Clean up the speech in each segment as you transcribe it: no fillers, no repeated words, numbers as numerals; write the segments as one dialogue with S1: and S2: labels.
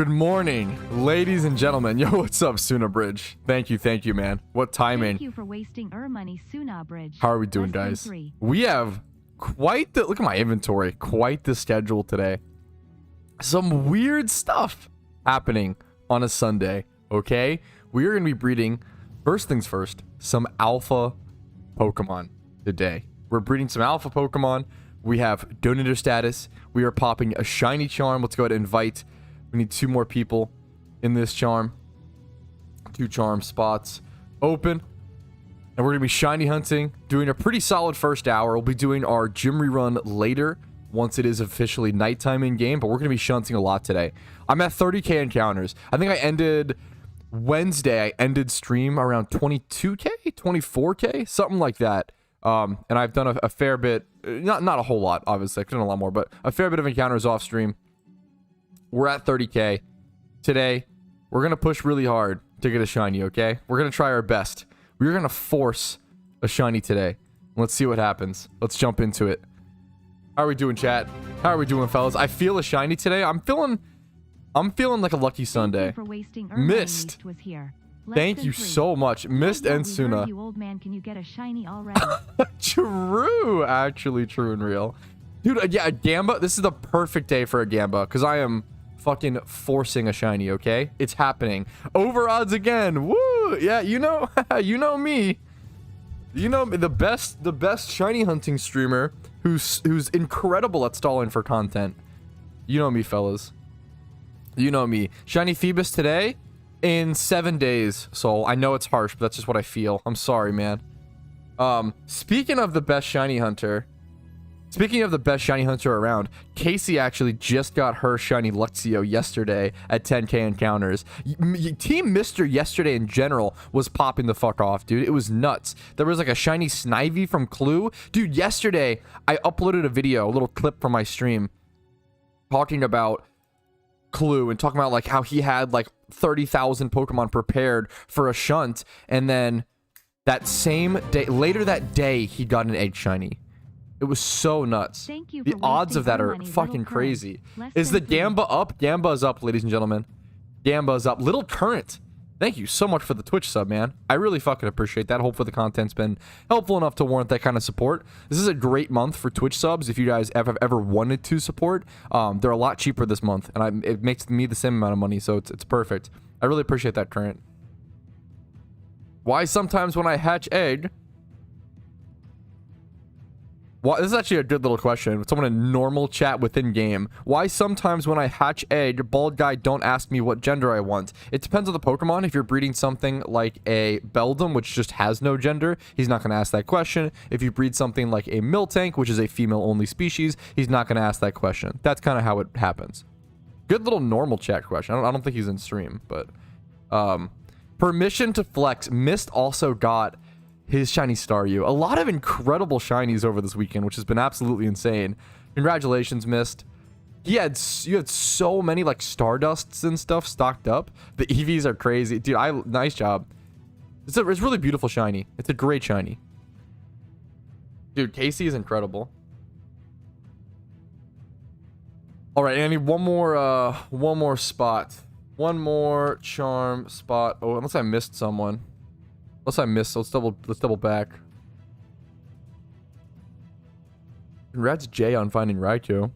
S1: Good morning, ladies and gentlemen. Yo, what's up, Suna Bridge? Thank you, man. What timing?
S2: Thank you for wasting money, Suna Bridge.
S1: How are we doing, guys? We have quite the look at my inventory. Quite the schedule today. Some weird stuff happening on a Sunday. Okay, we are gonna be breeding. First things first, some alpha Pokemon today. We're breeding some alpha Pokemon. We have donator status. We are popping a shiny charm. Let's go ahead and invite. We need 2 more people in this charm. 2 charm spots open. And we're going to be shiny hunting, doing a pretty solid first hour. We'll be doing our gym rerun later once it is officially nighttime in game, but we're going to be shunting a lot today. I'm at 30k encounters. I think I ended Wednesday. I ended stream around 22k, 24k, something like that. And I've done a fair bit, not a whole lot, obviously. I've done a lot more, but a fair bit of encounters off stream. We're at 30k. Today, we're going to push really hard to get a shiny, okay? We're going to try our best. We're going to force a shiny today. Let's see what happens. Let's jump into it. How are we doing, chat? How are we doing, fellas? I feel a shiny today. I'm feeling like a lucky Sunday. Mist. Thank you so much. Mist and Suna.
S2: You old man, can you get a shiny already?
S1: True. Actually, true and real. Dude, yeah, a Gamba. This is the perfect day for a Gamba because I am fucking forcing a shiny, okay? It's happening. Over odds again. Woo! Yeah, you know, you know me. You know me, the best shiny hunting streamer who's incredible at stalling for content. You know me, fellas. You know me. Shiny Phoebus today in 7 days. So I know it's harsh, but that's just what I feel. I'm sorry, man. Speaking of the best shiny hunter around, Casey actually just got her shiny Luxio yesterday at 10k encounters. Team Mister yesterday in general was popping the fuck off, dude. It was nuts. There was like a shiny Snivy from Clue. Dude, yesterday I uploaded a video, a little clip from my stream talking about Clue and talking about like how he had like 30,000 Pokemon prepared for a shunt, and then that same day, later that day, he got an egg shiny. It was so nuts. The odds of that are fucking crazy. Is the Gamba up? Gamba is up, ladies and gentlemen. Gamba is up. Little Current, thank you so much for the Twitch sub, man. I really fucking appreciate that. Hopefully the content's been helpful enough to warrant that kind of support. This is a great month for Twitch subs if you guys have ever wanted to support. They're a lot cheaper this month, and it makes me the same amount of money, so it's perfect. I really appreciate that, Current. Why sometimes when I hatch egg... Well, this is actually a good little question. Someone in normal chat within game. Why sometimes when I hatch egg, bald guy don't ask me what gender I want? It depends on the Pokemon. If you're breeding something like a Beldum, which just has no gender, he's not going to ask that question. If you breed something like a Miltank, which is a female-only species, he's not going to ask that question. That's kind of how it happens. Good little normal chat question. I don't think he's in stream, but... permission to flex. Mist also got his shiny Staryu. A lot of incredible shinies over this weekend, which has been absolutely insane. Congratulations, Mist. You had so many like Stardusts and stuff stocked up. The EVs are crazy, dude. Nice job. It's really beautiful shiny. It's a great shiny, dude. Casey is incredible. All right, I need one more spot. One more charm spot. Oh, unless I missed someone. Let's double back. Congrats, Jay, on finding Raikou.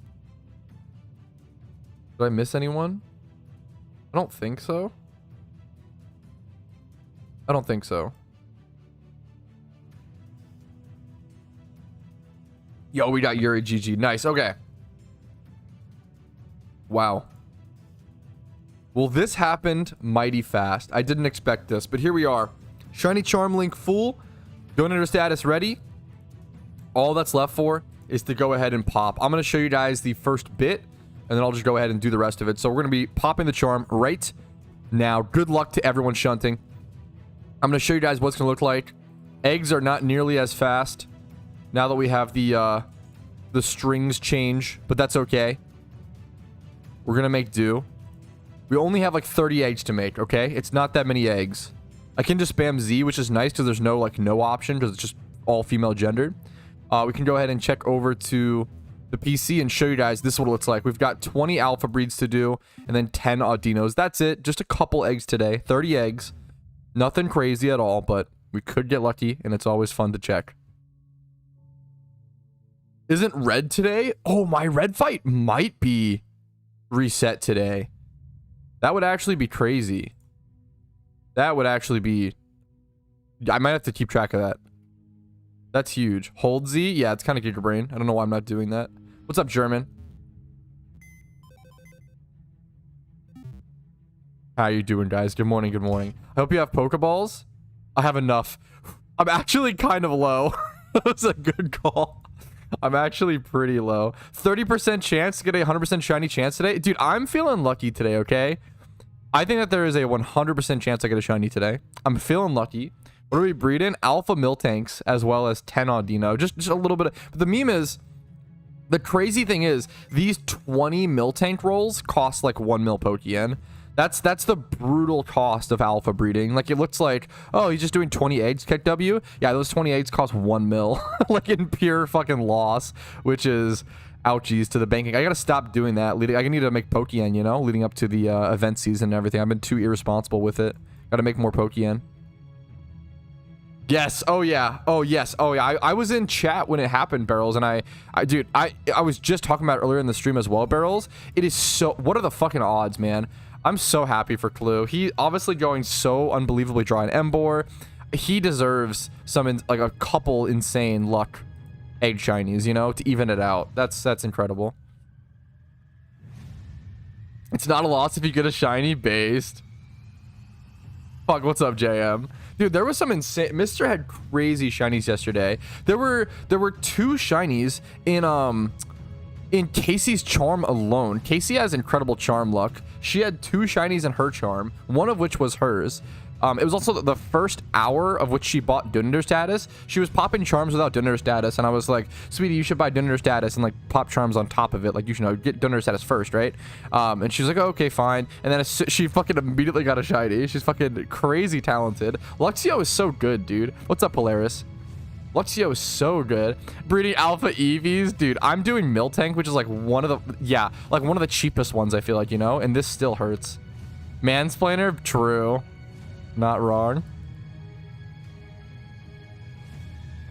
S1: Did I miss anyone? I don't think so. I don't think so. Yo, we got Yuri GG. Nice. Okay. Wow. Well, this happened mighty fast. I didn't expect this, but here we are. Shiny Charm Link full. Donator status ready. All that's left for is to go ahead and pop. I'm going to show you guys the first bit, and then I'll just go ahead and do the rest of it. So we're going to be popping the charm right now. Good luck to everyone shunting. I'm going to show you guys what's going to look like. Eggs are not nearly as fast now that we have the strings change, but that's okay. We're going to make do. We only have like 30 eggs to make, okay? It's not that many eggs. I can just spam Z, which is nice because there's no option because it's just all female gendered. We can go ahead and check over to the PC and show you guys this is what it looks like. We've got 20 alpha breeds to do and then 10 Audinos. That's it. Just a couple eggs today. 30 eggs. Nothing crazy at all, but we could get lucky and it's always fun to check. Isn't red today? Oh, my red fight might be reset today. That would actually be crazy. That would actually be... I might have to keep track of that. That's huge. Hold Z? Yeah, it's kind of Giga Brain. I don't know why I'm not doing that. What's up, German? How you doing, guys? Good morning, good morning. I hope you have Pokeballs. I have enough. I'm actually kind of low. That's a good call. I'm actually pretty low. 30% chance to get a 100% shiny chance today. Dude, I'm feeling lucky today, okay? I think that there is a 100% chance I get a shiny today. I'm feeling lucky. What are we breeding? Alpha Miltanks as well as 10 Audino. Just a little bit of... But the meme is... The crazy thing is, these 20 Miltank rolls cost like 1 mil Pokeyen. That's the brutal cost of alpha breeding. Like, it looks like, oh, he's just doing 20 eggs, kick W. Yeah, those 20 eggs cost 1 mil. Like, in pure fucking loss, which is... Ouchies to the banking. I gotta stop doing that. I need to make Pokeyen, you know, leading up to the event season and everything. I've been too irresponsible with it. Gotta make more Pokeyen. Yes. Oh yeah. Oh yes. Oh yeah. I was in chat when it happened, Barrels, and dude, I was just talking about it earlier in the stream as well, Barrels. It is so... What are the fucking odds, man? I'm so happy for Clue. He obviously going so unbelievably dry in Embor. He deserves like a couple insane luck egg shinies, you know, to even it out. That's incredible. It's not a loss if you get a shiny based. Fuck, what's up, JM? Dude, there was some insane... Mr. had crazy shinies yesterday. There were 2 shinies in Casey's charm alone. Casey has incredible charm luck. She had 2 shinies in her charm, one of which was hers. It was also the first hour of which she bought Dunder status. She was popping charms without Dunder status, and I was like, sweetie, you should buy Dunder status and like pop charms on top of it. Like, you should know, get Dunder status first, right? And she's like, oh, okay, fine. And then she fucking immediately got a shiny. She's fucking crazy talented. Luxio is so good, dude. What's up, Polaris? Luxio is so good. Breeding alpha EVs, dude. I'm doing Miltank, which is like one of the cheapest ones, I feel like, you know, and this still hurts. Mansplainer, true. Not wrong.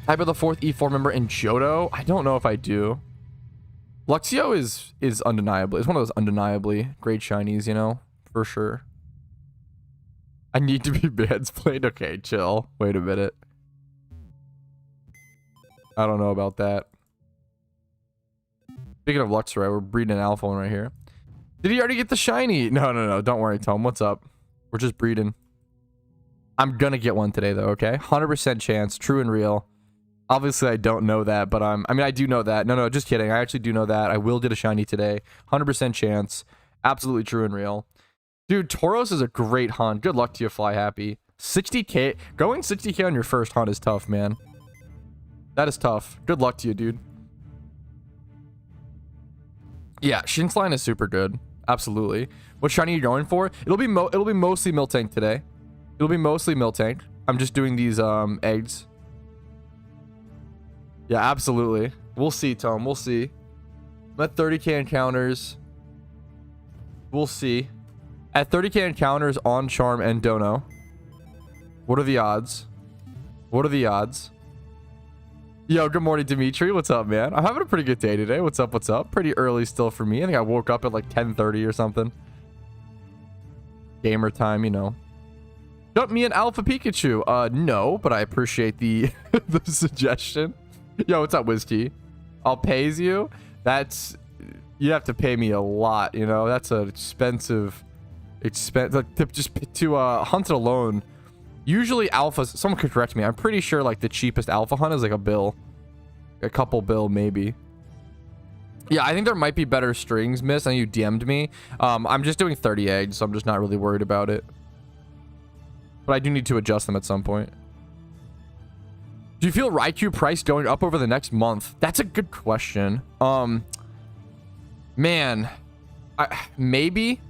S1: Type of the 4th E4 member in JOHTO? I don't know if I do. Luxio is undeniably... It's one of those undeniably great shinies, you know? For sure. I need to be mansplained? Okay, chill. Wait a minute. I don't know about that. Speaking of Luxray, we're breeding an alpha one right here. Did he already get the shiny? No. Don't worry, Tom. What's up? We're just breeding. I'm gonna get one today, though, okay? 100% chance. True and real. Obviously, I don't know that, but I mean, I do know that. No, just kidding. I actually do know that. I will get a shiny today. 100% chance. Absolutely true and real. Dude, Tauros is a great hunt. Good luck to you, Fly Happy. 60k. Going 60k on your first hunt is tough, man. That is tough. Good luck to you, dude. Yeah, Shinsline is super good. Absolutely. What shiny are you going for? It'll be mostly Miltank today. It'll be mostly Miltank. I'm just doing these eggs. Yeah, absolutely. We'll see, Tom. We'll see. I'm at 30k encounters. We'll see. At 30k encounters on Charm and Dono. What are the odds? What are the odds? Yo, good morning, Dimitri. What's up, man? I'm having a pretty good day today. What's up? What's up? Pretty early still for me. I think I woke up at like 10:30 or something. Gamer time, you know. Got me an Alpha Pikachu. No, but I appreciate the the suggestion. Yo, what's up, WizKey? I'll pays you. That's... You have to pay me a lot, you know? That's an expensive... Like, to hunt it alone... Usually alphas, someone could correct me. I'm pretty sure like the cheapest alpha hunt is like a bill. A couple bill, maybe. Yeah, I think there might be better strings, miss. I know you DM'd me. I'm just doing 30 eggs, so I'm just not really worried about it. But I do need to adjust them at some point. Do you feel Raikou price going up over the next month? That's a good question. Man, maybe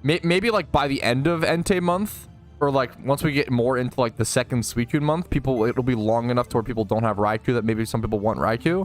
S1: like by the end of Entei month. Or like once we get more into like the second Suicune month, it'll be long enough to where people don't have Raikou that maybe some people want Raikou.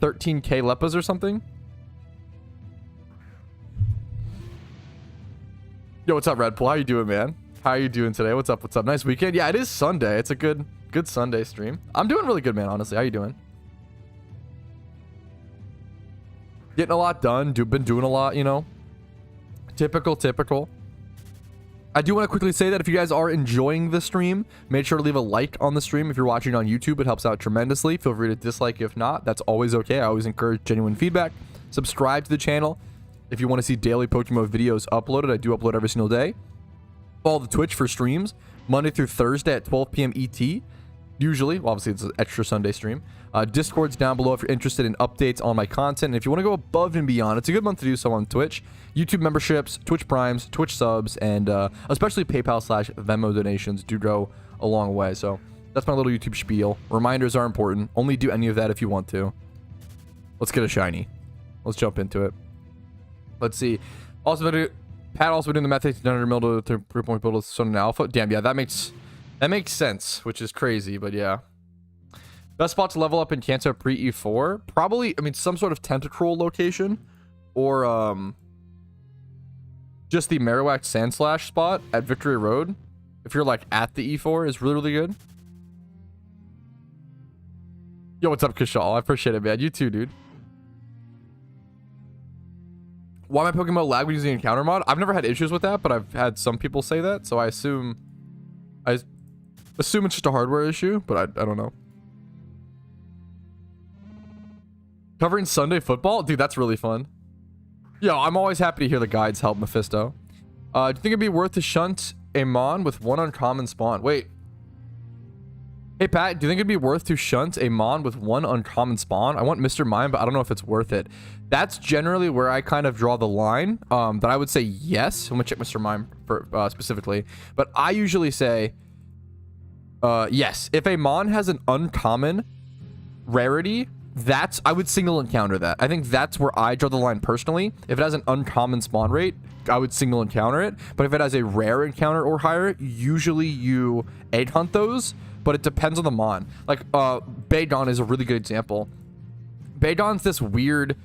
S1: 13k leppas or something. Yo, what's up, Red Bull? How you doing, man? How you doing today? What's up? What's up? Nice weekend. Yeah, it is Sunday. It's a good Sunday stream. I'm doing really good, man, honestly. How you doing? Getting a lot done. Been doing a lot, you know. Typical. I do want to quickly say that if you guys are enjoying the stream, make sure to leave a like on the stream. If you're watching on YouTube, it helps out tremendously. Feel free to dislike if not. That's always okay. I always encourage genuine feedback. Subscribe to the channel if you want to see daily PokeMMO videos uploaded. I do upload every single day. Follow the Twitch for streams Monday through Thursday at 12 p.m. ET. Usually, well, obviously, it's an extra Sunday stream. Discord's down below if you're interested in updates on my content. And if you want to go above and beyond, it's a good month to do so on Twitch. YouTube memberships, Twitch Primes, Twitch subs, and especially PayPal/Venmo donations do go a long way. So that's my little YouTube spiel. Reminders are important. Only do any of that if you want to. Let's get a shiny. Let's jump into it. Let's see. Also, Pat also doing the math 900 mil to 3-point build with Sun and Alpha. Damn, yeah, that makes sense, which is crazy, but yeah. Best spot to level up in Kanto pre-E4? Probably, I mean, some sort of Tentacruel location, or just the Marowak Sandslash spot at Victory Road. If you're like at the E4 is really, really good. Yo, what's up, Kishal? I appreciate it, man. You too, dude. Why my Pokemon lag when using encounter mod? I've never had issues with that, but I've had some people say that, so I assume it's just a hardware issue, but I don't know. Covering Sunday football? Dude, that's really fun. Yo, I'm always happy to hear the guides help Mephisto. Do you think it'd be worth to shunt a Mon with one uncommon spawn? Wait. Hey, Pat, do you think it'd be worth to shunt a Mon with one uncommon spawn? I want Mr. Mime, but I don't know if it's worth it. That's generally where I kind of draw the line. That I would say yes. I'm gonna check Mr. Mime for, specifically. But I usually say yes. If a Mon has an uncommon rarity, I would single encounter that. I think that's where I draw the line personally. If it has an uncommon spawn rate, I would single encounter it. But if it has a rare encounter or higher, usually you egg hunt those. But it depends on the Mon. Like, Baydon is a really good example. Baydon's this weird,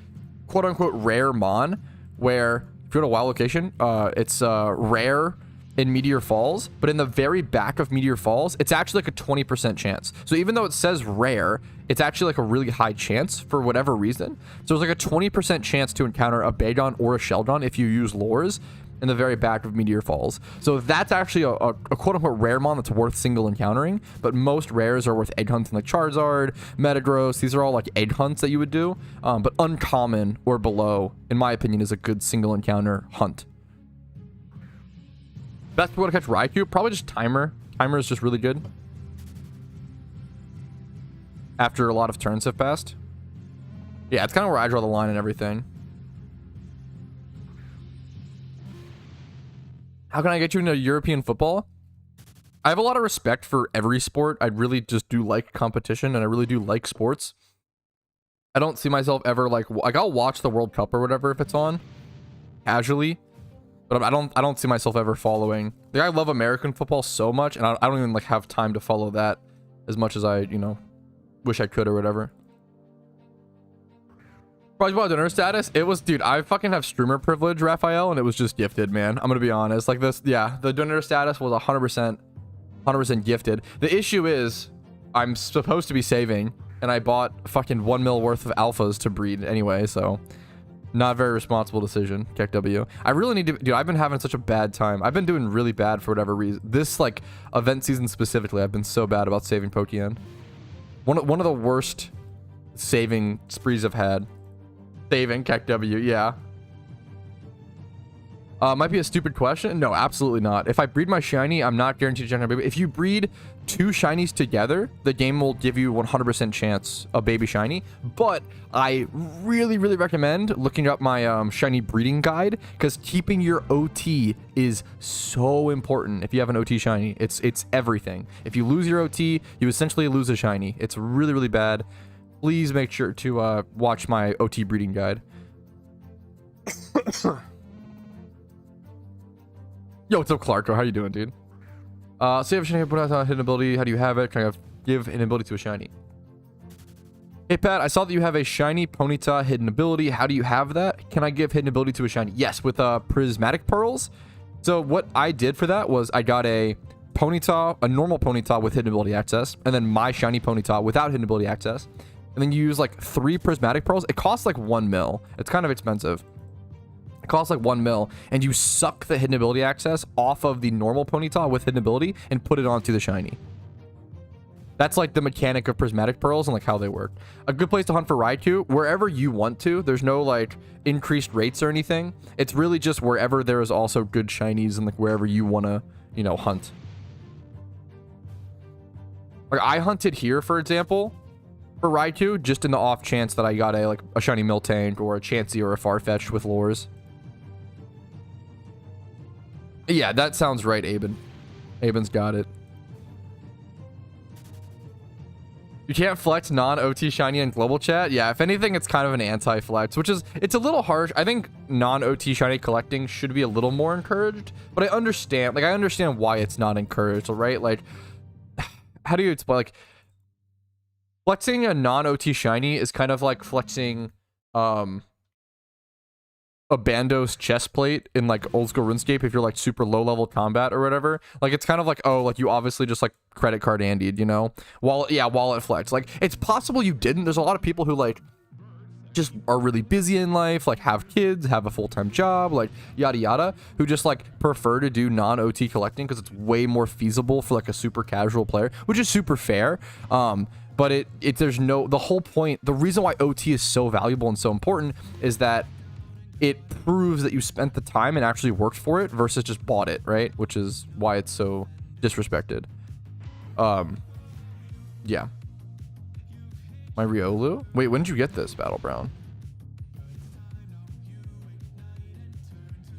S1: quote-unquote, rare Mon, where, if you go to a wild location, it's rare in Meteor Falls, but in the very back of Meteor Falls, it's actually like a 20% chance. So even though it says rare, it's actually like a really high chance for whatever reason. So it's like a 20% chance to encounter a Baydon or a Sheldon if you use lures in the very back of Meteor Falls. So that's actually a quote-unquote rare Mon that's worth single encountering, but most rares are worth egg hunting, like Charizard, Metagross. These are all like egg hunts that you would do, but uncommon or below, in my opinion, is a good single encounter hunt. Best way to catch Raikou? Probably just Timer. Timer is just really good. After a lot of turns have passed. Yeah, it's kind of where I draw the line and everything. How can I get you into European football? I have a lot of respect for every sport. I really just do like competition, and I really do like sports. I don't see myself ever like I'll watch the World Cup or whatever if it's on casually, but I don't see myself ever following. Like, I love American football so much, and I don't even like have time to follow that as much as I, you know, wish I could or whatever. Probably about dinner status. It was, dude, I fucking have streamer privilege, Raphael, and it was just gifted, man. I'm gonna be honest. Like this, yeah, the donor status was 100% gifted. The issue is I'm supposed to be saving, and I bought fucking 1 mil worth of alphas to breed anyway, so not a very responsible decision. KW. I really need to, dude, I've been having such a bad time. I've been doing really bad for whatever reason. This like event season specifically, I've been so bad about saving Pokeyen. One of the worst saving sprees I've had. Saving KW, yeah. Might be a stupid question. No, absolutely not. If I breed my shiny, I'm not guaranteed to generate a baby. If you breed 2 shinies together, the game will give you 100% chance of baby shiny. But I really, really recommend looking up my shiny breeding guide, because keeping your OT is so important. If you have an OT shiny, it's everything. If you lose your OT, you essentially lose a shiny. It's really, really bad. Please make sure to watch my OT breeding guide. Yo, what's up, Clarko? How you doing, dude? So you have a shiny, put out a hidden ability. How do you have it? Can I give an ability to a shiny? Hey Pat, I saw that you have a shiny Ponyta hidden ability. How do you have that? Can I give hidden ability to a shiny? Yes, with prismatic pearls. So what I did for that was I got a Ponyta, a normal Ponyta with hidden ability access, and then my shiny Ponyta without hidden ability access. And then you use like 3 prismatic pearls. It costs like 1 mil. It's kind of expensive. It costs like 1 mil, and you suck the hidden ability access off of the normal Ponyta with hidden ability and put it onto the shiny. That's like the mechanic of prismatic pearls and like how they work. A good place to hunt for Raikou, wherever you want to. There's no like increased rates or anything. It's really just wherever there is also good shinies and like wherever you want to, you know, hunt. Like I hunted here, for example, for Raikou, just in the off chance that I got a like a shiny Miltank or a Chansey or a Farfetch'd with lures. Yeah, that sounds right, Aben. Aben's got it. You can't flex non-OT shiny in global chat. Yeah, if anything, it's kind of an anti-flex, which is, it's a little harsh. I think non-OT shiny collecting should be a little more encouraged, but I understand why it's not encouraged, right? Like, how do you explain, like, flexing a non-OT shiny is kind of like flexing, a Bandos chest plate in like old school RuneScape if you're like super low level combat or whatever. Like it's kind of like, oh, like you obviously just like credit card Andy'd, you know? Wallet flex. Like it's possible you didn't. There's a lot of people who like just are really busy in life, like have kids, have a full-time job, like yada yada, who just like prefer to do non-OT collecting because it's way more feasible for like a super casual player, which is super fair. But there's no, the whole point, the reason why OT is so valuable and so important is that it proves that you spent the time and actually worked for it versus just bought it, right? Which is why it's so disrespected. Yeah. My Riolu? Wait, when did you get this, Battle Brown?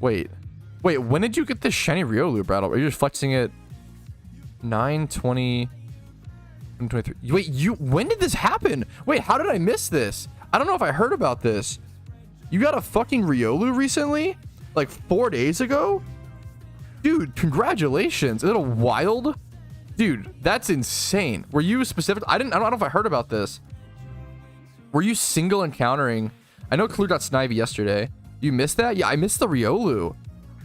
S1: Wait, when did you get this shiny Riolu, Battle? Are you just flexing it? 9/20, 2023. Wait, when did this happen? Wait, how did I miss this? I don't know if I heard about this. You got a fucking Riolu recently? Like 4 days ago? Dude, congratulations. Is it a wild? Dude, that's insane. Were you specific? I don't know if I heard about this. Were you single encountering? I know Clue got Snivy yesterday. You missed that? Yeah, I missed the Riolu.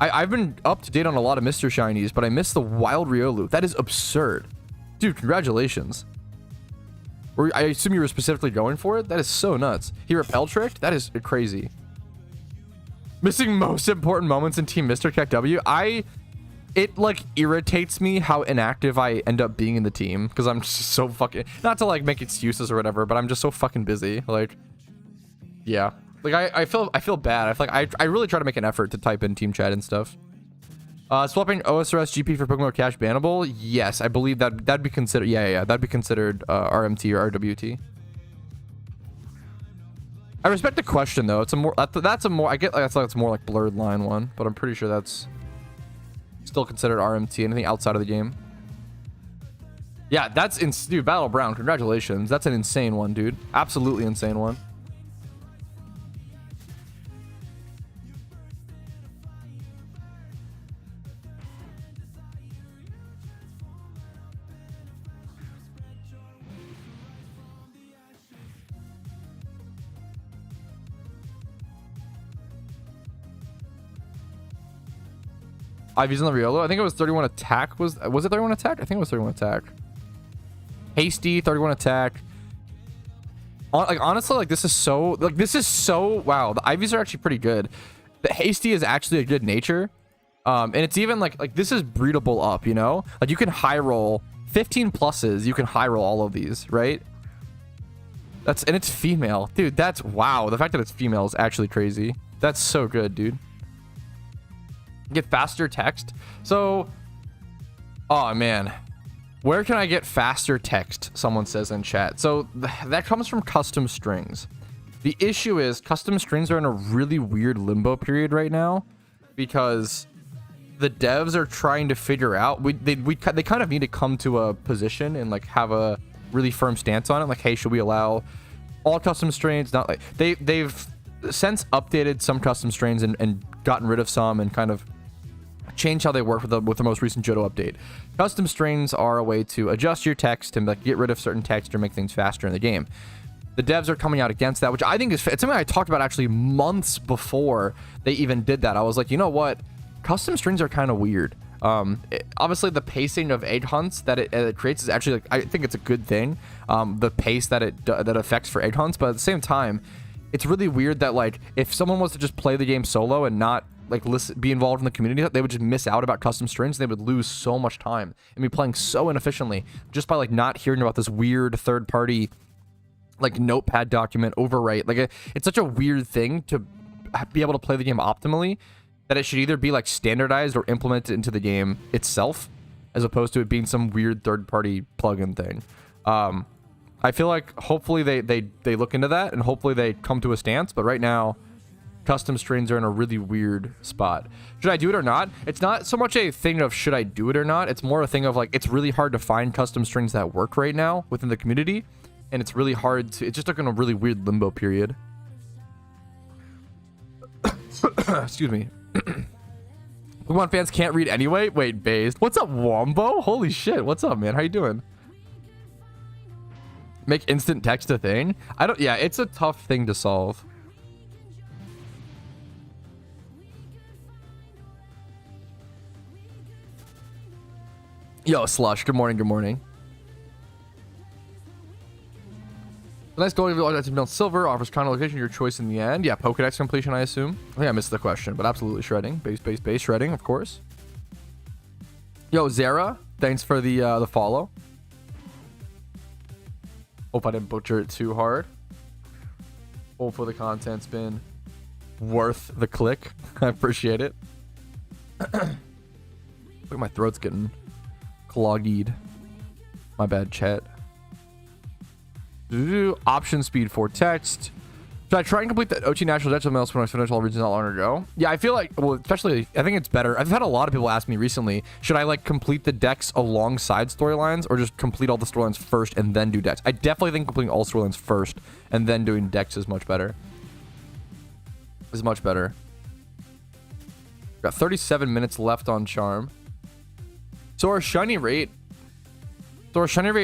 S1: I've been up to date on a lot of Mr. Shinies, but I missed the wild Riolu. That is absurd. Dude, congratulations. I assume you were specifically going for it? That is so nuts. He repel tricked? That is crazy. Missing most important moments in Team Mr. KW. It like irritates me how inactive I end up being in the team because I'm just so fucking, not to like make excuses or whatever, but I'm just so fucking busy. Like, yeah. Like I feel bad. I feel like I really try to make an effort to type in team chat and stuff. Swapping OSRS GP for PokeMMO Cash bannable? Yes, I believe that'd be considered. Yeah, that'd be considered RMT or RWT. I respect the question though. It's a more that's a more, I get like that's like it's more like blurred line one, but I'm pretty sure that's still considered RMT. Anything outside of the game. Yeah, that's dude. Battle Brown, congratulations. That's an insane one, dude. Absolutely insane one. I've used on the Riolu. I think it was 31 attack. Was it 31 attack? I think it was 31 attack. Hasty, 31 attack. Like honestly, like this is so wow. The IVs are actually pretty good. The Hasty is actually a good nature. And it's even like this is breedable up, you know? Like you can high roll 15 pluses, you can high roll all of these, right? And it's female. Dude, that's wow. The fact that it's female is actually crazy. That's so good, dude. Get faster text. So, oh man, where can I get faster text? Someone says in chat. So that comes from custom strings. The issue is custom strings are in a really weird limbo period right now because the devs are trying to figure out. They kind of need to come to a position and like have a really firm stance on it. Like, hey, should we allow all custom strings? Not like they've since updated some custom strings and gotten rid of some and kind of change how they work with the most recent JOHTO update. Custom strings are a way to adjust your text and like get rid of certain text or make things faster in the game. The devs are coming out against that, which I think it's something I talked about actually months before they even did that. I was like, you know what? Custom strings are kind of weird. Obviously the pacing of egg hunts that it creates is actually, like, I think it's a good thing. The pace that that affects for egg hunts, but at the same time, it's really weird that, like, if someone was to just play the game solo and not like be involved in the community, they would just miss out about custom strings. They would lose so much time and be playing so inefficiently just by like not hearing about this weird third party like notepad document overwrite. Like it's such a weird thing to be able to play the game optimally that it should either be like standardized or implemented into the game itself, as opposed to it being some weird third-party plugin thing. I feel like hopefully they look into that and hopefully they come to a stance. But right now, custom strings are in a really weird spot. Should I do it or not? It's not so much a thing of should I do it or not. It's more a thing of like it's really hard to find custom strings that work right now within the community, and it's really hard to. It's just like in a really weird limbo period. Excuse me. Pokemon fans can't read anyway. Wait, based. What's up, Wombo? Holy shit. What's up, man? How you doing? Make instant text a thing? I don't. Yeah, it's a tough thing to solve. Yo, Slush. Good morning. Good morning. The nice goal of Mill Silver offers kind of location, your choice in the end. Yeah, Pokedex completion, I assume. I think I missed the question, but absolutely shredding. Base shredding, of course. Yo, Zara, thanks for the follow. Hope I didn't butcher it too hard. Hopefully the content's been worth the click. I appreciate it. Look, my throat's getting cloggied. My bad, chat. Option speed for text. Should I try and complete the OT National Dex when I finished all regions not long ago? Yeah, I feel like, well, especially, I think it's better. I've had a lot of people ask me recently, should I like complete the decks alongside storylines or just complete all the storylines first and then do decks? I definitely think completing all storylines first and then doing decks is much better. Is much better. Got 37 minutes left on Charm. So our shiny rate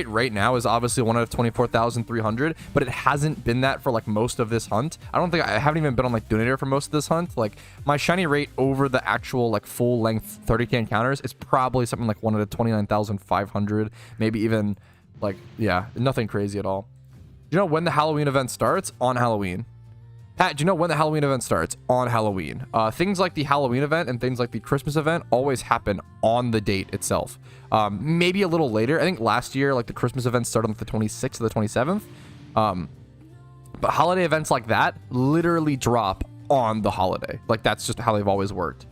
S1: right now is obviously 1 out of 24,300, but it hasn't been that for like most of this hunt. I haven't even been on like Donator for most of this hunt. Like my shiny rate over the actual like full length 30k encounters is probably something like 1 out of 29,500, maybe even like, yeah, nothing crazy at all. Do you know when the Halloween event starts? On Halloween. Pat, do you know when the Halloween event starts? On Halloween. Things like the Halloween event and things like the Christmas event always happen on the date itself. Maybe a little later. I think last year, like the Christmas event started on the 26th or the 27th. But holiday events like that literally drop on the holiday. Like that's just how they've always worked.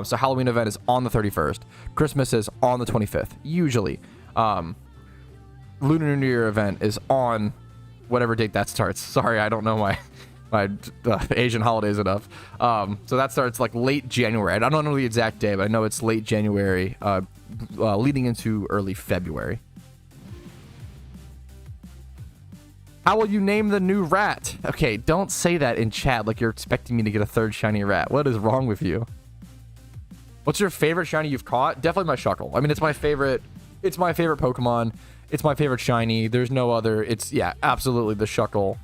S1: So Halloween event is on the 31st. Christmas is on the 25th, usually. Lunar New Year event is on whatever date that starts. Sorry, I don't know my Asian holidays enough. So that starts like late January. I don't know the exact day, but I know it's late January, leading into early February. How will you name the new rat? Okay, don't say that in chat like you're expecting me to get a third shiny rat. What is wrong with you? What's your favorite shiny you've caught? Definitely my Shuckle. I mean, it's my favorite Pokemon. It's my favorite shiny. There's no other. It's, yeah, absolutely the Shuckle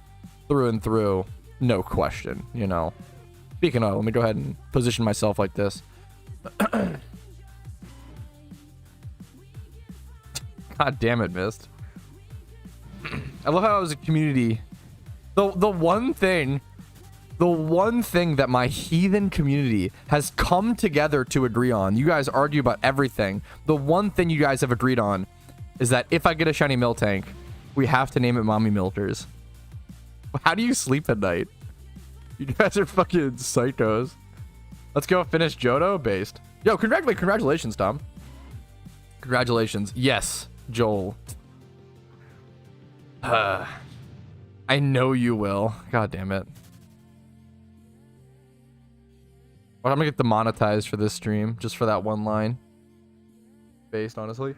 S1: through and through. No question, you know. Speaking of, let me go ahead and position myself like this. God damn it, Mist. I love how it was a community. The one thing that my heathen community has come together to agree on, you guys argue about everything. The one thing you guys have agreed on is that if I get a shiny Miltank, we have to name it Mommy Milkers. How do you sleep at night? You guys are fucking psychos. Let's go finish Johto based. Yo, congratulations, Tom. Congratulations. Yes, Joel. I know you will. God damn it. Well, I'm gonna get demonetized for this stream, just for that one line. Based, honestly.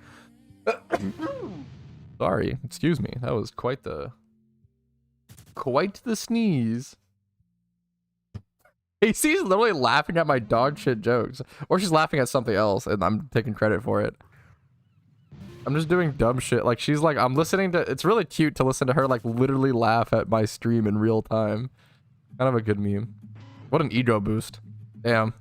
S1: Sorry, excuse me. That was quite the sneeze. AC's literally laughing at my dog shit jokes. Or she's laughing at something else, and I'm taking credit for it. I'm just doing dumb shit. Like, she's like, I'm listening to, it's really cute to listen to her, like, literally laugh at my stream in real time. Kind of a good meme. What an ego boost. Damn.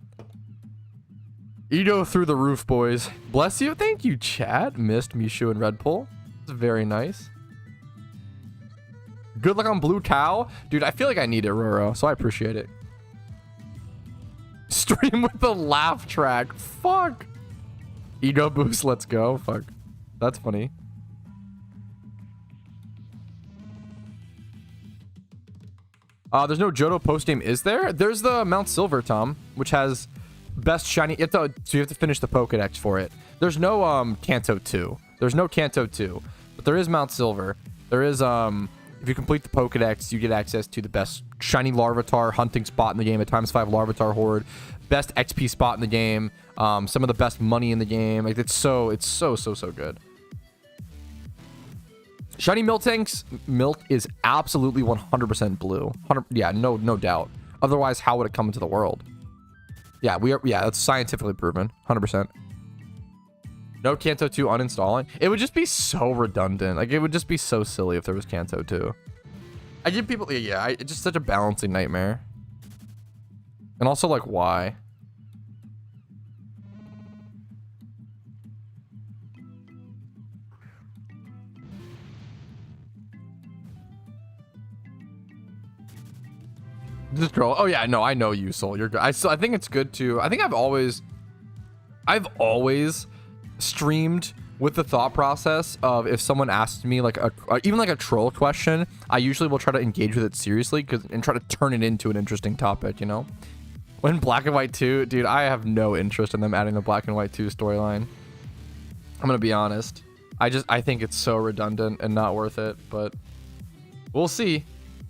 S1: Ego through the roof, boys. Bless you. Thank you, chat. Missed Mishu and Red Bull. It's very nice. Good luck on Blue Cow. Dude, I feel like I need it, Roro, so I appreciate it. Stream with the laugh track. Fuck. Ego boost, let's go. Fuck. That's funny. There's no JOHTO post-game, is there? There's the Mount Silver, Tom, which has best shiny. So you have to finish the Pokedex for it. There's no Kanto 2. There's no Kanto 2, but there is Mount Silver. There is if you complete the Pokedex, you get access to the best shiny Larvitar hunting spot in the game, a ×5 Larvitar horde, best XP spot in the game, some of the best money in the game. Like, it's so good. Shiny Miltank's milk is absolutely 100% blue. Yeah, no doubt. Otherwise, how would it come into the world? Yeah, that's scientifically proven. 100%. No Kanto 2 uninstalling. It would just be so redundant. Like, it would just be so silly if there was Kanto 2. I give people, it's just such a balancing nightmare. And also, like, why? Just girl. Oh yeah, no, I know you, Soul. You're good. I think it's good to. I think I've always streamed with the thought process of, if someone asks me like even like a troll question, I usually will try to engage with it seriously and try to turn it into an interesting topic, you know? When Black and White 2, dude, I have no interest in them adding the Black and White 2 storyline. I'm gonna be honest. I think it's so redundant and not worth it, but we'll see.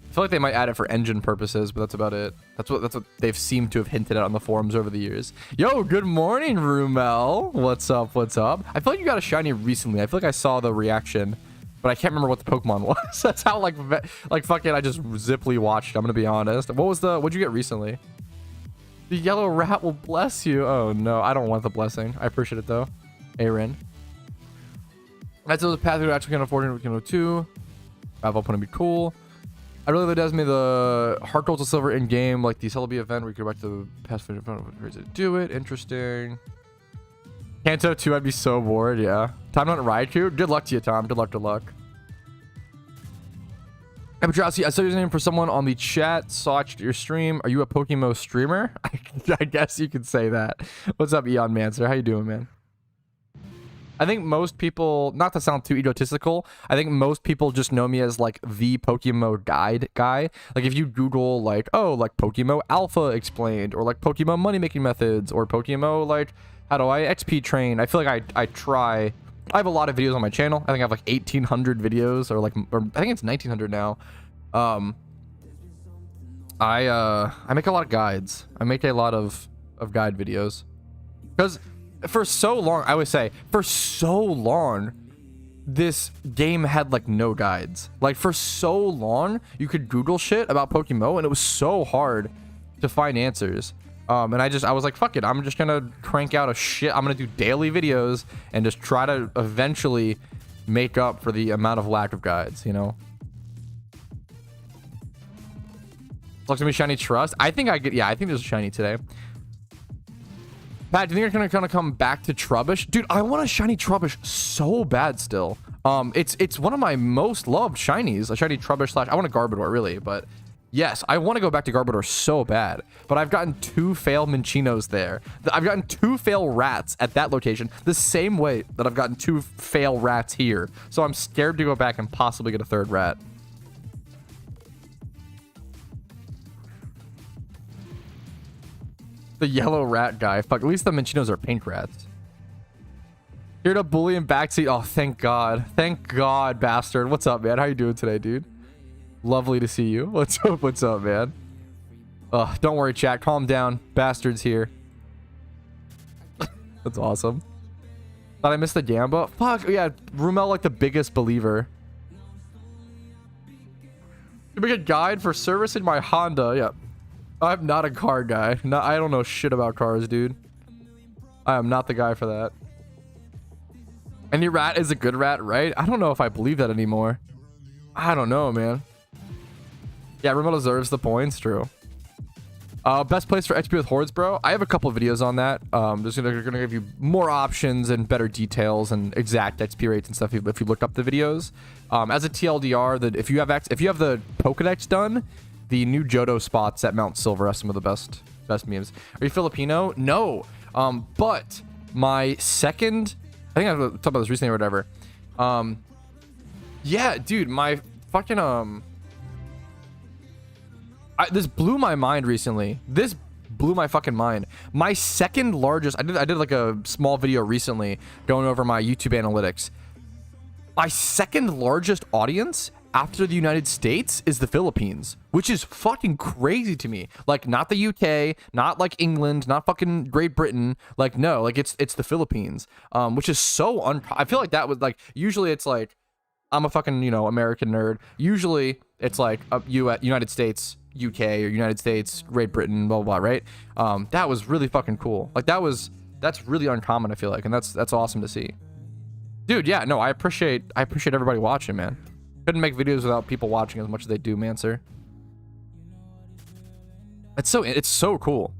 S1: I feel like they might add it for engine purposes, but that's about it. That's what they've seemed to have hinted at on the forums over the years. Yo, good morning, Rumel. What's up? What's up? I feel like you got a shiny recently. I feel like I saw the reaction, but I can't remember what the Pokemon was. That's how like fucking I just ziply watched. I'm gonna be honest. What'd you get recently? The yellow rat will bless you. Oh no, I don't want the blessing. I appreciate it though. Aaron. That's the path we actually can afford in Kino 2. Travel point to be cool. I really like Desme the Heart Gold to Silver in game, like the Celebi event where you go back to the past finish to do it. Interesting. Kanto 2, I'd be so bored, yeah. Time on Raikou. Good luck to you, Tom. Good luck, good luck. Hey, Patrouski, I saw your name for someone on the chat. Saw your stream. Are you a PokeMMO streamer? I guess you could say that. What's up, Eon Mancer? How you doing, man? I think most people, not to sound too egotistical, I think most people just know me as like the PokeMMO guide guy. Like if you Google like, oh, like PokeMMO Alpha explained, or like PokeMMO money making methods, or PokeMMO like how do I XP train. I feel like I have a lot of videos on my channel. I think I have like 1,800 videos, or I think it's 1,900 now. I make a lot of guides. I make a lot of guide videos because for so long, I would say, for so long, this game had like no guides. Like for so long, you could Google shit about PokeMMO and it was so hard to find answers. And I was like, fuck it, I'm just gonna crank out I'm gonna do daily videos and just try to eventually make up for the amount of lack of guides, you know? Looks to me shiny trust. I think there's a shiny today. Pat, do you think you're gonna come back to Trubbish? Dude, I want a shiny Trubbish so bad still. It's one of my most loved shinies. A shiny Trubbish / I want a Garbodor, really, but yes, I want to go back to Garbodor so bad. But I've gotten 2 fail Minchinos there. I've gotten 2 fail rats at that location, the same way that I've gotten 2 fail rats here. So I'm scared to go back and possibly get a 3rd rat. The yellow rat guy. Fuck, at least the Minchinos are pink rats. Here to bully and backseat. Oh, thank God. Thank God, bastard. What's up, man? How you doing today, dude? Lovely to see you. What's up? What's up, man? Don't worry, chat. Calm down. Bastard's here. That's awesome. Thought I missed the Gamba? Fuck, yeah. Rumel, like the biggest believer. You make a guide for servicing my Honda. Yeah. I'm not a car guy. No, I don't know shit about cars, dude. I am not the guy for that. Any rat is a good rat, right? I don't know if I believe that anymore. I don't know, man. Yeah, Remo deserves the points. True. Best place for XP with hordes, bro. I have a couple of videos on that. Just gonna give you more options and better details and exact XP rates and stuff if you look up the videos. As a TLDR, that if you have the Pokedex done, the new JOHTO spots at Mount Silver are some of the best memes. Are you Filipino? No. But my second, I think I talked about this recently or whatever. Yeah, dude, my fucking this blew my mind recently. This blew my fucking mind. My second largest, I did like a small video recently going over my YouTube analytics. My second largest audience after the United States is the Philippines, which is fucking crazy to me. Like, not the UK, not like England, not fucking Great Britain. Like, no, like it's the Philippines, which is so I feel like that was like, usually it's like, I'm a fucking, you know, American nerd. Usually it's like United States, UK, or United States, Great Britain, blah, blah, blah, right? That was really fucking cool. Like, that's really uncommon, I feel like, and that's awesome to see. Dude, yeah, no, I appreciate everybody watching, man. Couldn't make videos without people watching as much as they do, man, sir. It's so cool.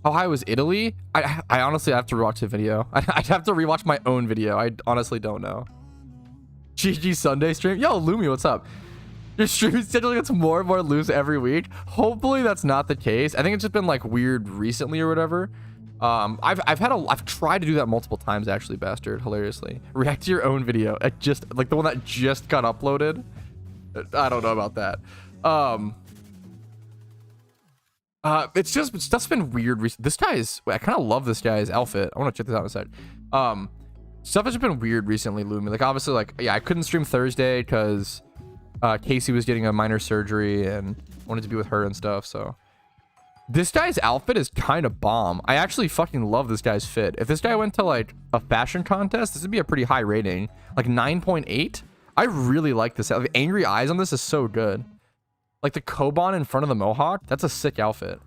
S1: How high was Italy? I honestly have to rewatch the video. I'd have to rewatch my own video. I honestly don't know. GG Sunday stream. Yo, Lumi, what's up? Your stream schedule gets more and more loose every week. Hopefully that's not the case. I think it's just been like weird recently or whatever. I've tried to do that multiple times actually, bastard, hilariously. React to your own video. It just like the one that just got uploaded. I don't know about that. It's just been weird. This guy's, I kind of love this guy's outfit. I want to check this out in a sec. Stuff has just been weird recently, Lumi. Like, obviously, like, yeah, I couldn't stream Thursday because Casey was getting a minor surgery and wanted to be with her and stuff, so. This guy's outfit is kind of bomb. I actually fucking love this guy's fit. If this guy went to, like, a fashion contest, this would be a pretty high rating. Like, 9.8? I really like this. The angry eyes on this is so good. Like, the Koban in front of the mohawk, that's a sick outfit.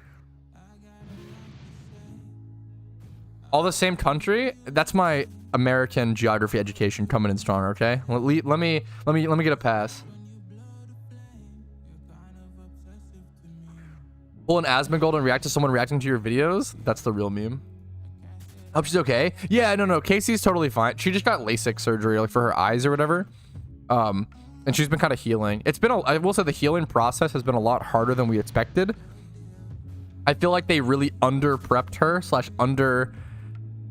S1: All the same country? That's my American geography education coming in strong, okay? Let me get a pass. Pull an Asmongold and react to someone reacting to your videos? That's the real meme. Hope she's okay. Yeah, no, Casey's totally fine. She just got LASIK surgery, like, for her eyes or whatever. And she's been kind of healing. It's been I will say the healing process has been a lot harder than we expected. I feel like they really under prepped her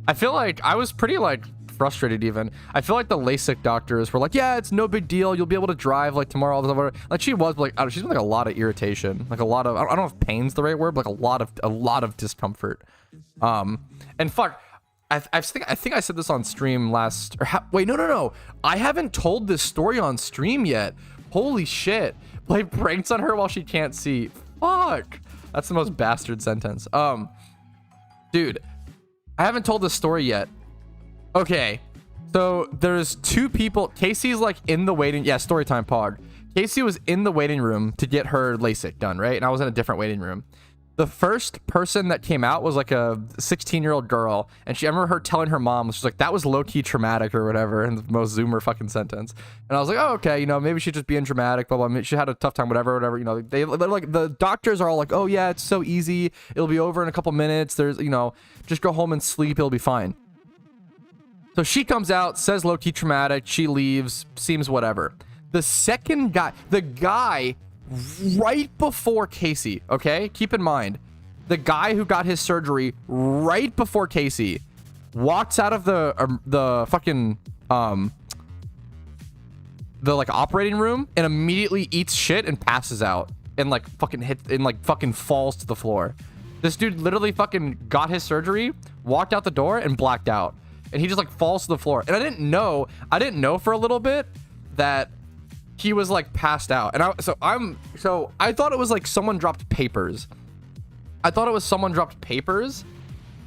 S1: I feel like I was pretty like frustrated even. I feel like the LASIK doctors were like, yeah, it's no big deal. You'll be able to drive like tomorrow. All this other. Like she was, but like she's been like a lot of irritation, like a lot of, I don't know if pain's the right word, but like a lot of discomfort. And fuck, I think I said this on stream last, or wait, no. I haven't told this story on stream yet. Holy shit. Play pranks on her while she can't see. Fuck. That's the most bastard sentence. Dude, I haven't told this story yet. Okay. So there's two people. Casey's like in the waiting. Yeah, story time pod. Casey was in the waiting room to get her LASIK done, right? And I was in a different waiting room. The first person that came out was like a 16-year-old girl, and I remember her telling her mom, she's like, that was low-key traumatic or whatever, in the most zoomer fucking sentence. And I was like, oh, okay, you know, maybe she's just being dramatic, blah, blah. I mean, she had a tough time, whatever, you know. They're like, the doctors are all like, oh yeah, it's so easy, it'll be over in a couple minutes, there's, you know, just go home and sleep, it'll be fine. So she comes out, says low-key traumatic, she leaves, seems whatever. The second guy, the guy right before Casey, okay? Keep in mind, the guy who got his surgery right before Casey walks out of the fucking the like operating room and immediately eats shit and passes out and like fucking falls to the floor. This dude literally fucking got his surgery, walked out the door and blacked out. And he just like falls to the floor. And I didn't know for a little bit that he was like passed out. And I thought it was like someone dropped papers. I thought it was someone dropped papers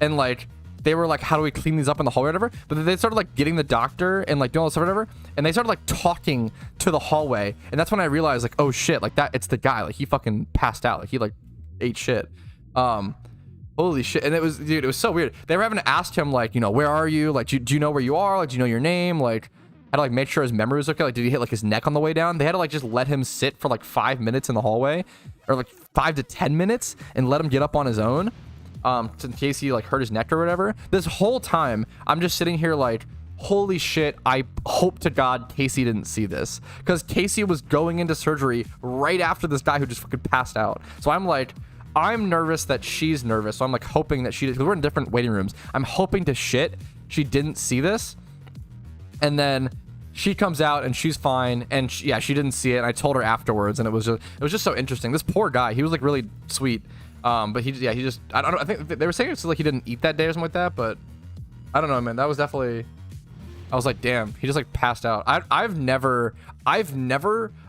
S1: and like they were like, how do we clean these up in the hallway or whatever? But then they started like getting the doctor and like doing all this stuff or whatever. And they started like talking to the hallway. And that's when I realized like, oh shit, like that, it's the guy. Like he fucking passed out. Like he like ate shit. Holy shit. And it was, dude, it was so weird. They were having to ask him, like, you know, where are you? Like, do you know where you are? Like, do you know your name? Like, had to like make sure his memory was okay. Like, did he hit like his neck on the way down? They had to like just let him sit for like 5 minutes in the hallway, or like 5 to 10 minutes, and let him get up on his own, in case he like hurt his neck or whatever. This whole time, I'm just sitting here like, holy shit, I hope to God Casey didn't see this, because Casey was going into surgery right after this guy who just fucking passed out. So I'm like, I'm nervous that she's nervous. So I'm like hoping that she did, because we're in different waiting rooms. I'm hoping to shit she didn't see this. And then she comes out and she's fine. And yeah, she didn't see it. And I told her afterwards, and it was just so interesting. This poor guy, he was like really sweet. But he just, I don't know. I think they were saying it's like he didn't eat that day or something like that, but I don't know, man. That was definitely, I was like, damn, he just like passed out. I've never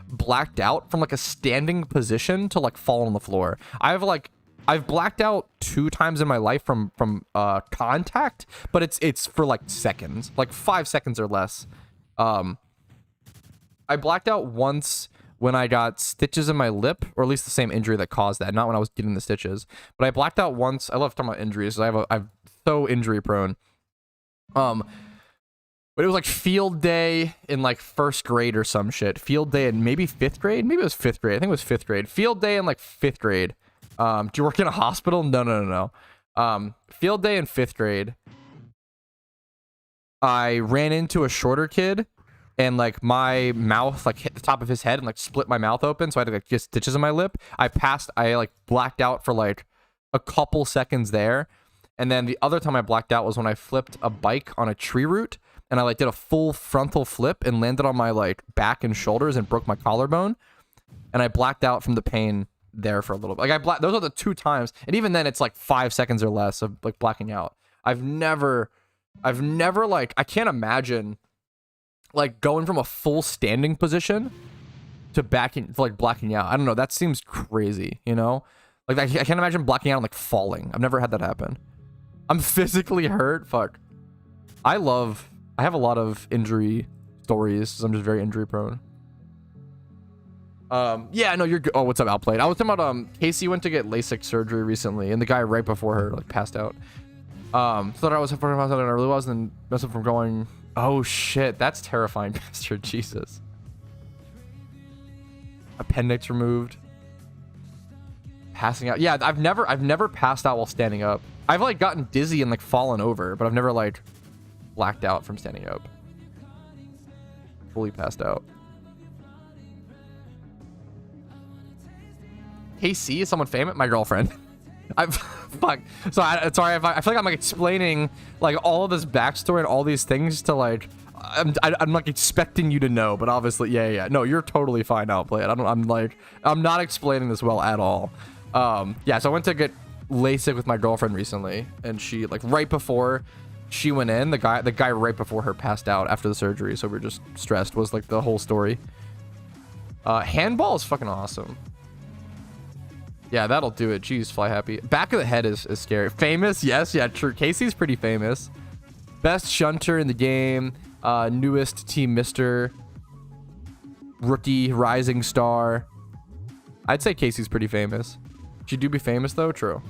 S1: blacked out from like a standing position to like fall on the floor. I've blacked out 2 times in my life from contact, but it's for like seconds, like 5 seconds or less. I blacked out once when I got stitches in my lip, or at least the same injury that caused that, not when I was getting the stitches. But I blacked out once. I love talking about injuries. I'm so injury prone. But it was like field day in like 1st grade or some shit. Field day in maybe 5th grade. Maybe it was 5th grade. I think it was 5th grade. Field day in like 5th grade. Do you work in a hospital? No. Field day in 5th grade. I ran into a shorter kid, and like my mouth like hit the top of his head and like split my mouth open. So I had to like get stitches in my lip. I like blacked out for like a couple seconds there. And then the other time I blacked out was when I flipped a bike on a tree root. And I like did a full frontal flip and landed on my like back and shoulders and broke my collarbone. And I blacked out from the pain there for a little bit. Like those are the 2 times. And even then it's like 5 seconds or less of like blacking out. I've never like, I can't imagine like going from a full standing position to like blacking out. I don't know. That seems crazy, you know? Like I can't imagine blacking out and like falling. I've never had that happen. I'm physically hurt. Fuck. I have a lot of injury stories, so I'm just very injury prone. Yeah, no, you're good. Oh, what's up, Outplayed? I was talking about, Casey went to get LASIK surgery recently, and the guy right before her, like, passed out. Thought I was in front of myself, and I really wasn't, and messed up from going, oh shit, that's terrifying, bastard, Jesus. Appendix removed. Passing out. Yeah, I've never passed out while standing up. I've, like, gotten dizzy and, like, fallen over, but I've never, like, blacked out from standing up. Fully passed out. KC, is someone famous? My girlfriend. Fuck. So sorry if I feel like I'm like explaining like all of this backstory and all these things to like I'm like expecting you to know, but obviously yeah. No, you're totally fine, Outplayed. I'm not explaining this well at all. Yeah, so I went to get LASIK with my girlfriend recently, and she like right before she went in, the guy right before her passed out after the surgery, so we were just stressed, was like the whole story. Handball is fucking awesome. Yeah, that'll do it. Jeez, fly happy. Back of the head is scary. Famous? Yes, yeah, true. Casey's pretty famous. Best shunter in the game. Newest team mister. Rookie, rising star. I'd say Casey's pretty famous. She do be famous though? True.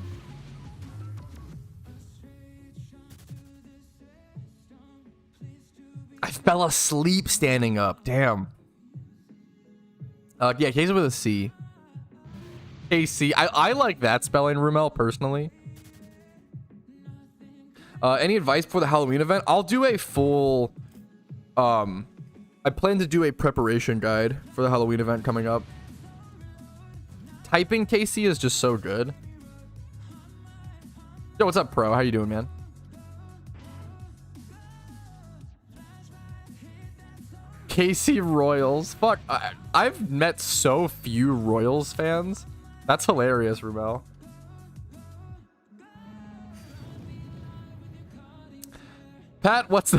S1: I fell asleep standing up. Damn. Yeah, Casey with a C. KC. I like that spelling, Rumel, personally. Any advice for the Halloween event? I'll do a full... I plan to do a preparation guide for the Halloween event coming up. Typing KC is just so good. Yo, what's up, Pro? How you doing, man? KC Royals. Fuck. I've met so few Royals fans. That's hilarious, Rumel. Pat, what's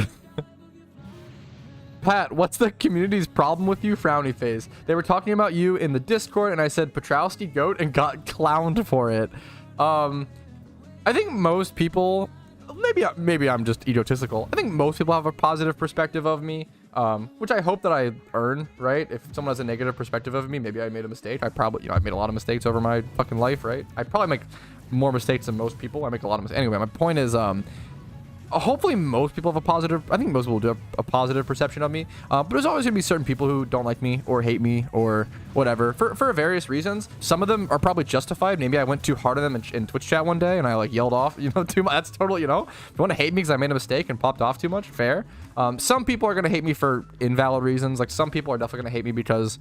S1: the community's problem with you? Frowny face. They were talking about you in the Discord, and I said Patrouski goat and got clowned for it. I think most people, maybe I'm just egotistical. I think most people have a positive perspective of me. Which I hope that I earn, right? If someone has a negative perspective of me, maybe I made a mistake. I probably, I've made a lot of mistakes over my fucking life, right? I probably make more mistakes than most people. I make a lot of mistakes. Anyway, my point is, hopefully most people have a positive, I think most people do have a positive perception of me, but there's always gonna be certain people who don't like me or hate me or whatever for various reasons. Some of them are probably justified. Maybe I went too hard on them in Twitch chat one day and I like yelled off, you know, too much. That's totally, you know, if you want to hate me because I made a mistake and popped off too much, fair. Some people are gonna hate me for invalid reasons. Like some people are definitely gonna hate me because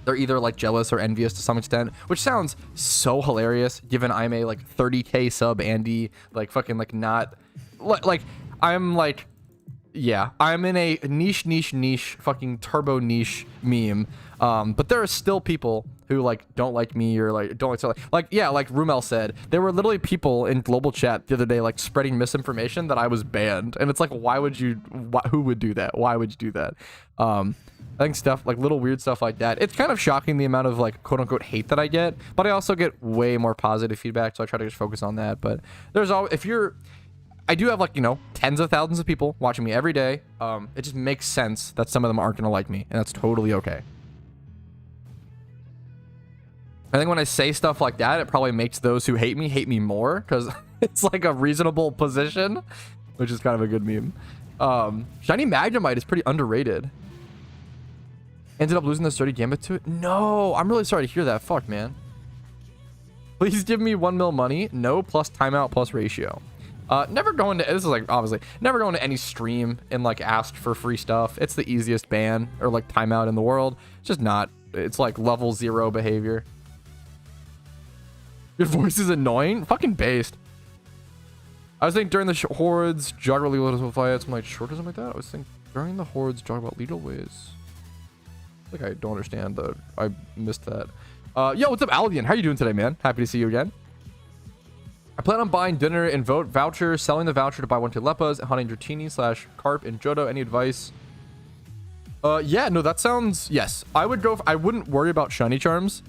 S1: they're either like jealous or envious to some extent, which sounds so hilarious given I'm a like 30k sub Andy, like fucking like not like I'm like, yeah, I'm in a niche fucking turbo niche meme. But there are still people who like don't like me or like don't like yeah, like Rumel said, there were literally people in global chat the other day like spreading misinformation that I was banned, and it's like, why would you? Who would do that? Why would you do that? I think stuff like little weird stuff like that. It's kind of shocking the amount of like quote unquote hate that I get, but I also get way more positive feedback, so I try to just focus on that. But there's always, I do have like, you know, tens of thousands of people watching me every day. It just makes sense that some of them aren't gonna like me, and that's totally okay. I think when I say stuff like that, it probably makes those who hate me more, because it's like a reasonable position, which is kind of a good meme. Shiny Magnemite is pretty underrated. Ended up losing the sturdy gambit to it. No, I'm really sorry to hear that. Fuck, man. Please give me 1 mil money. No, plus timeout plus ratio. Never going to, this is like obviously never going to any stream and like asked for free stuff. It's the easiest ban or like timeout in the world. It's just not. It's like level 0 behavior. Your voice is annoying. Fucking based. I was thinking during the hordes jog about legal fights, some like short or something like that. I was thinking during the hordes jog about legal ways. Like I don't understand though. I missed that. Yo, what's up, Aldian? How you doing today, man? Happy to see you again. I plan on buying dinner and vote voucher, selling the voucher to buy 1 Leppas, and hunting Dratini / Carp and JOHTO. Any advice? Yeah, no, that sounds, yes. I would go, I wouldn't worry about shiny charms.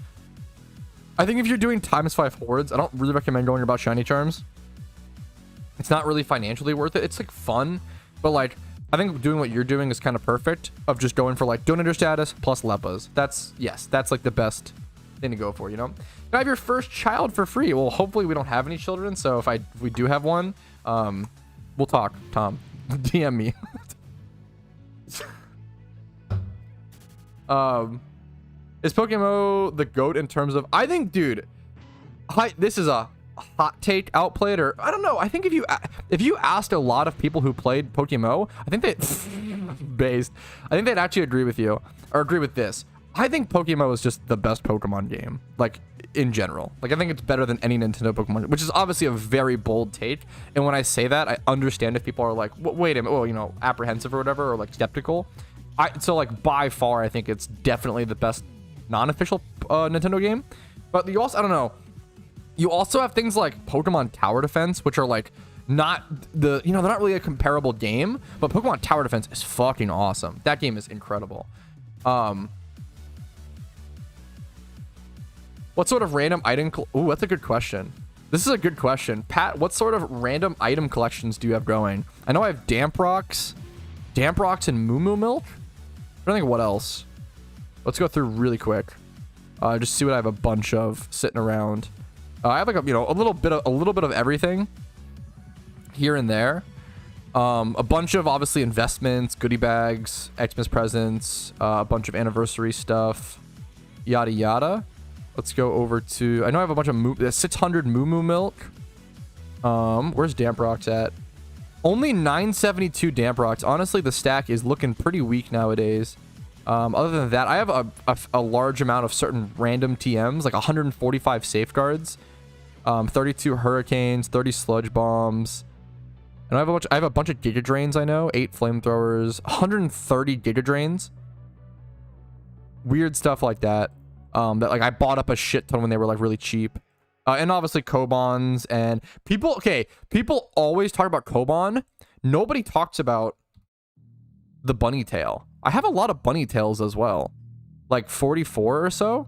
S1: I think if you're doing ×5 hordes, I don't really recommend going about shiny charms. It's not really financially worth it. It's like fun, but like, I think doing what you're doing is kind of perfect, of just going for like donator status plus Leppas. That's, yes, that's like the best thing to go for, you know? You have your first child for free. Well, hopefully we don't have any children, so if we do have one, we'll talk, Tom. DM me. Is PokeMMO the GOAT in terms of, I think, dude, this is a hot take outplayed, or I don't know. I think if you asked a lot of people who played PokeMMO, I think they'd actually agree with you, or agree with this. I think PokeMMO is just the best Pokemon game, like in general. Like I think it's better than any Nintendo Pokemon, which is obviously a very bold take. And when I say that, I understand if people are like, wait a minute, well, you know, apprehensive or whatever, or like skeptical. So like by far, I think it's definitely the best non-official Nintendo game. But you also, I don't know. You also have things like Pokemon Tower Defense, which are like not the, you know, they're not really a comparable game, but Pokemon Tower Defense is fucking awesome. That game is incredible. What sort of random item? Ooh, that's a good question. This is a good question. Pat, what sort of random item collections do you have going? I know I have Damp Rocks and Moo Moo Milk. I don't think what else. Let's go through really quick. Just see what I have a bunch of sitting around. I have like a, you know, a little bit of everything here and there. A bunch of obviously investments, goodie bags, Xmas presents, a bunch of anniversary stuff, yada yada. Let's go over to, I know I have a bunch of 600 Moo Moo Milk. Where's Damp Rocks at? Only 972 Damp Rocks. Honestly, the stack is looking pretty weak nowadays. Other than that, I have a large amount of certain random TMs, like 145 safeguards, 32 hurricanes, 30 sludge bombs, and I have a bunch of Giga Drains. I know 8 flamethrowers, 130 Giga Drains. Weird stuff like that. That like I bought up a shit ton when they were like really cheap. And obviously Kobans and people. Okay, people always talk about Koban. Nobody talks about the bunny tail. I have a lot of bunny tails as well, like 44 or so.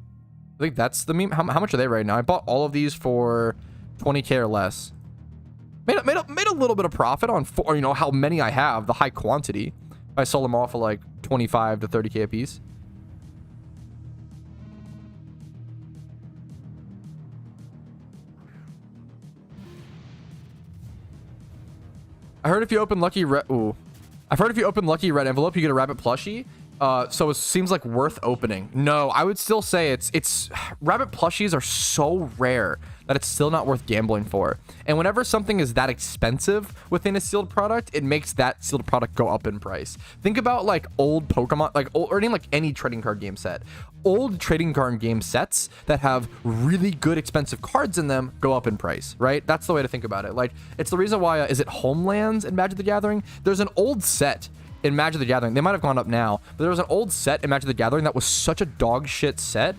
S1: I think that's the meme. How much are they right now? I bought all of these for 20k or less. Made a little bit of profit on, or you know how many I have, the high quantity. I sold them off for like 25 to 30k a piece. heard if you open lucky red, ooh, I've heard if you open lucky red envelope, you get a rabbit plushie. So it seems like worth opening. No, I would still say it's rabbit plushies are so rare that it's still not worth gambling for. And whenever something is that expensive within a sealed product, it makes that sealed product go up in price. Think about like old Pokemon, like old, or any trading card game set. Old trading card game sets that have really good expensive cards in them go up in price, right? That's the way to think about it. Like, it's the reason why, is it Homelands in Magic the Gathering? There's an old set in Magic the Gathering. They might have gone up now, but there was an old set in Magic the Gathering that was such a dog shit set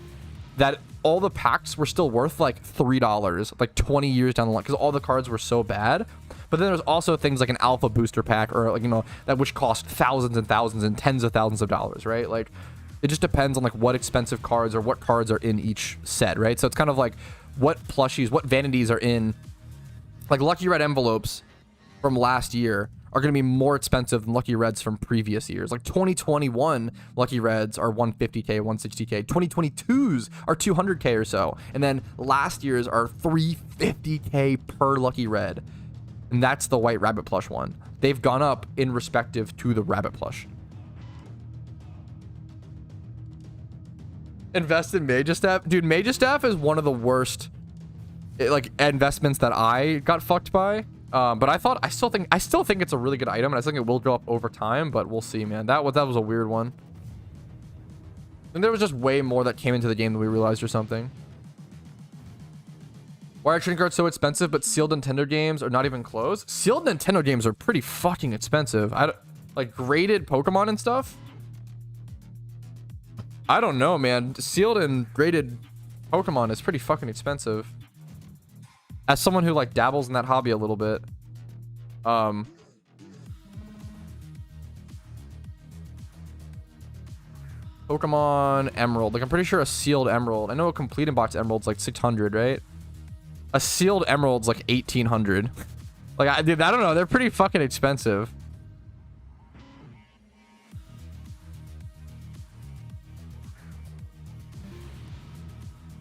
S1: that all the packs were still worth like $3, like 20 years down the line, because all the cards were so bad. But then there's also things like an alpha booster pack, or like, you know, that which cost thousands and thousands and tens of thousands of dollars, right? Like, it just depends on like what expensive cards or what cards are in each set, right? So it's kind of like what plushies, what vanities are in, like lucky red envelopes from last year are going to be more expensive than lucky reds from previous years. Like 2021 lucky reds are 150k, 160k. 2022s are 200k or so. And then last year's are 350k per lucky red. And that's the white rabbit plush one. They've gone up in respective to the rabbit plush. Invest in Magisstaff. Dude, Magisstaff is one of the worst like investments that I got fucked by. But I still think it's a really good item, and I think it will go up over time, but we'll see, man. That was a weird one. And there was just way more that came into the game than we realized or something. Why are trading cards so expensive, but sealed Nintendo games are not even close? Sealed Nintendo games are pretty fucking expensive. Like graded Pokemon and stuff. I don't know, man. Sealed and graded Pokemon is pretty fucking expensive. As someone who like dabbles in that hobby a little bit, Pokemon Emerald, like I'm pretty sure a sealed Emerald, I know a complete in box Emerald's like 600, right? A sealed Emerald's like 1800. Like I don't know, they're pretty fucking expensive.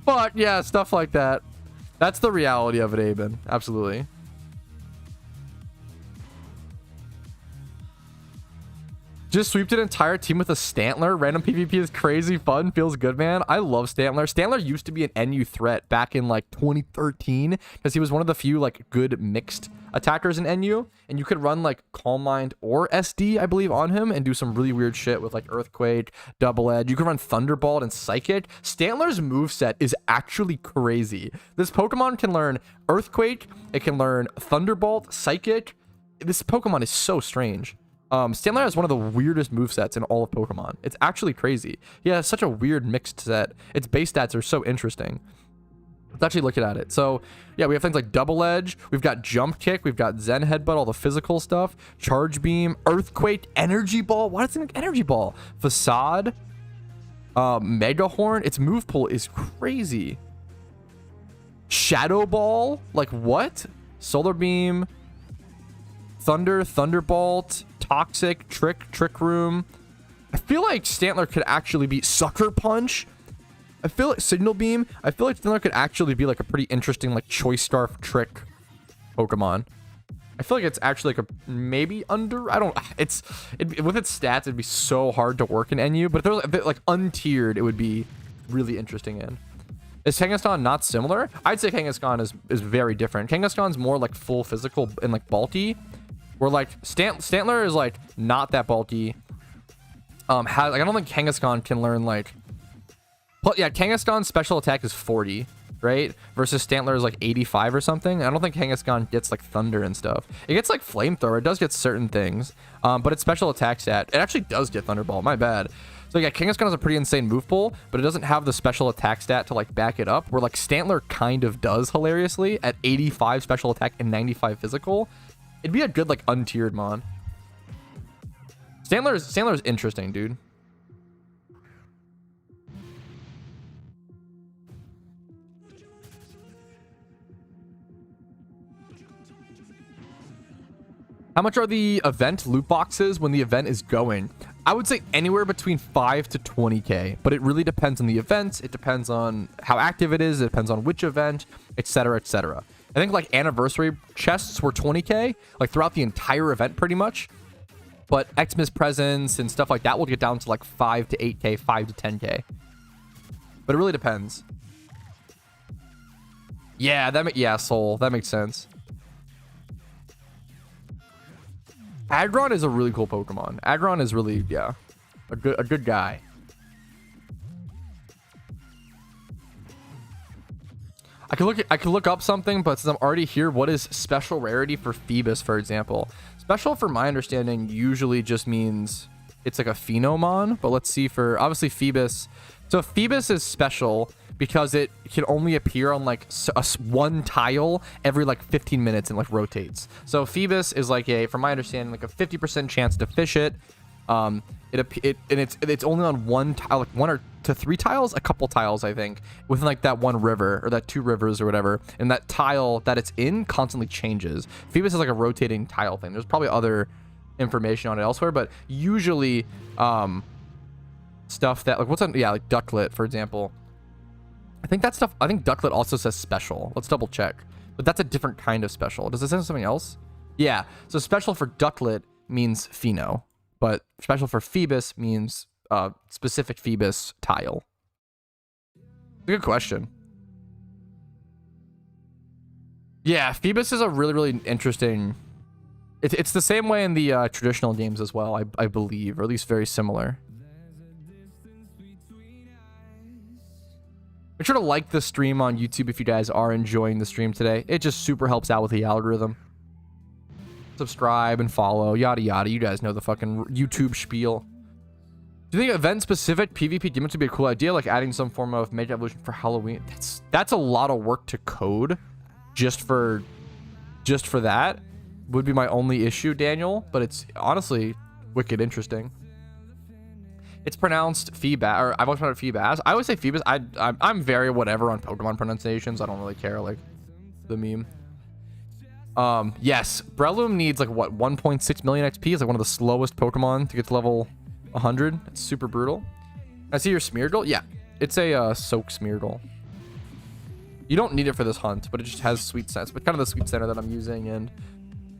S1: But yeah, stuff like that. That's the reality of it, Aben. Absolutely. Just sweeped an entire team with a Stantler. Random PvP is crazy fun. Feels good, man. I love Stantler. Stantler used to be an NU threat back in like 2013 because he was one of the few like good mixed attackers in NU, and you could run like Calm Mind or SD, I believe, on him and do some really weird shit with like Earthquake, Double Edge. You could run Thunderbolt and Psychic. Stantler's moveset is actually crazy. This Pokemon can learn Earthquake, it can learn Thunderbolt, Psychic. This Pokemon is so strange. Stantler has one of the weirdest movesets in all of Pokemon. It's actually crazy. He has such a weird mixed set. Its base stats are so interesting. Let's actually look at it. So, yeah, we have things like Double Edge. We've got Jump Kick. We've got Zen Headbutt, all the physical stuff. Charge Beam, Earthquake, Energy Ball. Why does it like Energy Ball? Facade, Mega Horn. Its move pool is crazy. Shadow Ball. Like, what? Solar Beam, Thunder, Thunderbolt, Toxic, Trick Room. I feel like Stantler could actually be Sucker Punch. I feel like Signal Beam. I feel like Stantler could actually be like a pretty interesting like Choice Scarf Trick Pokemon. I feel like it's actually like a maybe under. I don't. With its stats, it'd be so hard to work in NU. But if there was a bit like untiered, it would be really interesting in. Is Kangaskhan not similar? I'd say Kangaskhan is very different. Kangaskhan's more like full physical and like bulky. Where like Stantler is like not that bulky. Like I don't think Kangaskhan can learn like. But yeah, Kangaskhan's special attack is 40, right? Versus Stantler is like 85 or something. I don't think Kangaskhan gets like thunder and stuff. It gets like flamethrower. It does get certain things, but its special attack stat, it actually does get Thunderbolt. My bad. So yeah, Kangaskhan has a pretty insane move pool, but it doesn't have the special attack stat to like back it up. Where like Stantler kind of does hilariously at 85 special attack and 95 physical. It'd be a good like untiered mon. Stantler's interesting, dude. How much are the event loot boxes when the event is going? I would say anywhere between 5 to 20k, but it really depends on the event. It depends on how active it is. It depends on which event, etc., etc. I think like anniversary chests were 20k, like throughout the entire event pretty much. But Xmas presents and stuff like that will get down to like 5 to 8k, 5 to 10k. But it really depends. Yeah, yeah, Soul. That makes sense. Aggron is a really cool Pokemon. Aggron is really, yeah, a good guy. I can look up something, but since I'm already here, what is special rarity for Phoebus, for example? Special, from my understanding, usually just means it's like a Phenomon, but let's see for, obviously, Phoebus. So Phoebus is special because it can only appear on like one tile every like 15 minutes and like rotates. So Phoebus is like from my understanding, like a 50% chance to fish it. It's only on one tile, like 1 or 3 tiles, a couple tiles, I think, within like that one river or that 2 rivers or whatever. And that tile that it's in constantly changes. Phoebus is like a rotating tile thing. There's probably other information on it elsewhere, but usually stuff that like like Ducklet, for example. I think Ducklet also says special. Let's double check. But that's a different kind of special. Does it say something else? Yeah. So special for Ducklet means Pheno, but special for Phoebus means specific Phoebus tile. Good question. Yeah, Phoebus is a really, really interesting. It's the same way in the traditional games as well, I believe, or at least very similar. Make sure to like the stream on YouTube if you guys are enjoying the stream today. It just super helps out with the algorithm. Subscribe and follow, yada yada. You guys know the fucking YouTube spiel. Do you think event-specific PvP gimmicks would be a cool idea, like adding some form of Mega Evolution for Halloween? That's a lot of work to code, just for that. Would be my only issue, Daniel. But it's honestly wicked interesting. It's pronounced Phoebas, or I've always pronounced Phoebas. I always say Phoebas. I'm very whatever on Pokemon pronunciations. I don't really care, like the meme. Yes, Breloom needs like what 1.6 million XP. It's like one of the slowest Pokemon to get to level 100. It's super brutal. I see your Smeargle. Yeah, it's a Soak Smeargle. You don't need it for this hunt, but it just has sweet sense. But kind of the sweet center that I'm using, and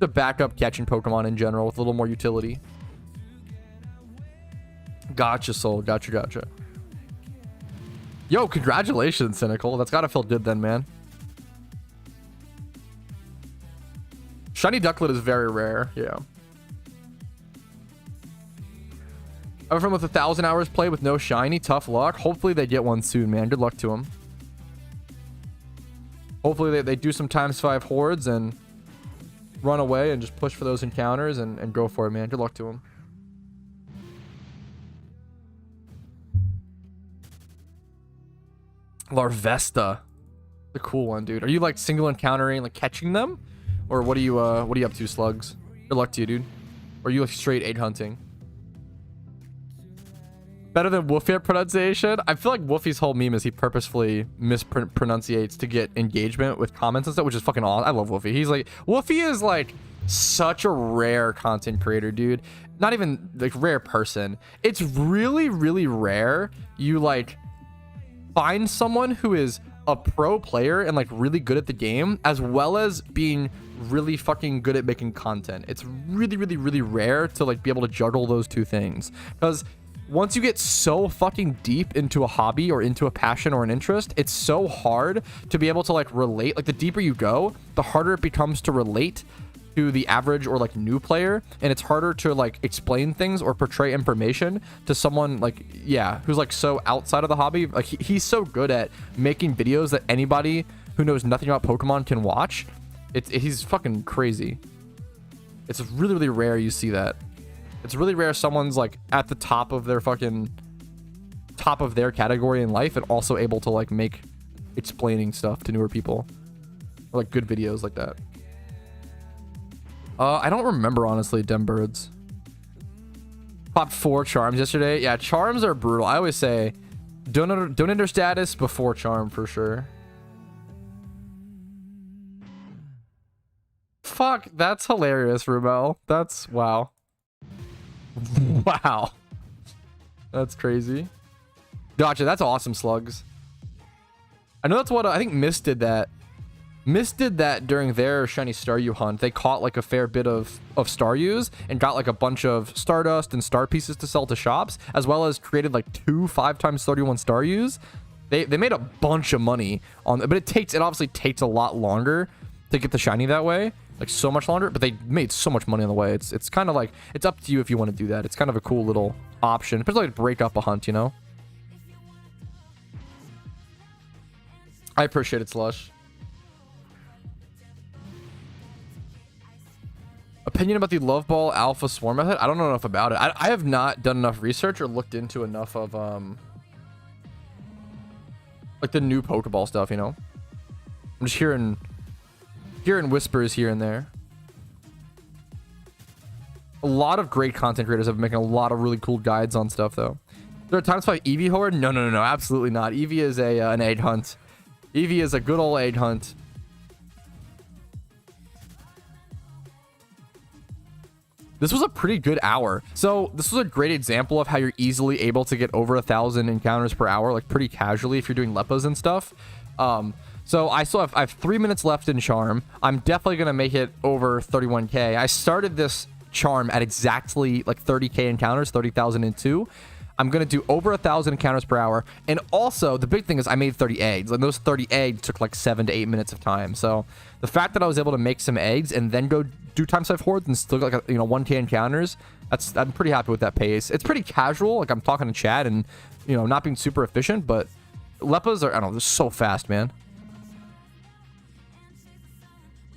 S1: the backup catching Pokemon in general with a little more utility. Gotcha, Soul. Gotcha. Yo, congratulations, Cynical. That's gotta feel good then, man. Shiny Ducklet is very rare. Yeah. I'm from with 1,000 hours play with no shiny. Tough luck. Hopefully they get one soon, man. Good luck to them. Hopefully they do some ×5 hordes and run away and just push for those encounters and go for it, man. Good luck to them. Larvesta, the cool one, dude. Are you like single encountering, like catching them, or what are you up to, Slugs? Good luck to you, dude. Or are you like straight 8 hunting? Better than Woofy pronunciation. I feel like Woofy's whole meme is he purposefully mispronunciates to get engagement with comments and stuff, which is fucking awesome. I love Woofy. Woofy is like such a rare content creator, dude. Not even like rare person. It's really, really rare you like find someone who is a pro player and like really good at the game, as well as being really fucking good at making content. It's really, really, really rare to like be able to juggle those two things, because once you get so fucking deep into a hobby or into a passion or an interest, it's so hard to be able to like relate. Like the deeper you go, the harder it becomes to relate to the average or like new player, and it's harder to like explain things or portray information to someone like, yeah, who's like so outside of the hobby. Like he's so good at making videos that anybody who knows nothing about Pokemon can watch. He's fucking crazy. It's really, really rare you see that. It's really rare someone's like at the top of their category in life and also able to like make explaining stuff to newer people, or like good videos like that. I don't remember, honestly, dem birds. Popped 4 charms yesterday. Yeah, charms are brutal. I always say don't enter status before charm for sure. Fuck, that's hilarious, Rubel. That's wow. Wow. That's crazy. Gotcha, that's awesome, Slugs. I know that's what I think Mist did that Mist did that during their shiny Staryu hunt. They caught like a fair bit of Staryus and got like a bunch of Stardust and star pieces to sell to shops, as well as created like 2 5x31 Staryus. They made a bunch of money on it, but it obviously takes a lot longer to get the shiny that way, like so much longer, but they made so much money on the way. It's kind of like, it's up to you if you want to do that. It's kind of a cool little option, especially to break up a hunt, you know? I appreciate it, Slush. Opinion about the Love Ball Alpha Swarm method? I don't know enough about it. I have not done enough research or looked into enough of like the new Pokeball stuff, you know? I'm just hearing whispers here and there. A lot of great content creators have been making a lot of really cool guides on stuff, though. There are times like Eevee Horde? No, absolutely not. Eevee is an egg hunt. Eevee is a good old egg hunt. This was a pretty good hour. So this was a great example of how you're easily able to get over 1,000 encounters per hour, like pretty casually if you're doing Leppas and stuff. So I have 3 minutes left in Charm. I'm definitely going to make it over 31k. I started this Charm at exactly like 30k encounters, 30,002. I'm going to do over 1,000 encounters per hour. And also, the big thing is I made 30 eggs. And those 30 eggs took like 7 to 8 minutes of time. So the fact that I was able to make some eggs and then go do times 5 hordes and still get like 1k encounters, I'm pretty happy with that pace. It's pretty casual. Like I'm talking to chat and, not being super efficient. But Leppas are, I don't know, they're so fast, man.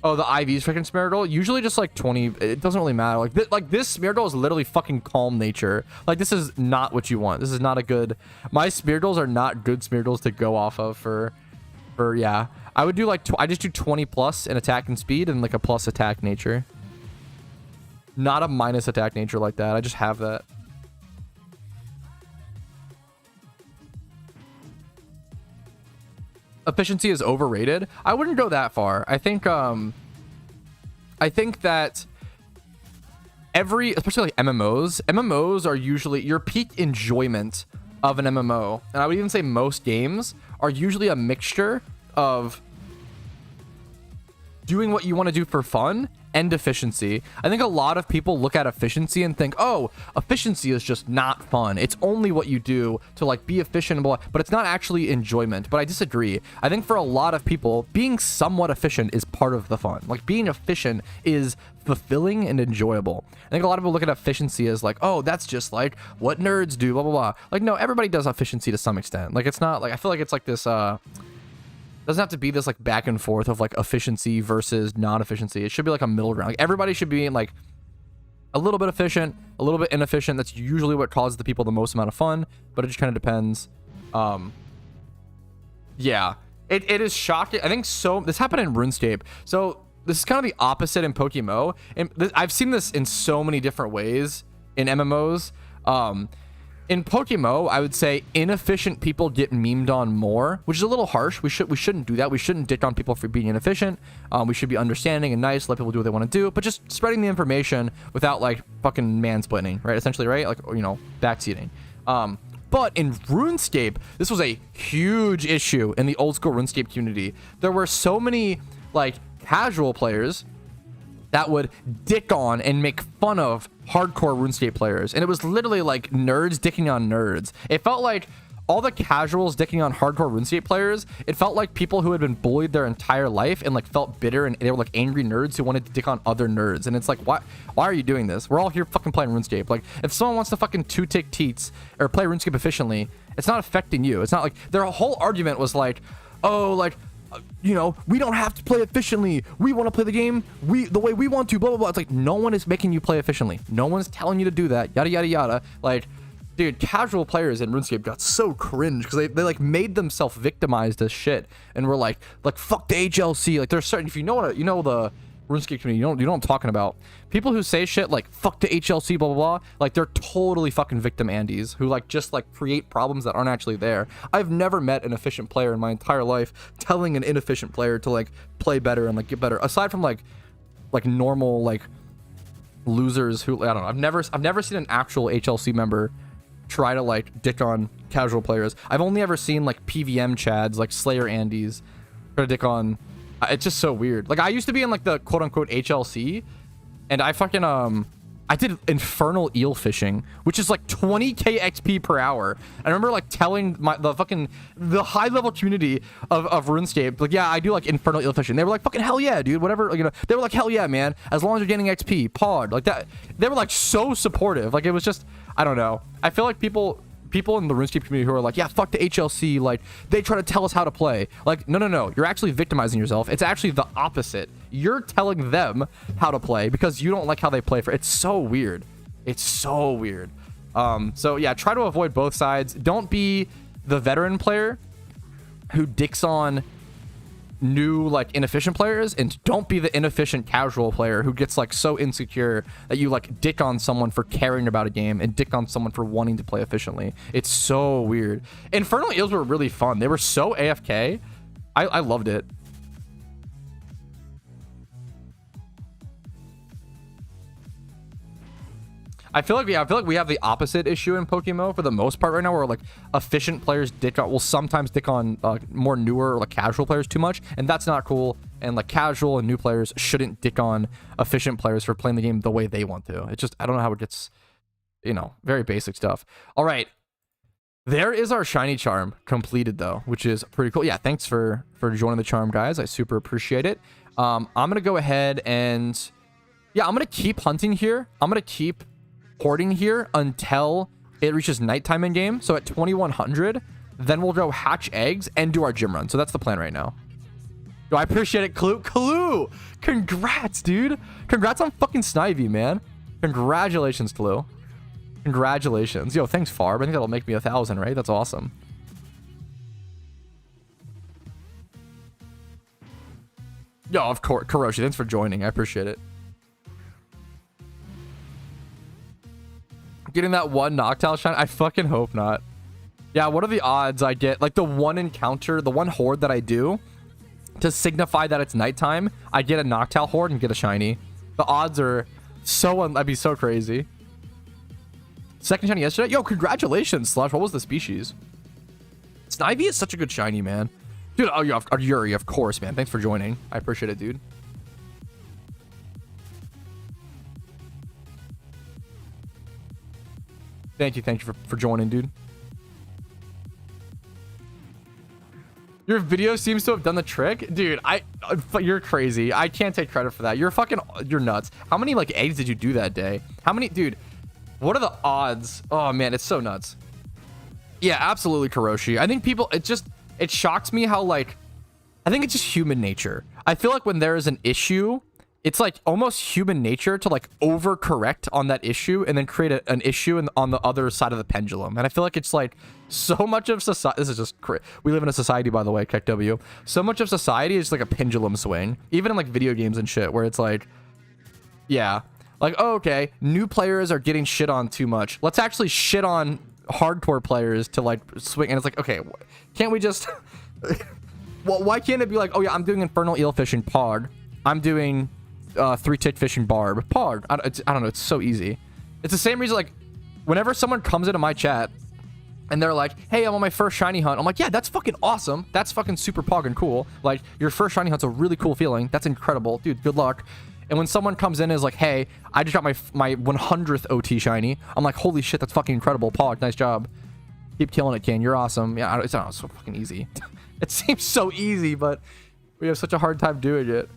S1: Oh, the IV's freaking Smeargle? Usually just like 20. It doesn't really matter. Like this Smeargle is literally fucking calm nature. Like this is not what you want. This is not a good. My Smeargles are not good Smeargles to go off of for yeah. I would do like I just do 20 plus in attack and speed and like a plus attack nature. Not a minus attack nature like that. I just have that. Efficiency is overrated. I wouldn't go that far. I think that especially like MMOs are usually your peak enjoyment of an MMO, and I would even say most games are usually a mixture of doing what you want to do for fun and efficiency. I think a lot of people look at efficiency and think, oh, efficiency is just not fun. It's only what you do to like be efficient, but it's not actually enjoyment. But I disagree. I think for a lot of people, being somewhat efficient is part of the fun. Like being efficient is fulfilling and enjoyable. I think a lot of people look at efficiency as like, oh, that's just like what nerds do, blah, blah, blah. Like, no, everybody does efficiency to some extent. Like, it's not like, I feel like it's like this, doesn't have to be this like back and forth of like efficiency versus non-efficiency. It should be like a middle ground. Like everybody should be like a little bit efficient, a little bit inefficient. That's usually what causes the people the most amount of fun, but it just kind of depends. Yeah, it is shocking. I think so. This happened in RuneScape. So this is kind of the opposite in PokeMMO. And I've seen this in so many different ways in MMOs. In PokeMMO, I would say inefficient people get memed on more, which is a little harsh. We shouldn't do that. We shouldn't dick on people for being inefficient. We should be understanding and nice, let people do what they want to do, but just spreading the information without like fucking mansplaining, right? Essentially, right? Like, backseating. But in RuneScape, this was a huge issue in the old school RuneScape community. There were so many like casual players that would dick on and make fun of hardcore RuneScape players. And it was literally like nerds dicking on nerds. It felt like all the casuals dicking on hardcore RuneScape players, it felt like people who had been bullied their entire life and like felt bitter, and they were like angry nerds who wanted to dick on other nerds. And it's like, why are you doing this? We're all here fucking playing RuneScape. Like, if someone wants to fucking two-tick teats or play RuneScape efficiently, it's not affecting you. It's not like their whole argument was like, oh, like, we don't have to play efficiently. We want to play the game the way we want to, blah, blah, blah. It's like, no one is making you play efficiently. No one's telling you to do that, yada, yada, yada. Like, dude, casual players in RuneScape got so cringe because they like made themselves victimized as shit. And were like, fuck the HLC. Like, there's certain, if you know the RuneScape community, you know what I'm talking about. People who say shit like fuck the HLC, blah, blah, blah, like they're totally fucking victim Andes who like just like create problems that aren't actually there. I've never met an efficient player in my entire life telling an inefficient player to like play better and like get better, aside from like normal like losers who, I don't know, I've never seen an actual HLC member try to like dick on casual players. I've only ever seen like PVM chads like Slayer Andes try to dick on It's just so weird. Like I used to be in like the quote unquote HLC, and I fucking I did infernal eel fishing, which is like 20k XP per hour. I remember like telling the high level community of RuneScape, like, yeah, I do like infernal eel fishing. They were like, fucking hell yeah, dude, whatever. Like, you know, they were like, hell yeah, man, as long as you're getting XP, pod, like that. They were like so supportive. Like it was just, I don't know. I feel like people in the RuneScape community who are like, yeah, fuck the HLC, like they try to tell us how to play. Like, no, you're actually victimizing yourself. It's actually the opposite. You're telling them how to play because you don't like how they play. It's so weird. It's so weird. So yeah, try to avoid both sides. Don't be the veteran player who dicks on new like inefficient players, and don't be the inefficient casual player who gets like so insecure that you like dick on someone for caring about a game and dick on someone for wanting to play efficiently. It's so weird. Infernal Eels were really fun. They were so AFK. I loved it. I feel like we have the opposite issue in PokeMMO for the most part right now, where like efficient players will sometimes dick on more newer or like casual players too much, and that's not cool. And like casual and new players shouldn't dick on efficient players for playing the game the way they want to. It's just, I don't know how it gets, you know, very basic stuff. All right, there is our shiny charm completed though, which is pretty cool. Yeah, thanks for joining the charm, guys. I super appreciate it. I'm gonna go ahead and yeah, I'm gonna keep hunting here. I'm gonna keep hoarding here until it reaches nighttime in game. So at 2100, then we'll go hatch eggs and do our gym run. So that's the plan right now. Yo, I appreciate it, Clue. Congrats, dude. Congrats on fucking Snivy, man. Congratulations, Clue. Congratulations. Yo, thanks, Farb. I think that'll make me 1,000, right? That's awesome. Yo, of course, Karoshi, thanks for joining. I appreciate it. Getting that one Noctowl shine? I fucking hope not. Yeah, what are the odds I get like the one encounter, the one horde that I do to signify that it's nighttime, I get a Noctowl horde and get a shiny? The odds are so that'd be so crazy. Second shiny yesterday? Yo, congratulations, Slush. What was the species? Snivy is such a good shiny, man. Dude, oh, Yuri, of course, man. Thanks for joining. I appreciate it, dude. Thank you for joining, dude. Your video seems to have done the trick, dude. You're crazy. I can't take credit for that. You're nuts. How many like eggs did you do that day? How many, dude? What are the odds? Oh man, it's so nuts. Yeah, absolutely, Karoshi. I think people, it shocks me how like, I think it's just human nature. I feel like when there is an issue, it's like almost human nature to like overcorrect on that issue and then create an issue on the other side of the pendulum. And I feel like it's like so much of society. This is just we live in a society, by the way, KW. So much of society is like a pendulum swing, even in like video games and shit, where it's like, yeah, like, oh, okay, new players are getting shit on too much. Let's actually shit on hardcore players to like swing. And it's like, okay, can't we just, well, why can't it be like, oh yeah, I'm doing infernal eel fishing pod. I'm doing 3-tick fishing barb pod. I don't know, it's so easy. It's the same reason like whenever someone comes into my chat and they're like, hey, I'm on my first shiny hunt, I'm like, yeah, that's fucking awesome, that's fucking super pog and cool. Like your first shiny hunt's a really cool feeling, that's incredible, dude, good luck. And when someone comes in and is like, hey, I just got my 100th OT shiny, I'm like, holy shit, that's fucking incredible, pog, nice job, keep killing it, Ken, you're awesome. Yeah, it's not so fucking easy. It seems so easy, but we have such a hard time doing it.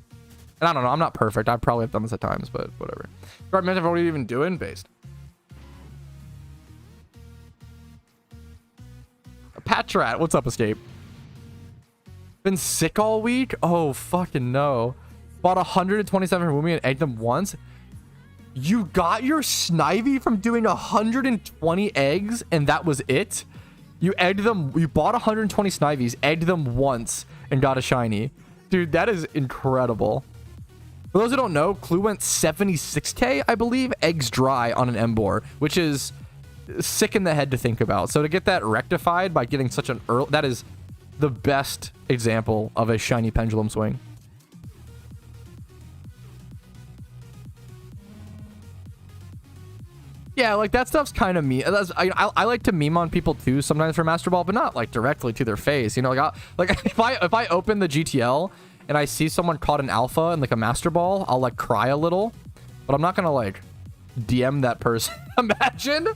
S1: And I don't know, I'm not perfect. I probably have done this at times, but whatever. What are you even doing based? Patrat, what's up, Escape? Been sick all week? Oh, fucking no. Bought 127 Woomy and egged them once. You got your Snivy from doing 120 eggs and that was it? You egged them, you bought 120 Snivies, egged them once and got a shiny. Dude, that is incredible. For those who don't know, Clue went 76k, I believe, eggs dry on an Embor, which is sick in the head to think about. So to get that rectified by getting such an early, that is the best example of a shiny pendulum swing. Yeah, like that stuff's kind of me. I like to meme on people too sometimes for Master Ball, but not like directly to their face. You know, like if I open the GTL and I see someone caught an alpha and like a master ball, I'll like cry a little, but I'm not gonna like DM that person. Imagine,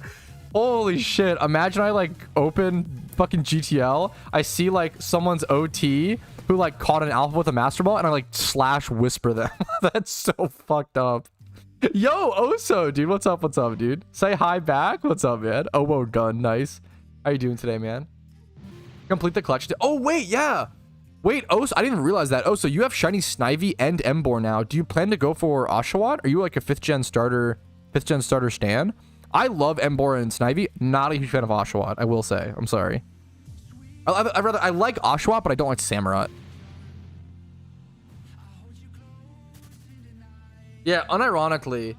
S1: holy shit, imagine I like open fucking GTL, I see like someone's OT who like caught an alpha with a master ball, and I like slash whisper them. That's so fucked up. Yo, Oso, dude, what's up, dude? Say hi back. What's up, man? Obo gun, nice. How you doing today, man? Complete the collection. Oh wait, yeah. Wait, Oso, I didn't even realize that. Oh, so you have shiny Snivy and Emboar now. Do you plan to go for Oshawott? Are you like a 5th gen starter stan? I love Emboar and Snivy. Not a huge fan of Oshawott, I will say. I'm sorry. I like Oshawott, but I don't like Samurott. Yeah, unironically,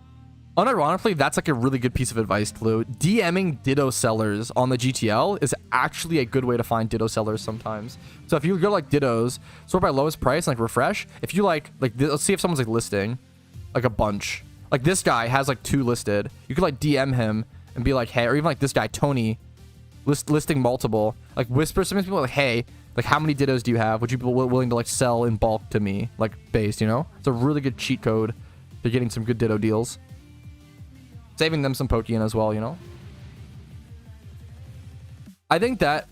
S1: that's like a really good piece of advice, Blue. DMing Ditto sellers on the GTL is actually a good way to find Ditto sellers sometimes. So if you go like Dittos, sort by lowest price, and like refresh. If you like let's see if someone's like listing like a bunch. Like this guy has like 2 listed. You could like DM him and be like, hey, or even like this guy, Tony, listing multiple. Like whisper some people like, hey, like how many Dittos do you have? Would you be willing to like sell in bulk to me, like base, you know? It's a really good cheat code. They're getting some good Ditto deals. Saving them some Pokeyen as well, you know? I think that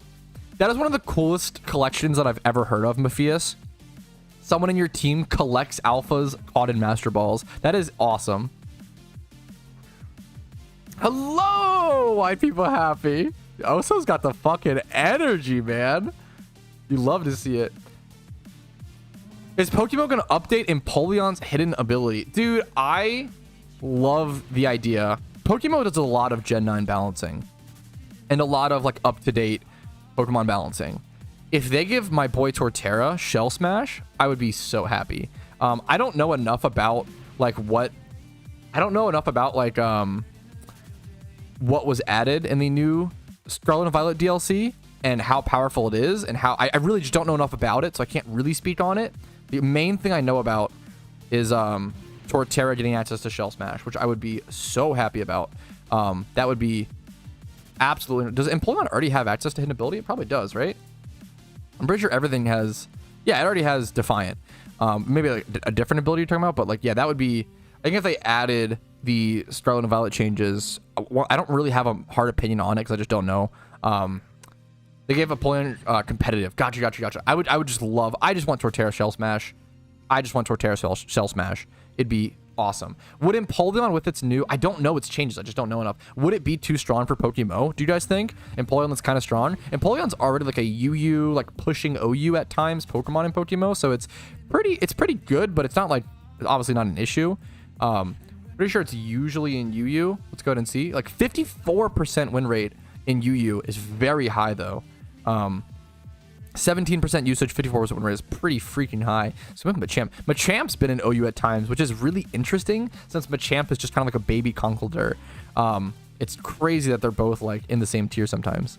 S1: is one of the coolest collections that I've ever heard of, Mephius. Someone in your team collects alphas caught in Master Balls. That is awesome. Hello, white people happy. Oso's got the fucking energy, man. You love to see it. Is Pokemon going to update Empoleon's hidden ability? Dude, I love the idea. Pokemon does a lot of Gen 9 balancing and a lot of like up-to-date Pokemon balancing. If they give my boy Torterra Shell Smash, I would be so happy. I don't know enough about like what was added in the new Scarlet and Violet DLC and how powerful it is, and how I really just don't know enough about it, so I can't really speak on it. The main thing I know about is Torterra getting access to Shell Smash, which I would be so happy about. That would be absolutely... Does Empoleon already have access to hidden ability? It probably does, right? I'm pretty sure everything has... Yeah, it already has Defiant. Maybe like a different ability you're talking about, but like, yeah, that would be... I think if they added the Scarlet and Violet changes, I don't really have a hard opinion on it because I just don't know. They gave Empoleon competitive. Gotcha. I would just love... I just want Torterra Shell Smash. Shell Smash. It'd be awesome. Would Empoleon with its new... I don't know its changes. I just don't know enough. Would it be too strong for PokeMMO? Do you guys think? Empoleon is kind of strong. Empoleon's already like a UU, like pushing OU at times, Pokemon in PokeMMO. So it's pretty good, but it's not like... Obviously not an issue. Pretty sure it's usually in UU. Let's go ahead and see. Like 54% win rate in UU is very high though. 17% usage, 54% win rate is pretty freaking high. So we have Machamp. Machamp's been in OU at times, which is really interesting since Machamp is just kind of like a baby Conkeldurr. It's crazy that they're both like in the same tier sometimes.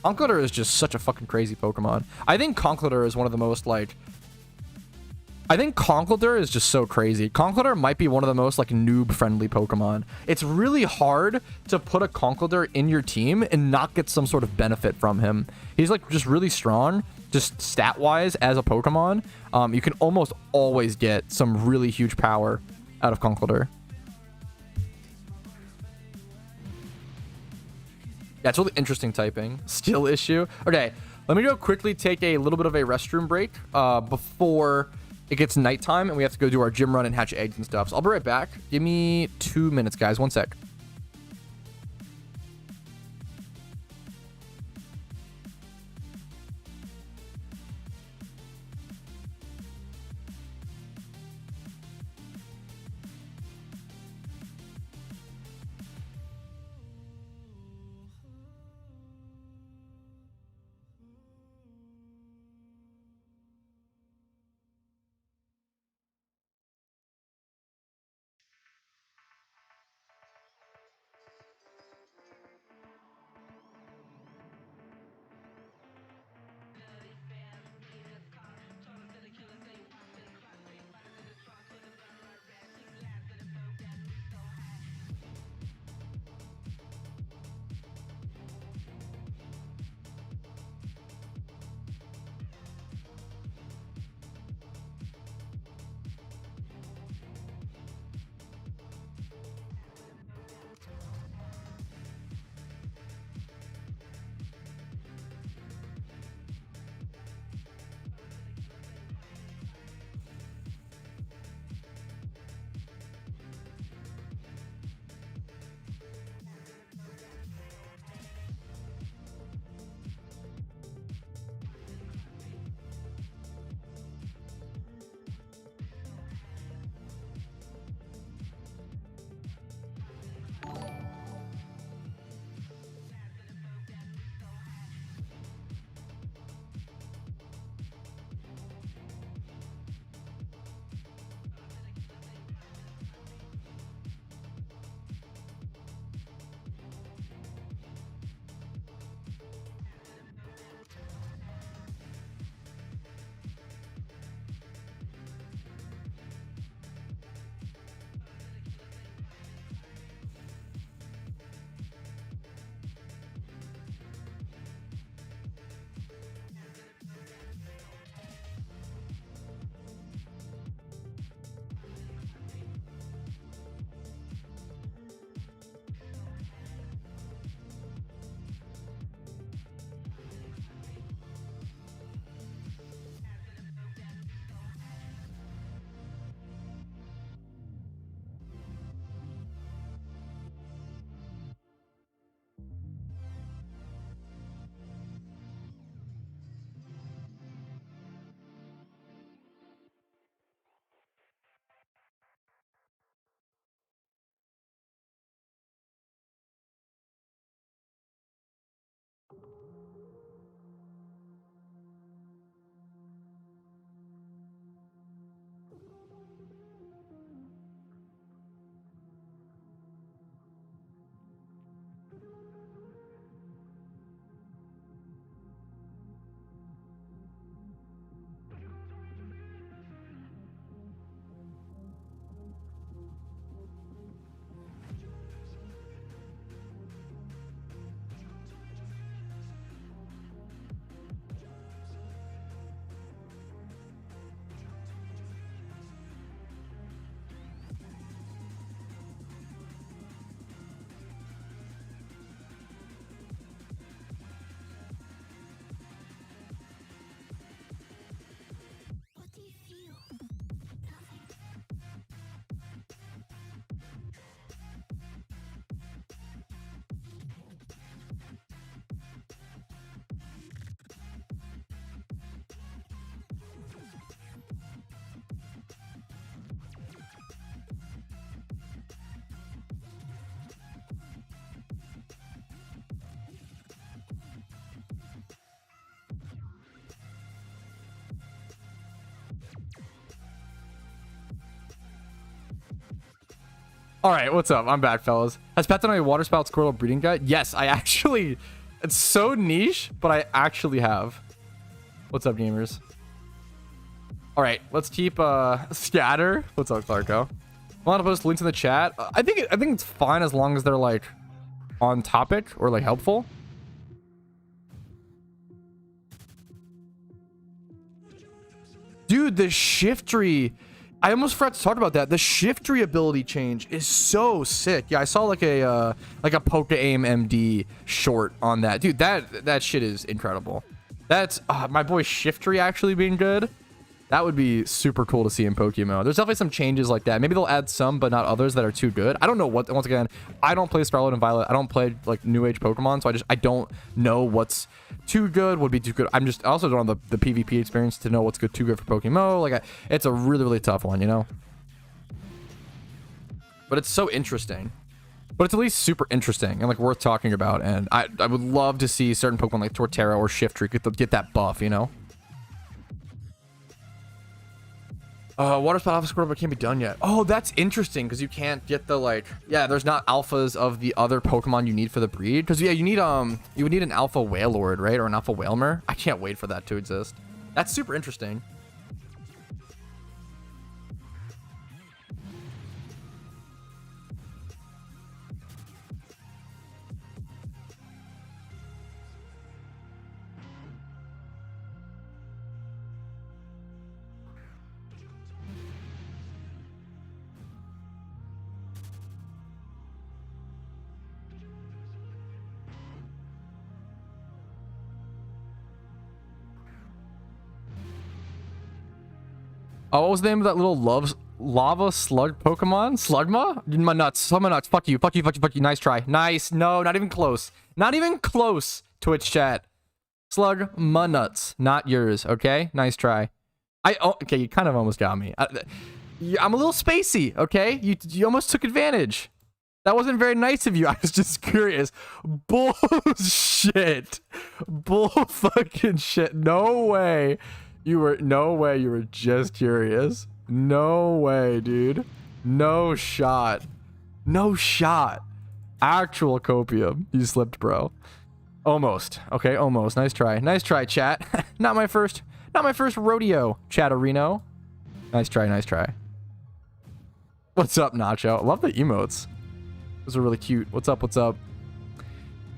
S1: Conkeldurr is just such a fucking crazy Pokemon. I think Conkeldurr is one of the most like... I think Conkeldurr is just so crazy. Conkeldurr might be one of the most like noob-friendly Pokemon. It's really hard to put a Conkeldurr in your team and not get some sort of benefit from him. He's like just really strong, just stat-wise as a Pokemon. You can almost always get some really huge power out of Conkeldurr. Yeah, it's really interesting typing. Skill issue. Okay, let me go quickly take a little bit of a restroom break before it gets nighttime and we have to go do our gym run and hatch eggs and stuff. So I'll be right back. Give me 2 minutes, guys. 1 sec. All right, what's up? I'm back, fellas. Has Pat done a water spout squirrel breeding guide? Yes, I actually... It's so niche, but I actually have. What's up, gamers? All right, let's keep scatter. What's up, Clarko? Want to post links in the chat? I think it's fine as long as they're like on topic or like helpful. Dude, the shift tree. I almost forgot to talk about that. The shift tree ability change is so sick. Yeah, I saw like a Pokeyen MD short on that. Dude, that shit is incredible. That's my boy shift tree actually being good. That would be super cool to see in PokeMMO. There's definitely some changes like that. Maybe they'll add some, but not others that are too good. I don't know what. Once again, I don't play Scarlet and Violet. I don't play like new age Pokemon, so I don't know what's too good, would be too good. I also don't have the PvP experience to know what's good, too good for PokeMMO. Like, it's a really, really tough one, you know. But it's so interesting. But it's at least super interesting and like worth talking about. And I would love to see certain Pokemon like Torterra or Shiftry get that buff, you know. Water spout alpha squirrel, but can't be done yet. Oh, that's interesting because you can't get the like. Yeah, there's not alphas of the other Pokemon you need for the breed. Because yeah, you would need an alpha Wailord, right, or an alpha Wailmer. I can't wait for that to exist. That's super interesting. Oh, what was the name of that little lava slug Pokemon? Slugma? My nuts. Slugma nuts. Fuck you. Fuck you. Fuck you. Fuck you. Nice try. Nice. No, not even close. Not even close. Twitch chat. Slugma nuts. Not yours. Okay. Nice try. Okay. You kind of almost got me. I'm a little spacey. Okay. You almost took advantage. That wasn't very nice of you. I was just curious. Bullshit. Bull fucking shit. No way. No way you were just curious. No way, dude. No shot. No shot. Actual copium. You slipped, bro. Almost. Okay, almost. Nice try. Nice try, chat. Not my first rodeo, Chatterino. Nice try, nice try. What's up, Nacho? I love the emotes. Those are really cute. What's up, what's up?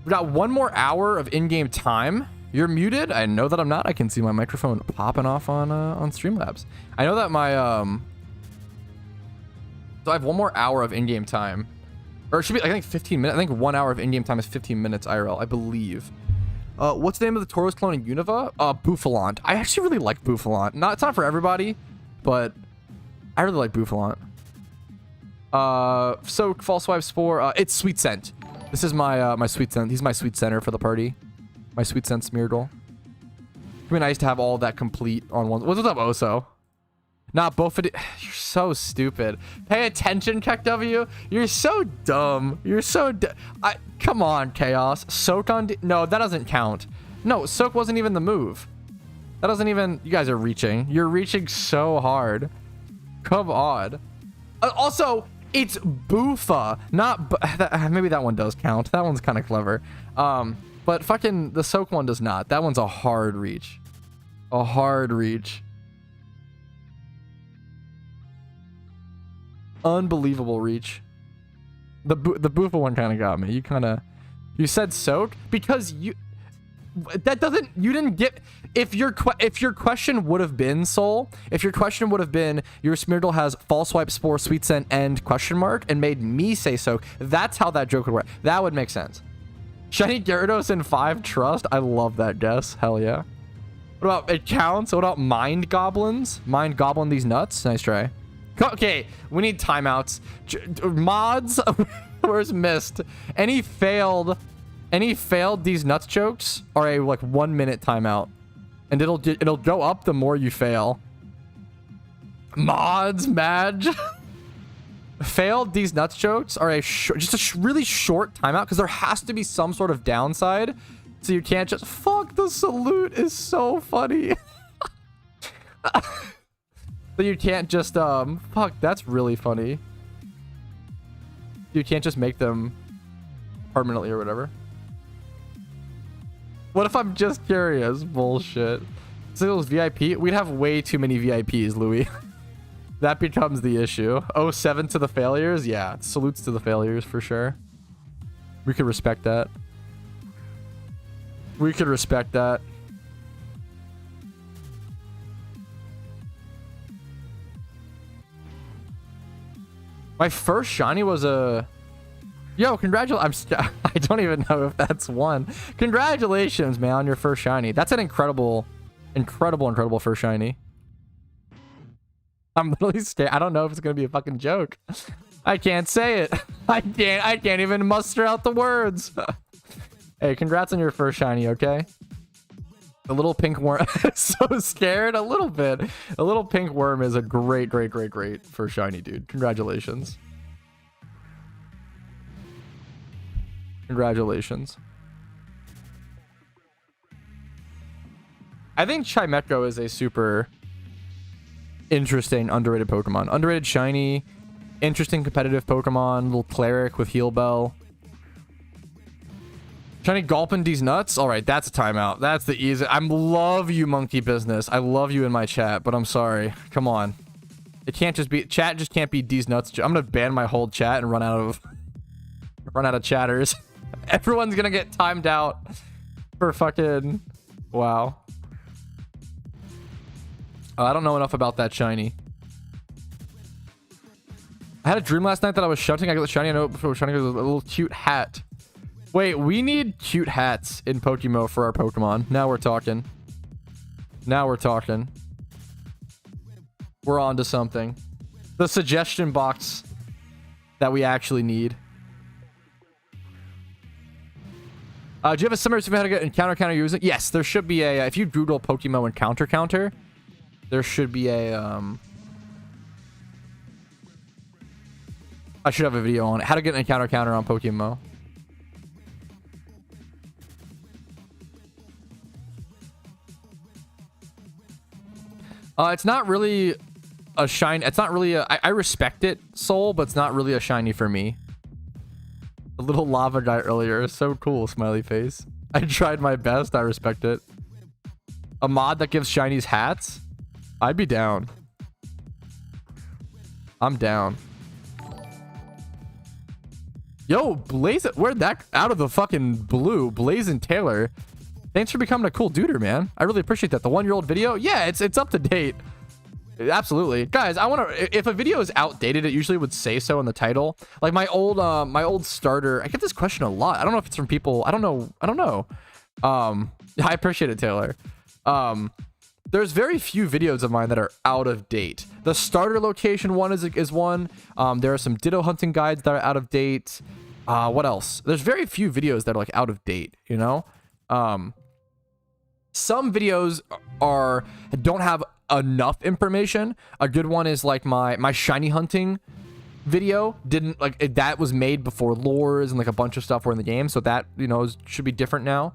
S1: We got one more hour of in-game time. You're muted? I know that I'm not. I can see my microphone popping off on Streamlabs. I know that my so I have one more hour of in-game time. Or it should be I think 15 minutes. I think 1 hour of in-game time is 15 minutes IRL, I believe. What's the name of the Tauros clone in Unova? Bouffalont. I actually really like Bouffalont. It's not for everybody, but I really like Bouffalont. So False Swipe Spore. It's Sweet Scent. This is my Sweet Scent. He's my Sweet Center for the party. My Sweet Scent Smeargle. It'd be nice to have all of that complete on one. What's up, Oso? Not both of it. You're so stupid. Pay attention, KekW. You're so dumb. You're so come on, Chaos. Soak on... No, that doesn't count. No, Soak wasn't even the move. That doesn't even... You guys are reaching. You're reaching so hard. Come on. Also, it's Boofa, not... Maybe that one does count. That one's kind of clever. But fucking the Soak one does not. That one's a hard reach. A hard reach. Unbelievable reach. The Boofa one kind of got me. You said Soak because you didn't get if your question would have been Soul, if your question would have been your Smeargle has False Swipe, Spore, Sweet Scent, and question mark and made me say Soak, that's how that joke would work. That would make sense. Shiny Gyarados in 5 Trust. I love that guess. Hell yeah. What about it counts? What about Mind Goblins? Mind Goblin these nuts. Nice try. Okay, we need timeouts. Mods. Where's Mist? Any failed these nuts jokes are a like 1 minute timeout, and it'll go up the more you fail. Mods, Madge. Failed these nuts jokes are just a really short timeout because there has to be some sort of downside, so you can't just fuck. The salute is so funny. So you can't just fuck. That's really funny. You can't just make them permanently or whatever. What if I'm just curious? Bullshit. So it was VIP. We'd have way too many VIPs, Louis. That becomes the issue. 07 to the failures? Yeah, salutes to the failures for sure. We could respect that. We could respect that. My first shiny was a... Yo, congratulations. I don't even know if that's one. Congratulations, man, on your first shiny. That's an incredible first shiny. I'm literally scared. I don't know if it's going to be a fucking joke. I can't say it. I can't even muster out the words. Hey, congrats on your first shiny, okay? A little pink worm. So scared. A little bit. A little pink worm is a great first shiny, dude. Congratulations. Congratulations. I think Chimecho is a super interesting, underrated Pokemon. Underrated shiny, interesting competitive Pokemon, little cleric with heal bell. Shiny gulping these nuts. All right, that's a timeout. That's the easy. I love you, monkey business. I love you in my chat, but I'm sorry. Come on. It can't just be chat. Just can't be these nuts. I'm gonna ban my whole chat and run out of chatters. Everyone's gonna get timed out for fucking wow. I don't know enough about that shiny. I had a dream last night that I was shunting. I got the shiny. I know before shunting was a little cute hat. Wait, we need cute hats in PokeMMO for our Pokemon. Now we're talking. Now we're talking. We're on to something. The suggestion box that we actually need. Do you have a summary of how to get encounter counter using? Yes, there should be a... if you Google PokeMMO encounter counter, there should be a... I should have a video on it. How to get an encounter counter on PokeMMO. It's not really a shine. It's not really a... I respect it, Soul, but it's not really a shiny for me. The little lava guy earlier is so cool, smiley face. I tried my best. I respect it. A mod that gives shinies hats? I'd be down. I'm down. Yo, Blaze... where'd that... out of the fucking blue. Blazin' Taylor. Thanks for becoming a cool duder, man. I really appreciate that. The 1-year-old video? Yeah, it's up to date. Absolutely. Guys, I want to... if a video is outdated, it usually would say so in the title. Like my old starter... I get this question a lot. I don't know if it's from people... I don't know. I appreciate it, Taylor. There's very few videos of mine that are out of date. The starter location one is one. There are some Ditto hunting guides that are out of date. What else? There's very few videos that are like out of date, you know? Some videos don't have enough information. A good one is like my shiny hunting video. Didn't like that was made before lores and like a bunch of stuff were in the game, so that, you know, should be different now.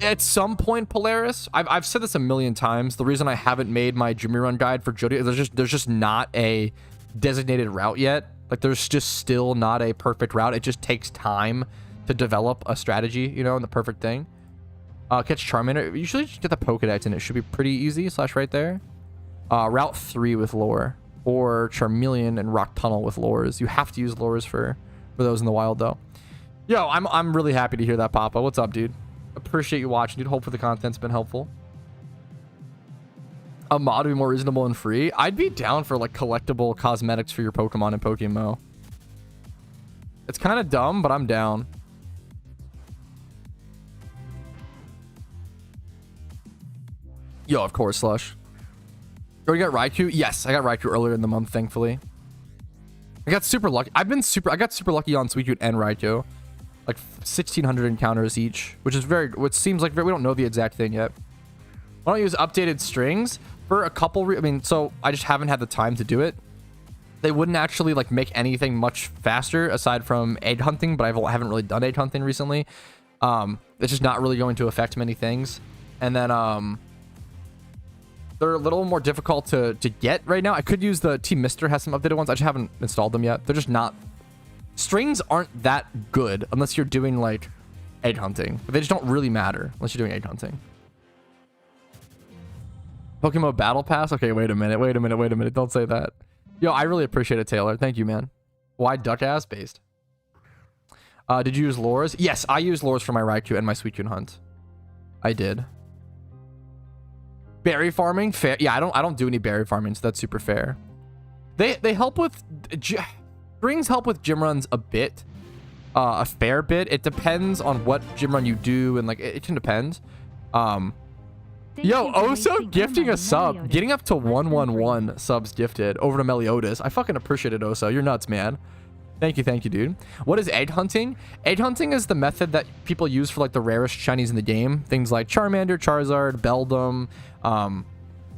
S1: At some point, Polaris, I've said this a million times, the reason I haven't made my Jimmy Run guide for JOHTO is there's just not a designated route yet. Like there's just still not a perfect route. It just takes time to develop a strategy, you know, and the perfect thing. Catch Charmander. Usually just get the Pokedex and it should be pretty easy. / right there. Route 3 with lore. Or Charmeleon and Rock Tunnel with lures. You have to use lures for those in the wild, though. Yo, I'm really happy to hear that, Papa. What's up, dude? Appreciate you watching, dude. Hopefully the content's been helpful. A mod would be more reasonable and free. I'd be down for like collectible cosmetics for your Pokemon in PokeMMO. It's kind of dumb, but I'm down. Yo, of course, Slush. Oh, you got Raikou? Yes, I got Raikou earlier in the month, thankfully. I got super lucky. I got super lucky on Suicune and Raikou. Like 1,600 encounters each, which seems like we don't know the exact thing yet. Why don't you use updated strings for a couple? I mean, so I just haven't had the time to do it. They wouldn't actually like make anything much faster aside from egg hunting, but I haven't really done egg hunting recently. It's just not really going to affect many things. And then They're a little more difficult to get right now. I could use the Team Mister has some updated ones. I just haven't installed them yet. They're just not. Strings aren't that good unless you're doing like egg hunting. But they just don't really matter unless you're doing egg hunting. PokeMMO Battle Pass? Okay, wait a minute. Don't say that. Yo, I really appreciate it, Taylor. Thank you, man. Why duck ass based? Did you use lures? Yes, I use lures for my Raikou and my Suicune hunt. I did. Berry farming? Fair. Yeah, I don't do any berry farming, so that's super fair. They help with strings help with gym runs a bit. A fair bit. It depends on what gym run you do, and like it can depend. Yo, Oso gifting a sub. Getting up to 111 subs gifted over to Meliodas. I fucking appreciate it, Oso. You're nuts, man. Thank you, dude. What is egg hunting? Egg hunting is the method that people use for like the rarest shinies in the game. Things like Charmander, Charizard, Beldum.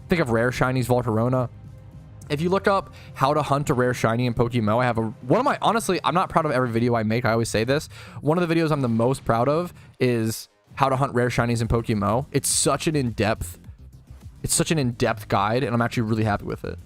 S1: Think of rare shinies, Volcarona. If you look up how to hunt a rare shiny in PokeMMO, I have one of my, honestly, I'm not proud of every video I make. I always say this. One of the videos I'm the most proud of is how to hunt rare shinies in PokeMMO. It's such an in-depth guide, and I'm actually really happy with it.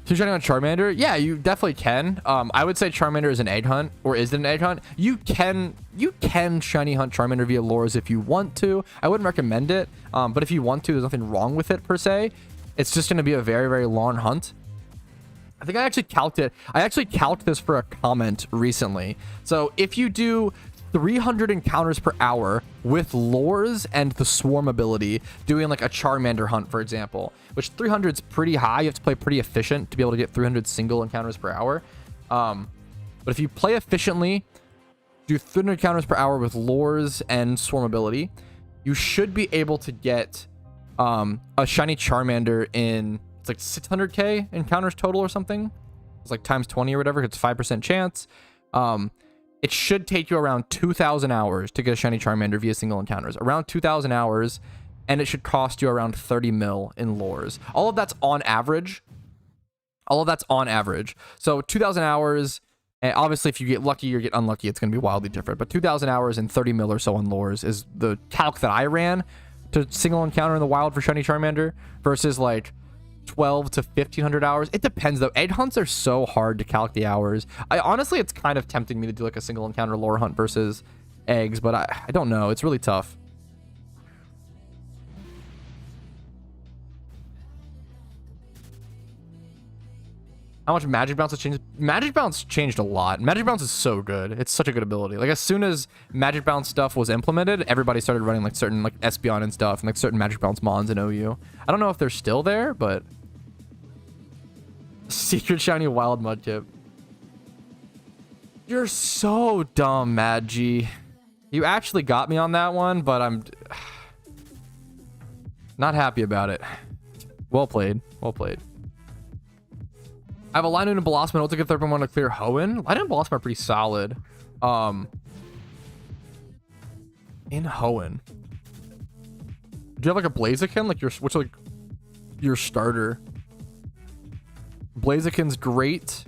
S1: Two shiny on Charmander? Yeah, you definitely can. I would say Charmander is an egg hunt, or is it an egg hunt? You can shiny hunt Charmander via lures if you want to. I wouldn't recommend it, but if you want to, there's nothing wrong with it per se. It's just going to be a very, very long hunt. I think I actually calced it. I actually calced this for a comment recently. So if you do 300 encounters per hour with lures and the swarm ability, doing like a Charmander hunt, for example, which 300 is pretty high. You have to play pretty efficient to be able to get 300 single encounters per hour. But if you play efficiently, do 300 encounters per hour with lures and swarm ability, you should be able to get a shiny Charmander in, it's like 600k encounters total or something. It's like times 20 or whatever. It's 5% chance. It should take you around 2,000 hours to get a shiny Charmander via single encounters. Around 2,000 hours, and it should cost you around 30 mil in lures. All of that's on average. So 2,000 hours, and obviously if you get lucky or get unlucky, it's going to be wildly different. But 2,000 hours and 30 mil or so on lures is the calc that I ran to single encounter in the wild for shiny Charmander versus like 12 to 1,500 hours. It depends though. Egg hunts are so hard to calc the hours. Honestly, it's kind of tempting me to do like a single encounter lure hunt versus eggs, but I don't know. It's really tough. How much Magic Bounce has changed? Magic Bounce changed a lot. Magic Bounce is so good. It's such a good ability. Like as soon as Magic Bounce stuff was implemented, everybody started running like certain like Espeon and stuff and like certain Magic Bounce Mons in OU. I don't know if they're still there, but Secret Shiny Wild Mudkip. You're so dumb, Mad G. You actually got me on that one, but I'm not happy about it. Well played. I have a Linoon and Blossom. I'll take a third one to clear Hoenn. Linoon and Blossom are pretty solid. In Hoenn. Do you have like a Blaziken? Like what's like your starter? Blaziken's great.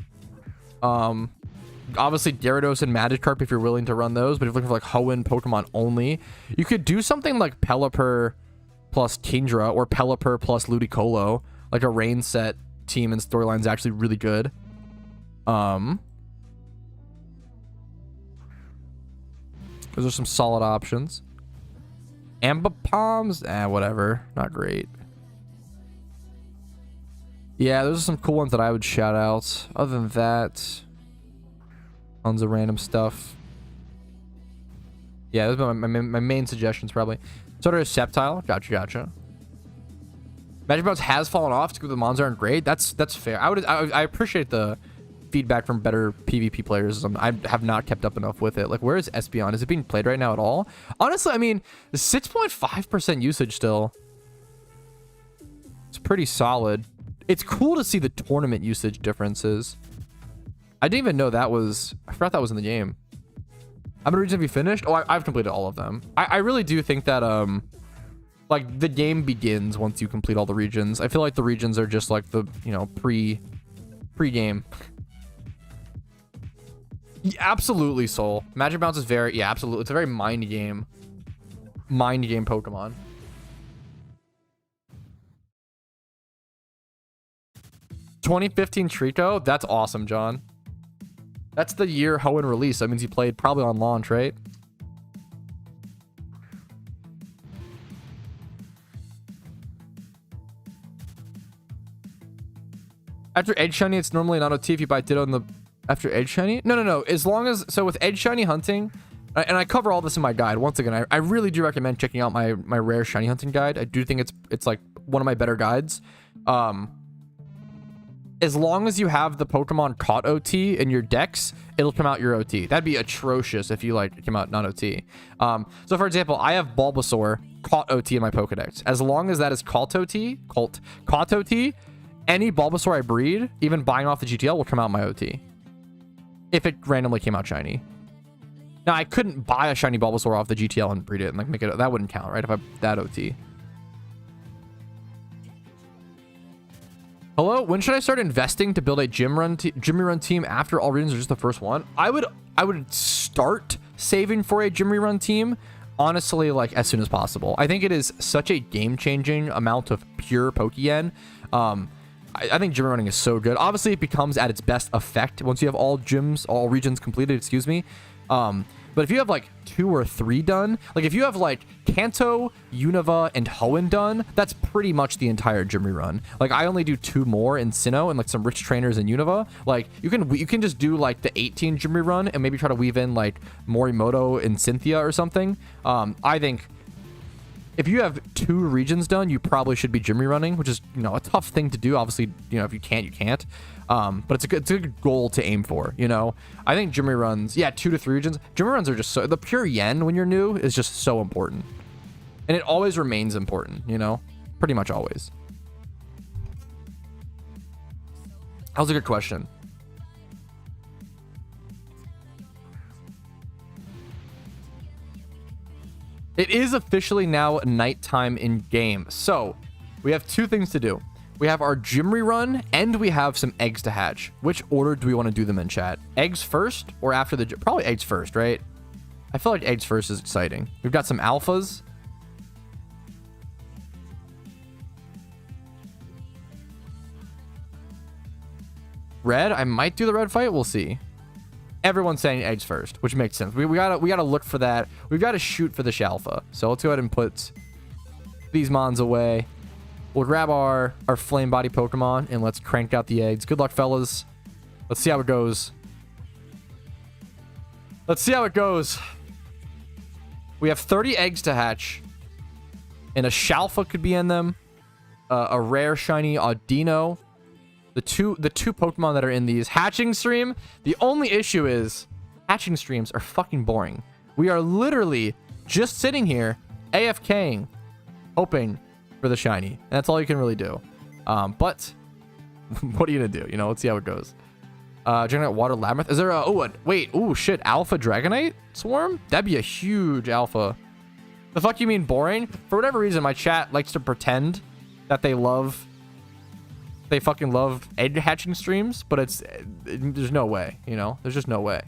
S1: Obviously Gyarados and Magikarp if you're willing to run those, but if you're looking for like Hoenn Pokemon only, you could do something like Pelipper plus Kingdra or Pelipper plus Ludicolo. Like a rain set team and storyline is actually really good. Those are some solid options. Ambipoms, whatever, not great. Yeah, those are some cool ones that I would shout out. Other than that, tons of random stuff. Yeah, those are my main suggestions probably. Sort of Sceptile, gotcha. Magic Bounce has fallen off because the mons aren't great. That's fair. I appreciate the feedback from better PvP players. I have not kept up enough with it. Like, where is Espeon? Is it being played right now at all? Honestly, I mean, the 6.5% usage still. It's pretty solid. It's cool to see the tournament usage differences. I didn't even know that was... I forgot that was in the game. How many regions have you finished? Oh, I've completed all of them. I really do think that... like the game begins once you complete all the regions. I feel like the regions are just like the, you know, pre-game. Yeah, absolutely, Soul. Magic Bounce is very, yeah, absolutely. It's a very mind game Pokemon. (2015) Trico? That's awesome, John. That's the year Hoenn released. That means you played probably on launch, right? After Edge Shiny, it's normally an auto T if you buy Ditto in the... After Edge Shiny? No. As long as... So with Edge Shiny hunting... And I cover all this in my guide. Once again, I really do recommend checking out my rare shiny hunting guide. I do think it's like one of my better guides. As long as you have the Pokemon caught OT in your decks, it'll come out your OT. That'd be atrocious if you like came out not OT. So for example, I have Bulbasaur caught OT in my Pokedex. As long as that is caught OT, any Bulbasaur I breed, even buying off the GTL, will come out my OT. If it randomly came out shiny. Now I couldn't buy a shiny Bulbasaur off the GTL and breed it and like make it, that wouldn't count, right? If I that OT. Hello, when should I start investing to build a gym run team after all regions or just the first one? I would start saving for a gym run team, honestly, like as soon as possible. I think it is such a game-changing amount of pure Pokeyen. I think gym running is so good. Obviously, it becomes at its best effect once you have all regions completed, excuse me. But if you have like 2 or 3 done, like if you have like Kanto, Unova, and Hoenn done, that's pretty much the entire gym run. Like I only do 2 more in Sinnoh and like some rich trainers in Unova. Like you can just do like the 18 gym run and maybe try to weave in like Morimoto and Cynthia or something. I think if you have 2 regions done, you probably should be gym running, which is, you know, a tough thing to do. Obviously, you know, if you can't, you can't. But it's a good goal to aim for, you know. I think gym runs, yeah, 2 to 3 regions. Gym runs are just so, the pure yen when you're new is just so important. And it always remains important, you know, pretty much always. That was a good question. It is officially now nighttime in game. So we have 2 things to do. We have our gym run and we have some eggs to hatch. Which order do we want to do them in, chat? Eggs first or after the... Probably eggs first, right? I feel like eggs first is exciting. We've got some alphas. Red? I might do the red fight. We'll see. Everyone's saying eggs first, which makes sense. We gotta look for that. We've got to shoot for the Shalfa. So let's go ahead and put these mons away. We'll grab our flame body Pokemon and let's crank out the eggs. Good luck, fellas. Let's see how it goes. Let's see how it goes. We have 30 eggs to hatch. And a Shalfa could be in them. A rare shiny Audino. The two Pokemon that are in these. Hatching stream. The only issue is hatching streams are fucking boring. We are literally just sitting here AFKing, hoping for the shiny. And that's all you can really do. But what are you gonna do? You know, let's see how it goes. Dragonite Water Labyrinth. Is there a... Oh, shit. Alpha Dragonite Swarm? That'd be a huge alpha. The fuck you mean boring? For whatever reason, my chat likes to pretend that they fucking love egg hatching streams, but there's no way, you know? There's just no way.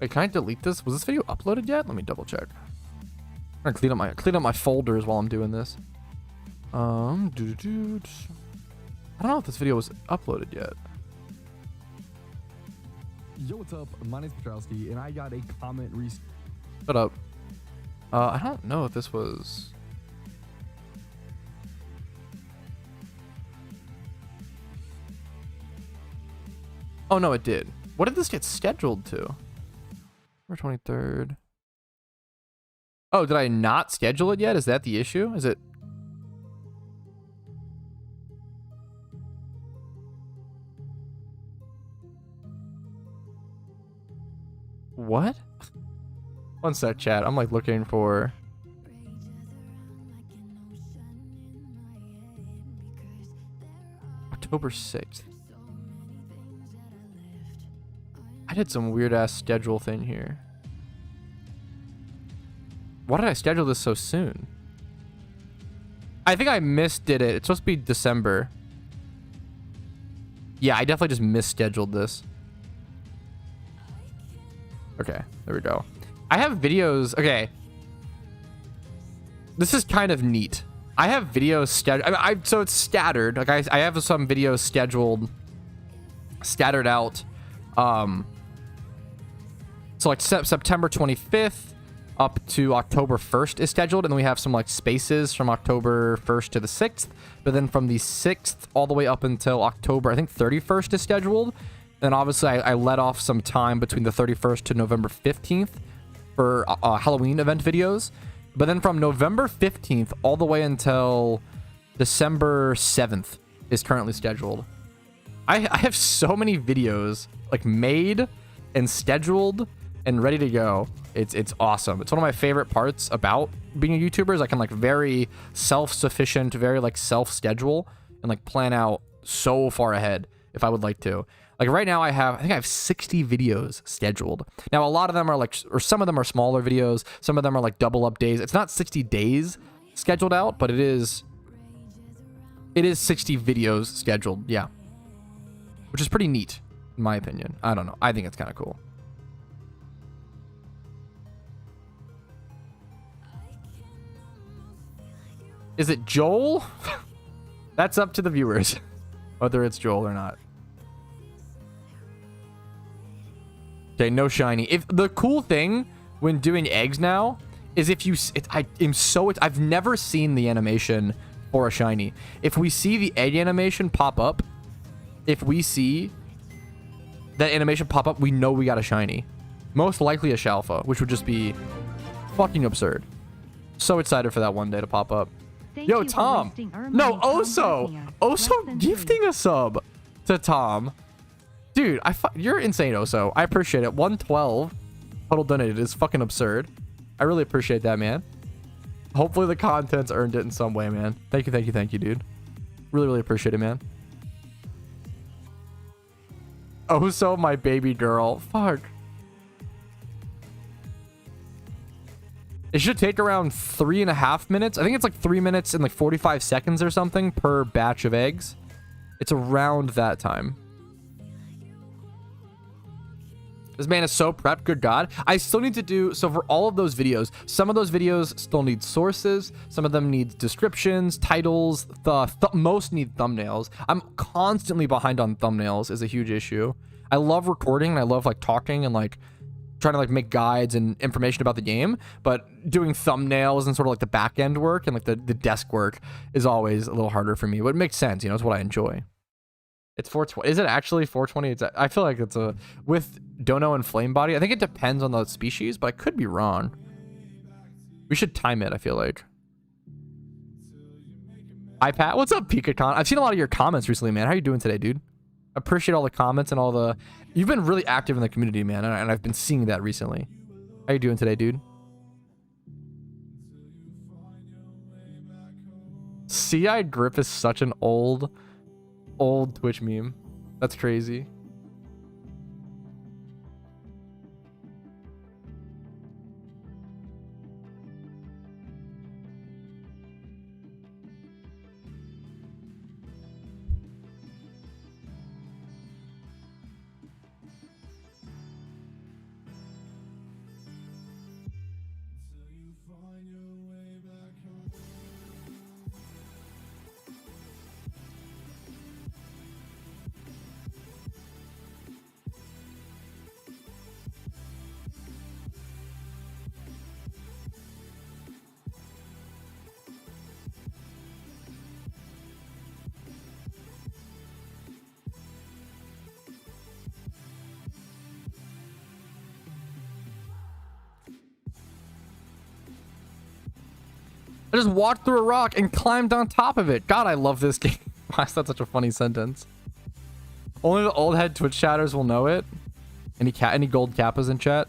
S1: Wait, can I delete this? Was this video uploaded yet? Let me double check. I'm gonna clean up my folders while I'm doing this. I don't know if this video was uploaded yet.
S3: Yo, what's up? My name's Patrouski, and I got a comment
S1: Shut up. I don't know if this was... Oh, no, it did. What did this get scheduled to? November 23rd. Oh, did I not schedule it yet? Is that the issue? Is it... What? One sec, chat. I'm like looking for... October 6th. I did some weird ass schedule thing here. Why did I schedule this so soon? I think I misdid it. It's supposed to be December. Yeah, I definitely just misscheduled this. Okay, there we go. I have videos. Okay. This is kind of neat. I have videos scheduled. So it's scattered. Like I have some videos scheduled, scattered out. So like September 25th up to October 1st is scheduled, and then we have some like spaces from October 1st to the 6th. But then from the 6th all the way up until October, I think 31st is scheduled. And obviously I let off some time between the 31st to November 15th for Halloween event videos. But then from November 15th all the way until December 7th is currently scheduled. I have so many videos like made and scheduled and ready to go. It's awesome. It's one of my favorite parts about being a YouTuber is I can like very self-sufficient, very like self-schedule and like plan out so far ahead if I would like to. Like right now I think I have 60 videos scheduled. Now a lot of them are like, or some of them are smaller videos. Some of them are like double up days. It's not 60 days scheduled out, but it is 60 videos scheduled. Yeah. Which is pretty neat in my opinion. I don't know. I think it's kind of cool. Is it Joel? That's up to the viewers, whether it's Joel or not. Okay, no shiny. If the cool thing when doing eggs now is if you, I've never seen the animation for a shiny. If we see the egg animation pop up, if we see that animation pop up, we know we got a shiny. Most likely a Shalfa, which would just be fucking absurd. So excited for that one day to pop up. Yo, Tom. No, Oso gifting a sub to Tom. Dude, you're insane, Oso. I appreciate it. 112 total donated is fucking absurd. I really appreciate that, man. Hopefully the content's earned it in some way, man. Thank you, dude. Really, really appreciate it, man. Oso, my baby girl. Fuck. It should take around 3.5 minutes. I think it's like 3 minutes and like 45 seconds or something per batch of eggs. It's around that time. This man is so prepped. Good God. I still need to do... So for all of those videos, some of those videos still need sources. Some of them need descriptions, titles. Most need thumbnails. I'm constantly behind on thumbnails is a huge issue. I love recording and I love like talking and like trying to like make guides and information about the game, but doing thumbnails and sort of like the back end work and like the desk work is always a little harder for me, but it makes sense. You know, it's what I enjoy. It's 420. Is it actually 420? I feel like it's with Dono and Flame Body. I think it depends on the species, but I could be wrong. We should time it, I feel like. Hi, Pat. What's up, PikaCon? I've seen a lot of your comments recently, man. How you doing today, dude? Appreciate all the comments and all the... You've been really active in the community, man, and I've been seeing that recently. How you doing today, dude? Sea-eyed grip is such an old Twitch meme. That's crazy. I just walked through a rock and climbed on top of it. God, I love this game. Why is that such a funny sentence? Only the old head Twitch chatters will know it. Any gold kappas in chat?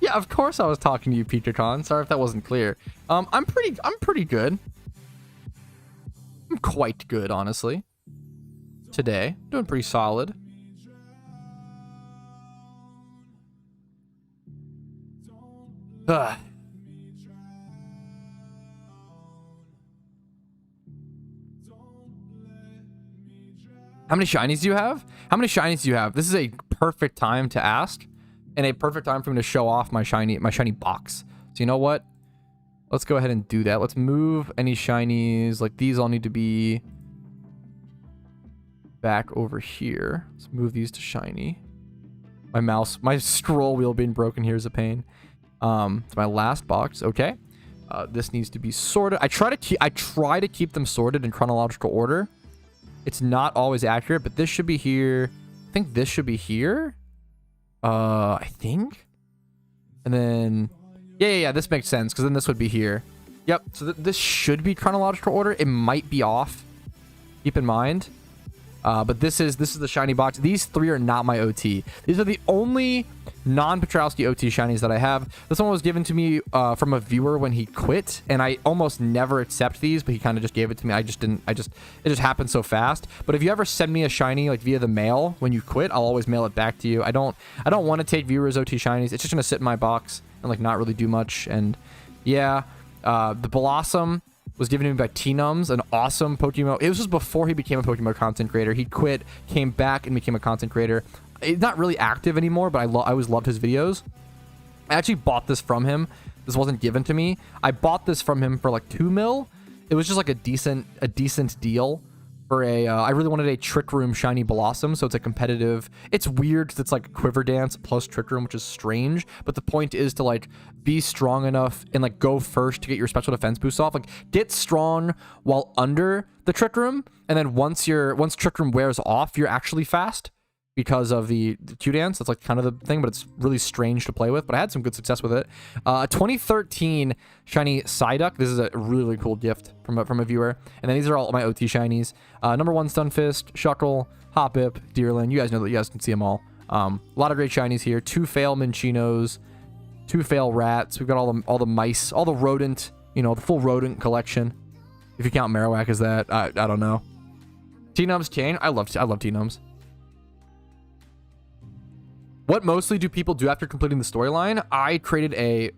S1: Yeah, of course I was talking to you, PikaCon. Sorry if that wasn't clear. I'm pretty good. I'm quite good, honestly. Today, doing pretty solid. Ugh. How many shinies do you have? How many shinies do you have? This is a perfect time to ask, and a perfect time for me to show off my shiny box. So you know what? Let's go ahead and do that. Let's move any shinies. Like these all need to be back over here. Let's move these to shiny. My scroll wheel being broken here is a pain. It's my last box. Okay. This needs to be sorted. I try to keep them sorted in chronological order. It's not always accurate, but this should be here. I think this should be here. I think. And then, yeah, this makes sense because then this would be here. Yep. So this should be chronological order. It might be off. Keep in mind. But this is the shiny box. These three are not my OT. These are the only non-Patrouski OT shinies that I have. This one was given to me from a viewer when he quit, and I almost never accept these, but he kind of just gave it to me. It just happened so fast. But if you ever send me a shiny like via the mail when you quit, I'll always mail it back to you. I don't want to take viewers OT shinies. It's just gonna sit in my box and like not really do much. And yeah, the Blossom was given to me by T-Nums, an awesome PokeMMO. It was just before he became a PokeMMO content creator. He quit, came back, and became a content creator. He's not really active anymore, but I always loved his videos. I actually bought this from him. This wasn't given to me. I bought this from him for like 2 mil. It was just like a decent deal for a. I really wanted a Trick Room shiny Blossom, so it's a competitive. It's weird because it's like Quiver Dance plus Trick Room, which is strange. But the point is to like be strong enough and like go first to get your special defense boost off. Like get strong while under the Trick Room, and then once Trick Room wears off, you're actually fast because of the Q dance. That's like kind of the thing, but it's really strange to play with. But I had some good success with it. 2013 shiny Psyduck. This is a really cool gift from a viewer. And then these are all my OT shinies. Number 1 Stunfist, Shuckle, Hoppip, Deerlin. You guys know that. You guys can see them all. A lot of great shinies here. 2 fail Minchinos, 2 fail Rats. We've got all the mice, all the rodent. You know, the full rodent collection. If you count Marowak as that, I don't know. T-Nums chain. I love T-Nums. What mostly do people do after completing the storyline? I created a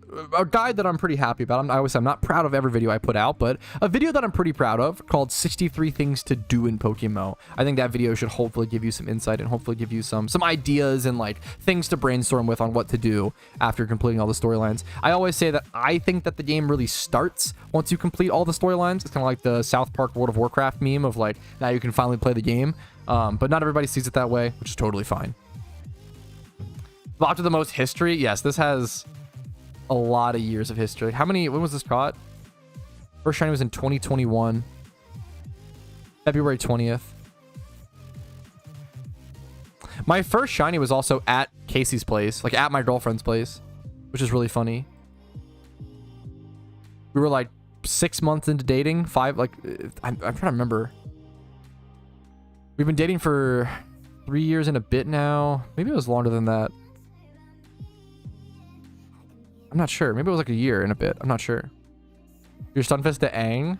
S1: guide that I'm pretty happy about. I'm not proud of every video I put out, but a video that I'm pretty proud of called 63 Things to Do in PokeMMO. I think that video should hopefully give you some insight and hopefully give you some ideas and like things to brainstorm with on what to do after completing all the storylines. I always say that I think that the game really starts once you complete all the storylines. It's kind of like the South Park World of Warcraft meme of like, now you can finally play the game. But not everybody sees it that way, which is totally fine. Box with the most history. Yes, this has a lot of years of history. When was this caught? First shiny was in 2021. February 20th. My first shiny was also at Casey's place, like at my girlfriend's place, which is really funny. We were like 6 months into dating, 5, like, I'm trying to remember. We've been dating for 3 years and a bit now. Maybe it was longer than that. I'm not sure. Maybe it was like a year and a bit. I'm not sure. Your Stunfist to Aang?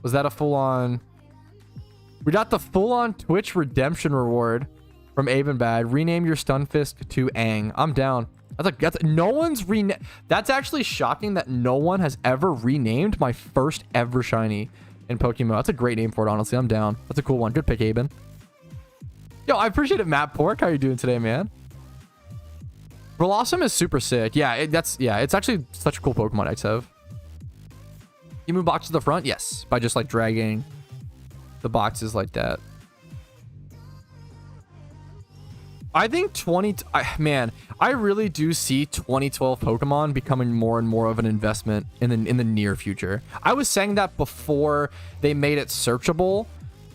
S1: Was that a full-on... We got the full-on Twitch redemption reward from Abenbad. Rename your Stunfist to Aang. I'm down. That's actually shocking that no one has ever renamed my first ever shiny in PokeMMO. That's a great name for it, honestly. I'm down. That's a cool one. Good pick, Aben. Yo, I appreciate it, Matt Pork. How you doing today, man? Blossom is super sick. Yeah, it's actually such a cool Pokemon X have. You move box to the front? Yes. By just like dragging the boxes like that. I think man, I really do see 2012 Pokemon becoming more and more of an investment in the near future. I was saying that before they made it searchable.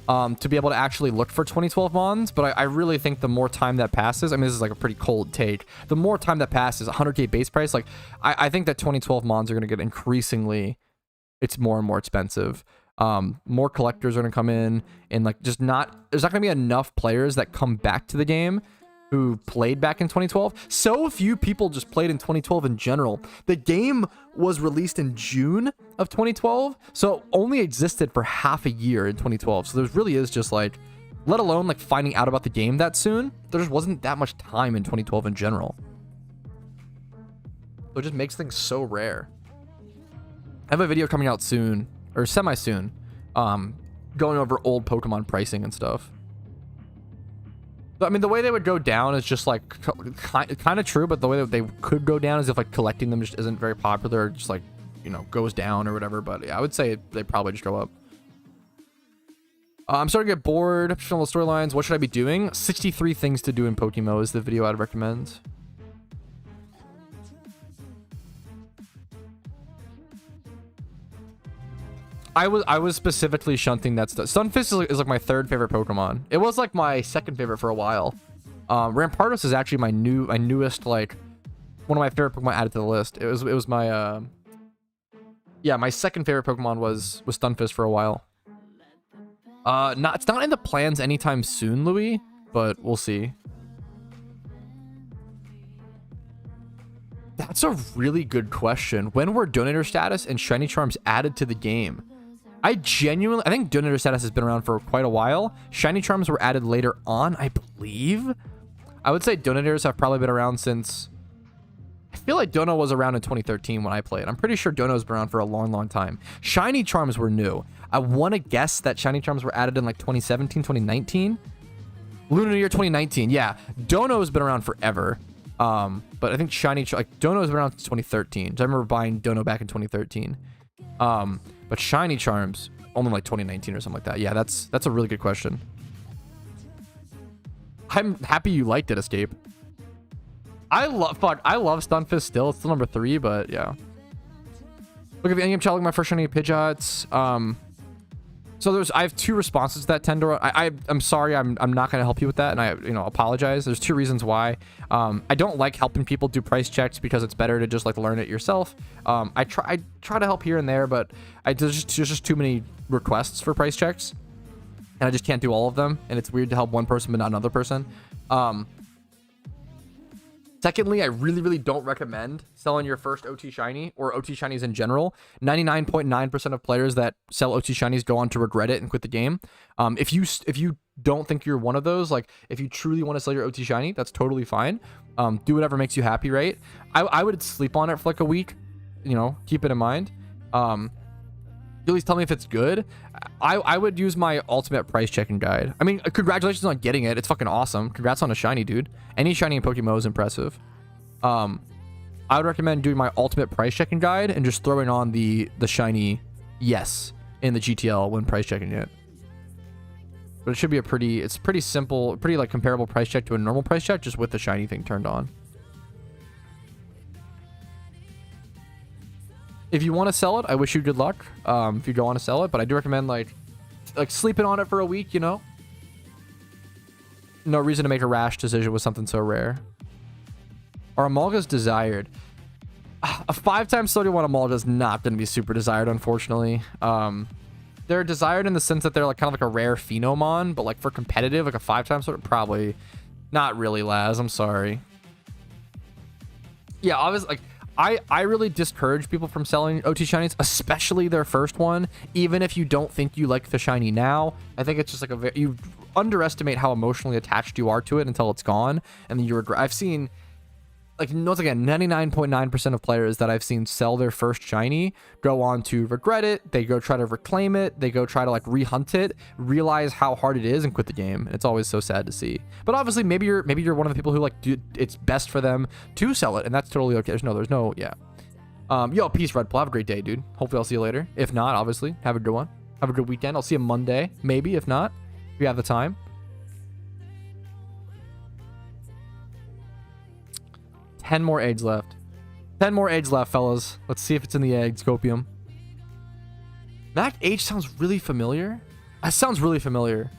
S1: To be able to actually look for 2012 mons, but I really think the more time that passes, I mean, this is like a pretty cold take. The more time that passes, 100k base price, like I think that 2012 mons are going to get increasingly, it's more and more expensive. More collectors are going to come in and like there's not going to be enough players that come back to the game who played back in 2012. So few people just played in 2012 in general. The game was released in June of 2012, so only existed for half a year in 2012. So there really is just like, let alone like finding out about the game that soon, there just wasn't that much time in 2012 in general. So it just makes things so rare. I have a video coming out soon, or semi-soon, going over old Pokemon pricing and stuff. I mean, the way they would go down is just like kind of true, but the way that they could go down is if like collecting them just isn't very popular, or just like, you know, goes down or whatever. But yeah, I would say they probably just go up. I'm starting to get bored from the storylines. What should I be doing? 63 things to do in PokeMMO is the video I'd recommend. I was specifically shunting that stuff. Stunfisk is like my third favorite Pokemon. It was like my second favorite for a while. Rampardos is actually my newest, like, one of my favorite Pokemon added to the list. It was my yeah, my second favorite Pokemon was Stunfisk for a while. It's not in the plans anytime soon, Louis, but we'll see. That's a really good question. When were Donator status and Shiny Charms added to the game? I think Donator status has been around for quite a while. Shiny Charms were added later on, I believe. I would say Donators have probably been around since... I feel like Dono was around in 2013 when I played. I'm pretty sure Dono's been around for a long, long time. Shiny Charms were new. I want to guess that Shiny Charms were added in like 2017, 2019. Lunar New Year 2019. Yeah, Dono's been around forever. But I think Dono's been around since 2013. So I remember buying Dono back in 2013. But Shiny Charms only like 2019 or something like that. Yeah, that's a really good question. I'm happy you liked it, Escape. I love Stunfisk still. It's still number 3, but yeah. Look at the endgame challenge, my first shiny Pidgeots. So I have 2 responses to that, Tendor. I'm sorry, I'm not gonna help you with that, and I apologize. There's 2 reasons why. I don't like helping people do price checks because it's better to just like learn it yourself. I try to help here and there, but there's just too many requests for price checks, and I just can't do all of them. And it's weird to help one person but not another person. Secondly, I really don't recommend selling your first OT Shiny or OT Shinies in general. 99.9% of players that sell OT Shinies go on to regret it and quit the game. If you don't think you're one of those, like if you truly want to sell your OT Shiny, that's totally fine. Do whatever makes you happy, right? I would sleep on it for like a week, keep it in mind. Please tell me if it's good. I would use my ultimate price checking guide. I mean, congratulations on getting it. It's fucking awesome. Congrats on a shiny, dude. Any shiny in PokeMMO is impressive. I would recommend doing my ultimate price checking guide and just throwing on the shiny yes in the GTL when price checking it. But it should be it's pretty simple, pretty like comparable price check to a normal price check, just with the shiny thing turned on. If you want to sell it, I wish you good luck. If you don't want to sell it, but I do recommend like sleeping on it for a week, No reason to make a rash decision with something so rare. Are Amalgas desired? A 5x 31 Amalga is not going to be super desired, unfortunately. They're desired in the sense that they're like kind of like a rare Phenomon, but like for competitive, like a 5x sort of probably not really, Laz. I'm sorry. Yeah, obviously, like I really discourage people from selling OT Shinies, especially their first one, even if you don't think you like the shiny now. I think it's just like you underestimate how emotionally attached you are to it until it's gone, and then you regret. I've seen, like, once again, 99.9% of players that I've seen sell their first shiny go on to regret it. They go try to reclaim it. They go try to like rehunt it, realize how hard it is, and quit the game. And it's always so sad to see. But obviously, maybe you're one of the people who like it's best for them to sell it, and that's totally okay. There's no yeah. Yo, peace, Red Bull. Have a great day, dude. Hopefully, I'll see you later. If not, obviously, have a good one. Have a good weekend. I'll see you Monday, maybe. If not, if you have the time. 10 more eggs left. 10 more eggs left, fellas. Let's see if it's in the eggs, Copium. Mac H sounds really familiar. That sounds really familiar.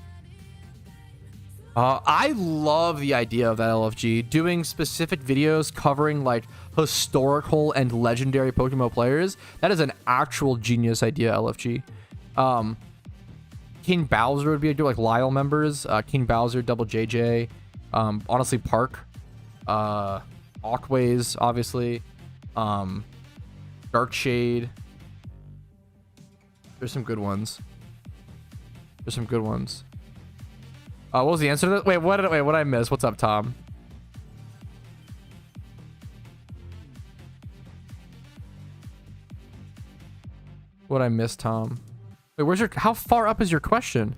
S1: I love the idea of that LFG. Doing specific videos covering like historical and legendary Pokemon players. That is an actual genius idea, LFG. King Bowser would be a good, like Lyle members. King Bowser, Double JJ. Honestly, Park. Aquaways, obviously. Dark Shade. There's some good ones. What was the answer to that? Wait, what did I miss? What's up, Tom? What I miss, Tom? Wait, where's your... How far up is your question?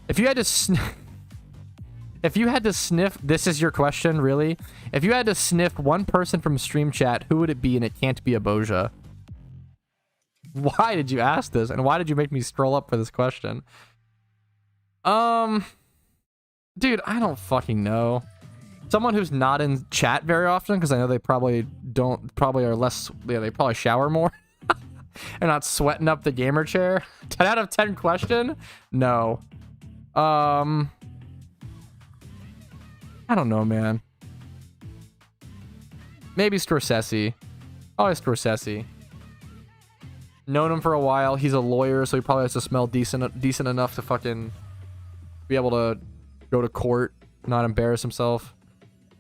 S1: If you had to if you had to sniff... This is your question, really? If you had to sniff one person from stream chat, who would it be? And it can't be a Boja. Why did you ask this? And why did you make me scroll up for this question? Dude, I don't fucking know. Someone who's not in chat very often, because I know they probably are less... Yeah, they probably shower more. And not sweating up the gamer chair. 10 out of 10 question? No. I don't know, man. Maybe Scorsese. Always Scorsese. Known him for a while. He's a lawyer, so he probably has to smell decent enough to fucking be able to go to court, not embarrass himself.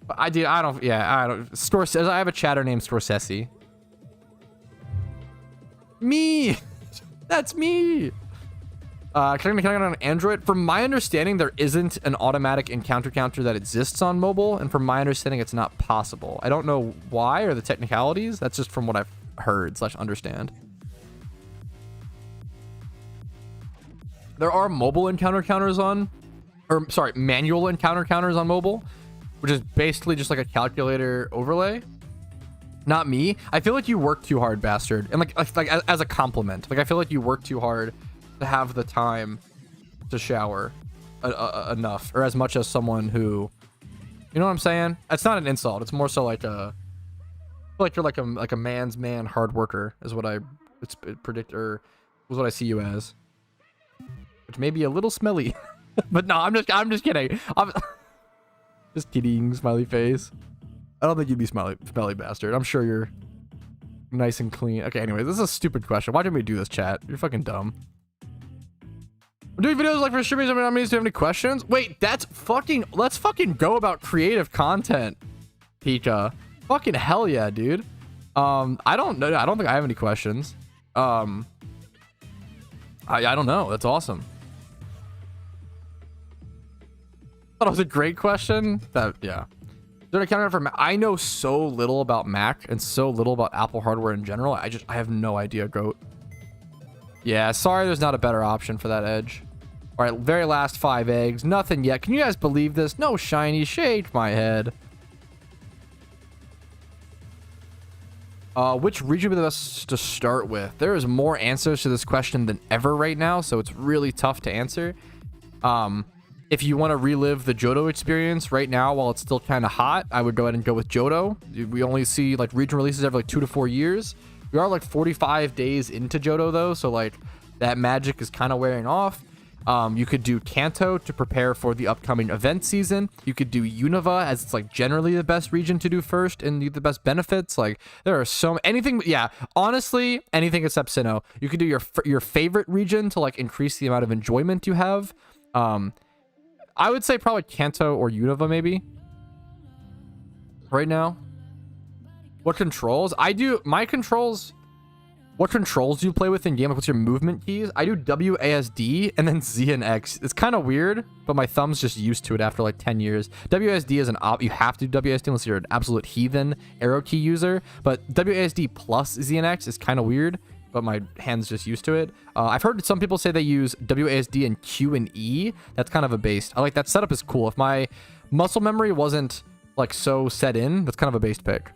S1: But I don't. Scorsese. I have a chatter named Scorsese. Me. That's me. Can I get on Android? From my understanding, there isn't an automatic encounter counter that exists on mobile, and from my understanding, it's not possible. I don't know why or the technicalities. That's just from what I've heard / understand. There are mobile encounter counters on, or sorry, manual encounter counters on mobile, which is basically just like a calculator overlay. Not me. I feel like you work too hard, bastard. And like as a compliment, like I feel like you work too hard to have the time to shower enough or as much as someone who, you know what I'm saying? It's not an insult. It's more so like a, I feel like you're like a man's man hard worker is what I predict, or was what I see you as, which may be a little smelly. But no, I'm just kidding. I'm just kidding, smiley face. I don't think you'd be smelly bastard. I'm sure you're nice and clean. Okay, anyway, this is a stupid question. Why did we do this, chat? You're fucking dumb. I'm doing videos like for streamers. I'm do you have any questions? Wait, that's fucking... Let's fucking go about creative content, Pika. Fucking hell yeah, dude. I don't know. I don't think I have any questions. I don't know. That's awesome. Thought it was a great question. Yeah. Did I count for Mac? I know so little about Mac and so little about Apple hardware in general. I have no idea, goat. Yeah, sorry there's not a better option for that edge. All right, very last 5 eggs. Nothing yet. Can you guys believe this? No shiny. Shake my head. Which region would be the best to start with? There is more answers to this question than ever right now, so it's really tough to answer. If you want to relive the Johto experience right now while it's still kind of hot, I would go ahead and go with Johto. We only see like region releases every like 2 to 4 years. We are like 45 days into Johto though, so like that magic is kind of wearing off. You could do Kanto to prepare for the upcoming event season. You could do Unova as it's like generally the best region to do first and the best benefits. Like there are anything. Yeah, honestly, anything except Sinnoh. You could do your favorite region to like increase the amount of enjoyment you have. I would say probably Kanto or Unova maybe. Right now. What controls? I do my controls. What controls do you play with in game? Like what's your movement keys? I do WASD and then Z and X. It's kind of weird, but my thumb's just used to it after like 10 years. WASD is you have to do WASD unless you're an absolute heathen arrow key user. But WASD plus Z and X is kind of weird, but my hand's just used to it. I've heard some people say they use WASD and Q and E. That's kind of a based. I like that setup is cool. If my muscle memory wasn't like so set in, that's kind of a based pick.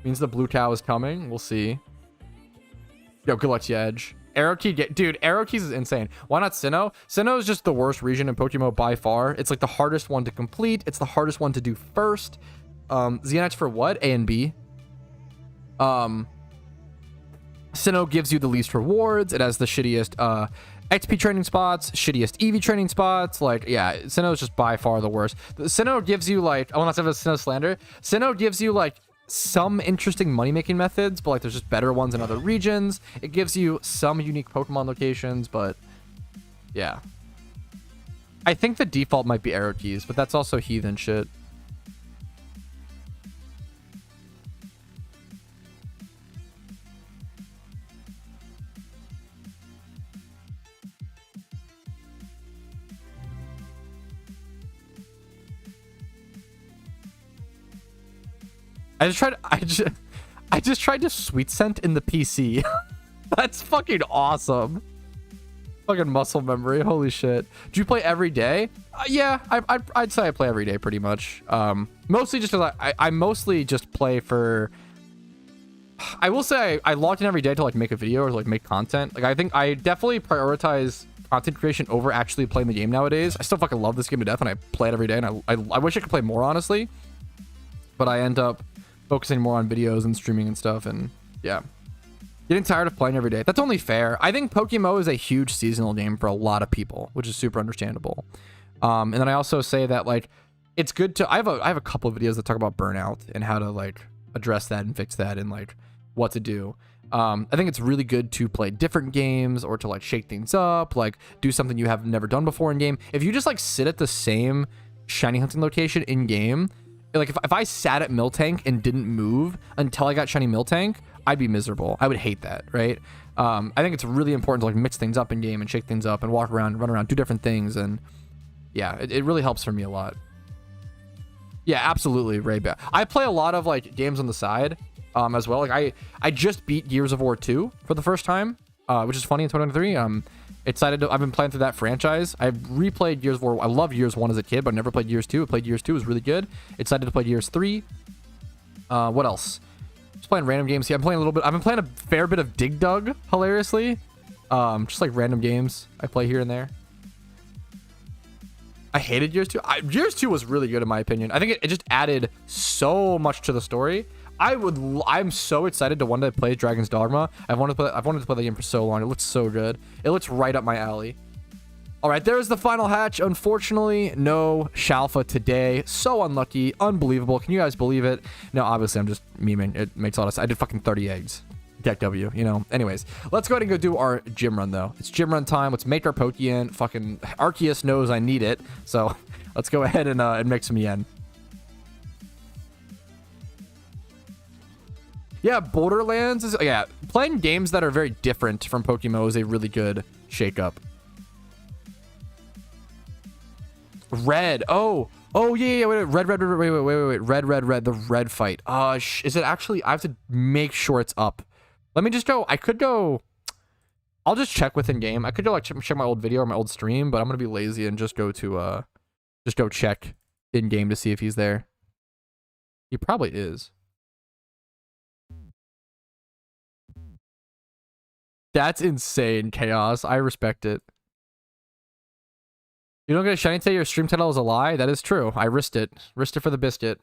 S1: Means the blue cow is coming. We'll see. Yo, good luck to you, Edge. Arrow key, dude, arrow keys is insane. Why not Sinnoh? Sinnoh is just the worst region in PokeMMO by far. It's like the hardest one to complete. It's the hardest one to do first. ZNX for what? A and B. Sinnoh gives you the least rewards. It has the shittiest XP training spots, shittiest EV training spots. Like, yeah, Sinnoh is just by far the worst. Sinnoh gives you like, I want to say Sinnoh slander. Sinnoh gives you like some interesting money-making methods, but like there's just better ones in other regions. It gives you some unique Pokemon locations, but yeah. I think the default might be arrow keys, but that's also heathen shit. I just tried to sweet scent in the PC. That's fucking awesome. Fucking muscle memory. Holy shit. Do you play every day? Yeah, I'd say I play every day pretty much. Mostly just because I mostly just play for... I will say I logged in every day to like make a video or like make content. Like I think I definitely prioritize content creation over actually playing the game nowadays. I still fucking love this game to death and I play it every day, and I wish I could play more, honestly. But I end up focusing more on videos and streaming and stuff, and yeah. Getting tired of playing every day. That's only fair. I think PokeMMO is a huge seasonal game for a lot of people, which is super understandable. And then I also say that like it's good to I have a couple of videos that talk about burnout and how to like address that and fix that and like what to do. I think it's really good to play different games or to like shake things up, like do something you have never done before in game. If you just like sit at the same shiny hunting location in game, like if I sat at Miltank and didn't move until I got shiny Miltank, I'd be miserable. I would hate that, right? I think it's really important to like mix things up in game and shake things up and walk around, run around, do different things, and yeah, it really helps for me a lot. Yeah, absolutely, Ray. I play a lot of like games on the side as well. Like I just beat Gears of War 2 for the first time, which is funny in 2023. Excited I've been playing through that franchise. I've replayed Gears of War. I loved Gears 1 as a kid, but never played Gears 2. I played Gears 2, it was really good. Excited to play Gears 3. What else? Just playing random games. Yeah, I'm playing a little bit. I've been playing a fair bit of Dig Dug, hilariously. Just like random games I play here and there. I hated Gears 2. Gears 2 was really good in my opinion. I think it just added so much to the story. I'm so excited to one day play Dragon's Dogma. I've wanted to play the game for so long. It looks so good. It looks right up my alley. All right, there's the final hatch. Unfortunately, no Shalfa today. So unlucky, unbelievable. Can you guys believe it? No, obviously I'm just memeing. It makes a lot of sense. I did fucking 30 eggs. Deck W, you know. Anyways, let's go ahead and go do our gym run though. It's gym run time. Let's make our Pokeyen. Fucking Arceus knows I need it, so let's go ahead and make some yen. Yeah, Borderlands is, yeah, playing games that are very different from PokeMMO is a really good shake-up. Red. Oh, yeah, wait, red, wait, red, the red fight. Is it actually, I have to make sure it's up. Let me just go, I'll just check within game. I could go like check my old video or my old stream, but I'm going to be lazy and just go check in game to see if he's there. He probably is. That's insane, Chaos. I respect it. You don't get a shiny until your stream title is a lie? That is true. I risked it. Risked it for the biscuit.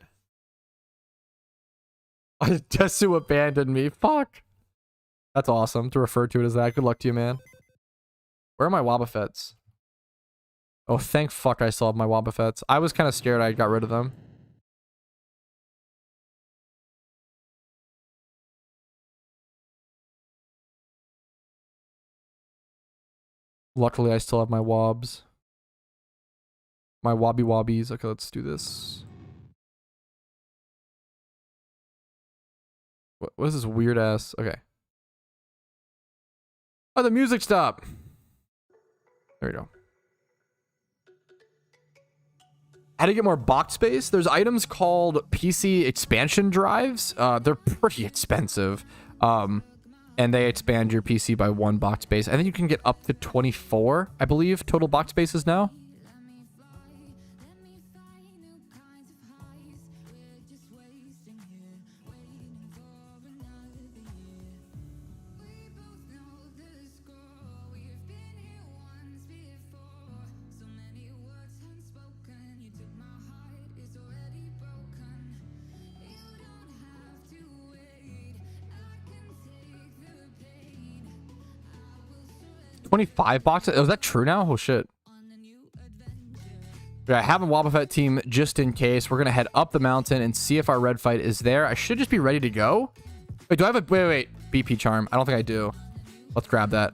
S1: Desu abandoned me. Fuck. That's awesome to refer to it as that. Good luck to you, man. Where are my Wobbuffets? Oh, thank fuck I still have my Wobbuffets. I was kind of scared I got rid of them. Luckily, I still have my Wobs. My Wobby Wobbies. Okay, let's do this. What is this weird ass? Okay. Oh, the music stopped. There we go. How to get more box space? There's items called PC expansion drives. They're pretty expensive. And they expand your PC by 1 box space. I think you can get up to 24, I believe, total box spaces now. $25 boxes? Oh, is that true now? Oh shit. Yeah, I have a Wobbuffet team just in case. We're gonna head up the mountain and see if our red fight is there. I should just be ready to go. Wait, do I have a wait BP charm? I don't think I do. Let's grab that.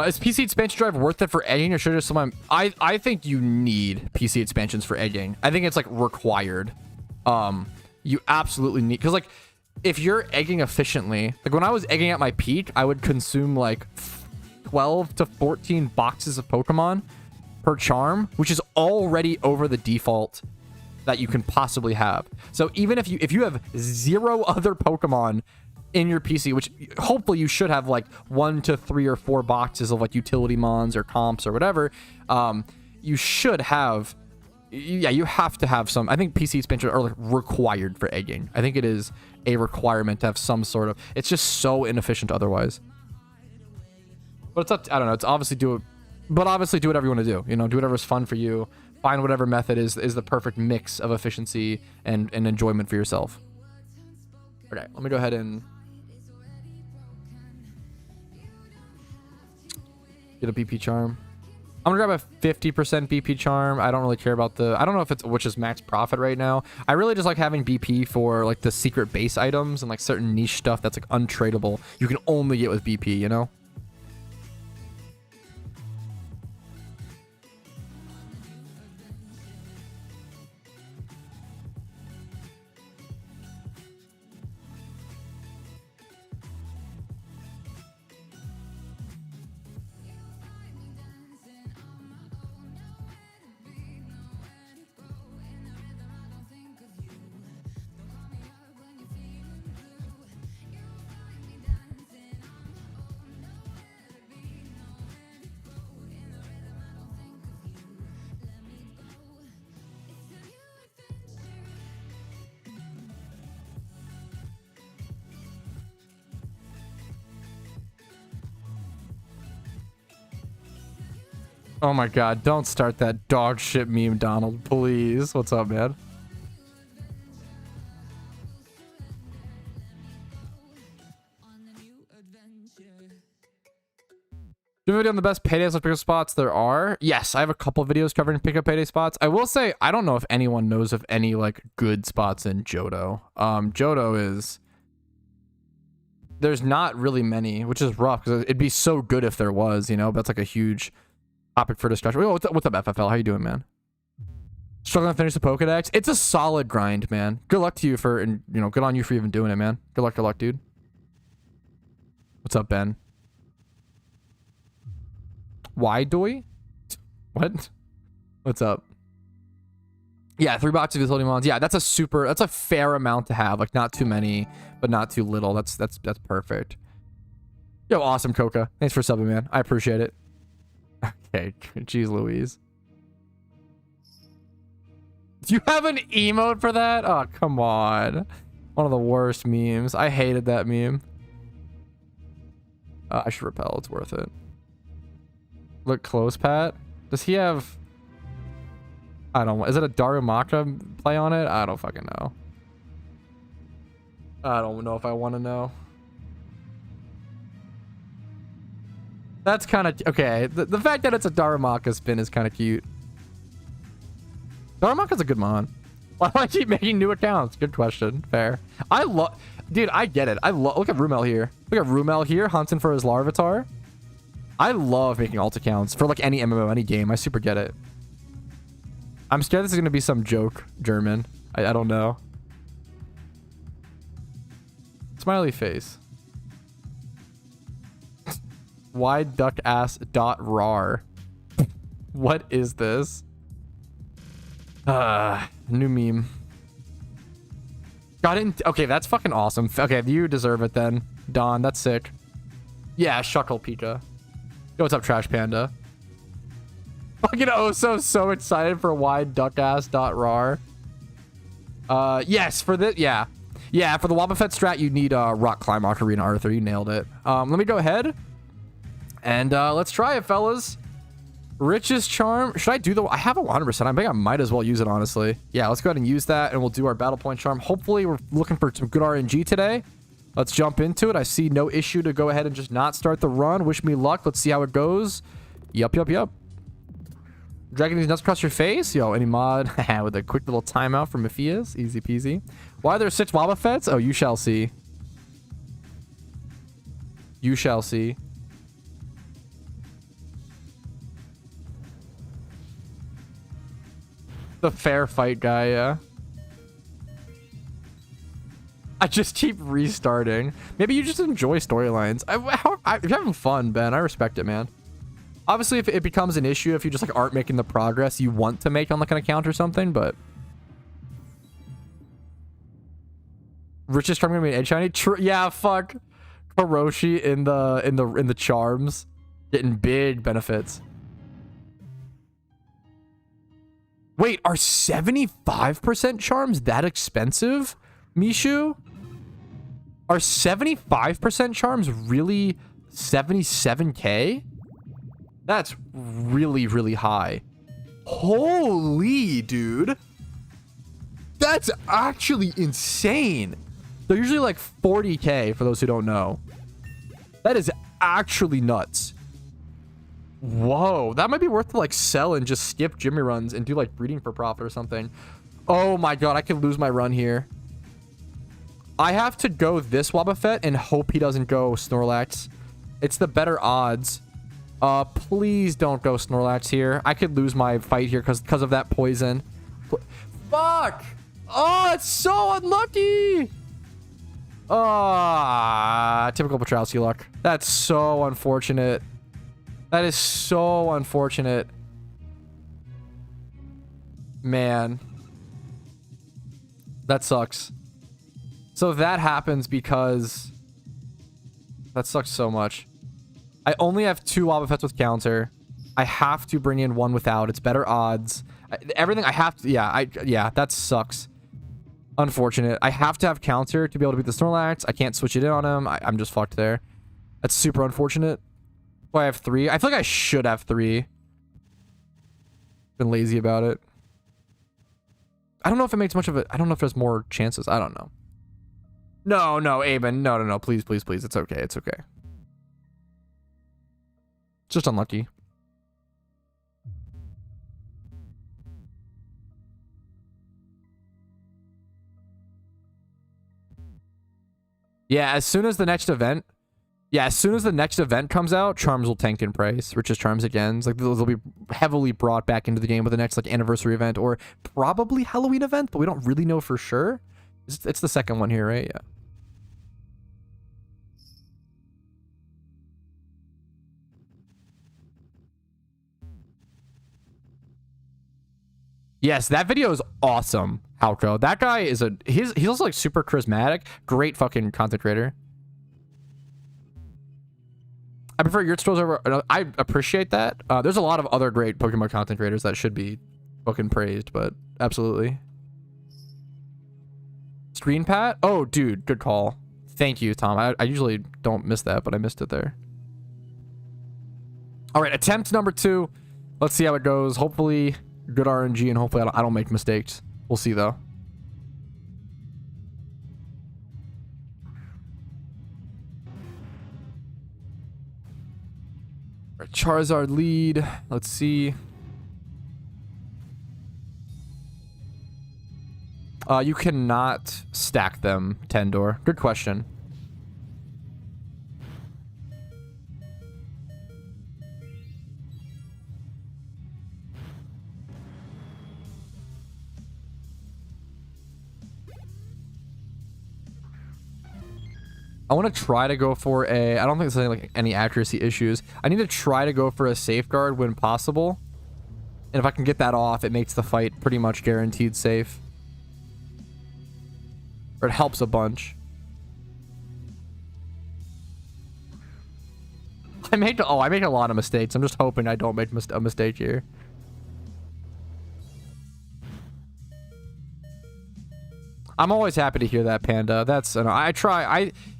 S1: Is PC expansion drive worth it for egging, or should I just someone? I think you need PC expansions for egging. I think it's like required. You absolutely need, because like if you're egging efficiently, like when I was egging at my peak, I would consume like 12 to 14 boxes of Pokemon per charm, which is already over the default that you can possibly have. So even if you have 0 other Pokemon in your PC, which hopefully you should have like 1 to 3 or 4 boxes of like utility mons or comps or whatever, you should have, yeah, you have to have some. I think PC expansions are like required for egging. I think it is a requirement to have some sort of, it's just so inefficient otherwise. But it's up to, I don't know, it's obviously do whatever you want to do, you know, do whatever's fun for you. Find whatever method is the perfect mix of efficiency and enjoyment for yourself. Okay, let me go ahead and get a BP charm. I'm gonna grab a 50% BP charm. I don't really care about the, I don't know if it's which is max profit right now. I really just like having BP for like the secret base items and like certain niche stuff that's like untradeable. You can only get with BP, you know? Oh my god, don't start that dog shit meme, Donald, please. What's up, man? Do a video on the best paydays or pickup spots there are? Yes, I have a couple videos covering pickup payday spots. I will say, I don't know if anyone knows of any like good spots in Johto. Johto is... There's not really many, which is rough, because it'd be so good if there was, you know? But that's like a huge topic for discussion. What's up, FFL? How you doing, man? Struggling to finish the Pokedex? It's a solid grind, man. Good luck to you for, and you know, good on you for even doing it, man. Good luck, dude. What's up, Ben? Why, Doi? What? What's up? Yeah, 3 boxes of utility mons. Yeah, that's a fair amount to have. Like, not too many, but not too little. That's perfect. Yo, awesome, Coca. Thanks for subbing, man. I appreciate it. Okay, jeez Louise. Do you have an emote for that? Oh, come on. One of the worst memes. I hated that meme. I should repel. It's worth it. Look close, Pat. Does he have... I don't... Is it a Darumaka play on it? I don't fucking know. I don't know if I want to know. That's kind of... Okay, the fact that it's a Darumaka spin is kind of cute. Darumaka's a good mon. Why do I keep making new accounts? Good question. Fair. I love... Dude, I get it. I love... Look at Rumel here. Look at Rumel here, hunting for his Larvitar. I love making alt accounts for like any MMO, any game. I super get it. I'm scared this is going to be some joke, German. I don't know. Smiley face. Wide duck ass dot rar. What is this? New meme. Got it. Okay, that's fucking awesome. Okay, you deserve it then. Don, that's sick. Yeah, Shuckle Pika. Yo, what's up, Trash Panda? Fucking Oso, so excited for wide duck ass dot rar. Yes, for this, yeah. Yeah, for the Wobbuffet strat, you need Rock Climb Ocarina, Arthur. You nailed it. Let me go ahead. And let's try it, fellas. Richest charm. Should I do the... I have a 100%. I think I might as well use it, honestly. Yeah, let's go ahead and use that, and we'll do our battle point charm. Hopefully, we're looking for some good RNG today. Let's jump into it. I see no issue to go ahead and just not start the run. Wish me luck. Let's see how it goes. Yup. Dragging these nuts across your face? Yo, any mod? With a quick little timeout from Mephias. Easy peasy. Why are there 6 Wobbuffets? Oh, you shall see. You shall see. The fair fight guy, yeah. I just keep restarting. Maybe you just enjoy storylines. If you're having fun, Ben, I respect it, man. Obviously, if it becomes an issue, if you just like aren't making the progress you want to make on like an account or something, but richest charm gonna be an egg shiny. Yeah, fuck. Hiroshi in the charms, getting big benefits. Wait, are 75% charms that expensive, Mishu? Are 75% charms really 77k? That's really, really high. Holy, dude. That's actually insane. They're usually like 40k for those who don't know. That is actually nuts. Whoa, that might be worth to like sell and just skip Jimmy runs and do like breeding for profit or something. Oh my god, I could lose my run here. I have to go this Wobbuffet and hope he doesn't go Snorlax. It's the better odds. Please don't go Snorlax here. I could lose my fight here because of that poison. Fuck! Oh, it's so unlucky! Ah, typical Patrouski luck. That's so unfortunate. That is so unfortunate. Man. That sucks. So that happens because... That sucks so much. I only have 2 Wobbuffets with counter. I have to bring in 1 without. It's better odds. Everything I have to... Yeah, that sucks. Unfortunate. I have to have counter to be able to beat the Snorlax. I can't switch it in on him. I'm just fucked there. That's super unfortunate. Oh, I have 3. I feel like I should have 3. Been lazy about it. I don't know if it makes much of it. I don't know if there's more chances. I don't know. No, Aben. No. Please. It's okay. It's okay. It's just unlucky. Yeah, as soon as the next event comes out, charms will tank in price. Richest charms again. It's like they'll be heavily brought back into the game with the next like anniversary event or probably Halloween event, but we don't really know for sure. It's the second one here, right? Yeah. Yes, that video is awesome, Halko. That guy is he's also like super charismatic. Great fucking content creator. I prefer your stores over... I appreciate that. There's a lot of other great Pokemon content creators that should be fucking praised, but absolutely. Screen pat? Oh, dude, good call. Thank you, Tom. I usually don't miss that, but I missed it there. All right, attempt number 2. Let's see how it goes. Hopefully, good RNG, and hopefully I don't make mistakes. We'll see, though. Charizard lead. Let's see. You cannot stack them, Tendor. Good question. I want to try to go for a... I don't think there's like any accuracy issues. I need to try to go for a safeguard when possible. And if I can get that off, it makes the fight pretty much guaranteed safe. Or it helps a bunch. I make a lot of mistakes. I'm just hoping I don't make a mistake here. I'm always happy to hear that, Panda. That's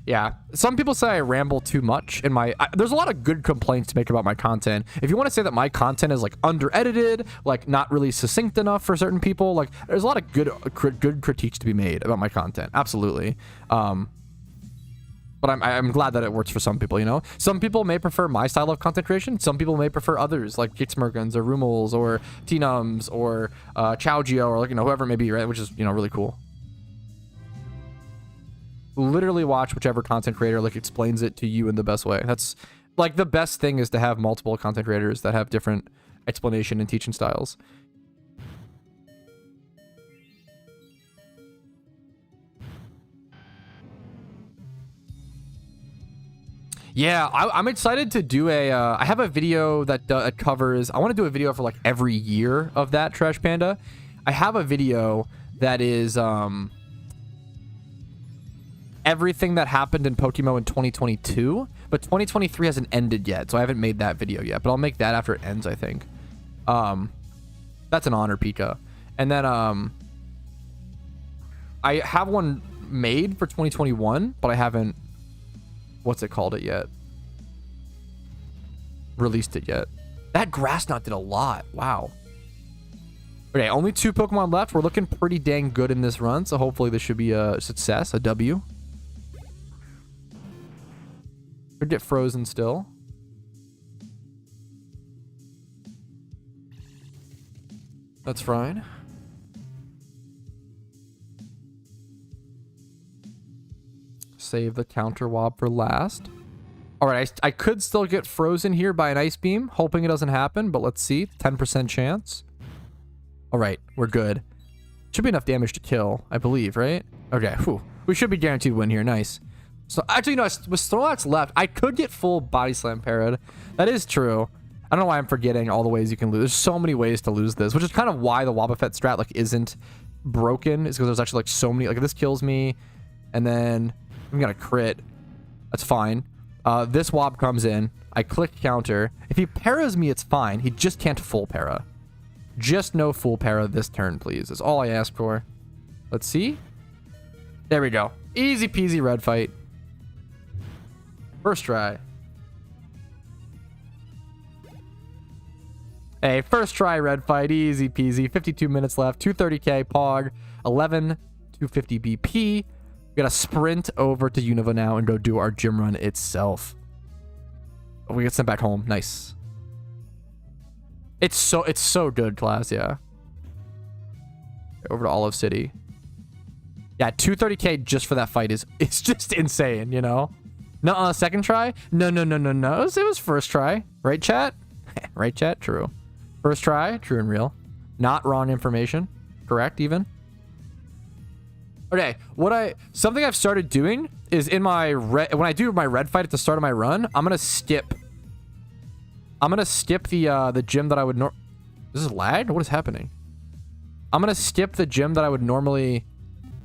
S1: yeah. Some people say I ramble too much in my... there's a lot of good complaints to make about my content. If you want to say that my content is like under-edited, like not really succinct enough for certain people, like there's a lot of good critiques to be made about my content. Absolutely. But I'm glad that it works for some people, you know? Some people may prefer my style of content creation. Some people may prefer others, like Gixmergans or Rumels or Tnums or Chaogeo or like, you know, whoever it may be, right? Which is, you know, really cool. Literally watch whichever content creator like explains it to you in the best way. That's like the best thing is to have multiple content creators that have different explanation and teaching styles. Yeah, I'm excited to do a, I have a video that covers, I want to do a video for like every year of that, Trash Panda. I have a video that is, everything that happened in PokeMMO in 2022, but 2023 hasn't ended yet, so I haven't made that video yet, but I'll make that after it ends, I think. That's an honor, Pika. And then, I have one made for 2021, but I haven't, what's it called it yet? Released it yet. That grass knot did a lot. Wow. Okay, only 2 Pokemon left. We're looking pretty dang good in this run, so hopefully this should be a success, a W. Could get frozen still. That's fine. Save the counter wob for last. All right, I could still get frozen here by an ice beam, hoping it doesn't happen, but let's see. 10% chance. All right, we're good. Should be enough damage to kill, I believe, right? Okay, whew. We should be guaranteed win here. Nice. So actually, no, with Snorlax left, I could get full body slam parried. That is true. I don't know why I'm forgetting all the ways you can lose. There's so many ways to lose this, which is kind of why the Wobbuffet strat like isn't broken. Is because there's actually like so many. Like if this kills me, and then I'm gonna crit. That's fine. This Wob comes in. I click counter. If he paras me, it's fine. He just can't full para. Just no full para this turn, please. That's all I ask for. Let's see. There we go. Easy peasy red fight. First try. Hey, first try red fight. Easy peasy. 52 minutes left. 230k Pog. 11 250 BP. We gotta sprint over to Unova now and go do our gym run itself. We get sent back home. Nice. It's so good, class. Yeah. Over to Olive City. Yeah, 230k just for that fight is just insane, you know? Nuh-uh, second try? No. It was first try. Right, chat? Right, chat? True. First try? True and real. Not wrong information. Correct, even. Okay, something I've started doing is in my when I do my red fight at the start of my run, I'm gonna skip the gym that I would This is lag? What is happening? I'm gonna skip the gym that I would normally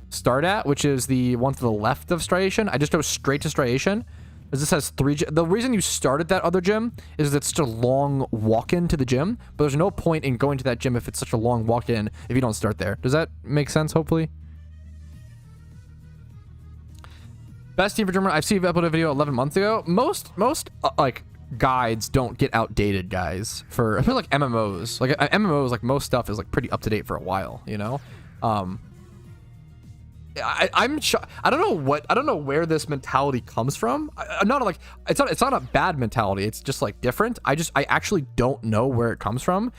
S1: start at, which is the one to the left of Striation. I just go straight to Striation, because this has 3 the reason you start at that other gym is it's such a long walk-in to the gym, but there's no point in going to that gym if it's such a long walk-in if you don't start there. Does that make sense, hopefully? Best team for gym run. I've seen you upload a video 11 months ago. Most like guides don't get outdated, guys. I feel like MMOs, like most stuff is like pretty up to date for a while, you know. I'm I don't know where this mentality comes from. I'm not like it's not a bad mentality. It's just like different. I actually don't know where it comes from.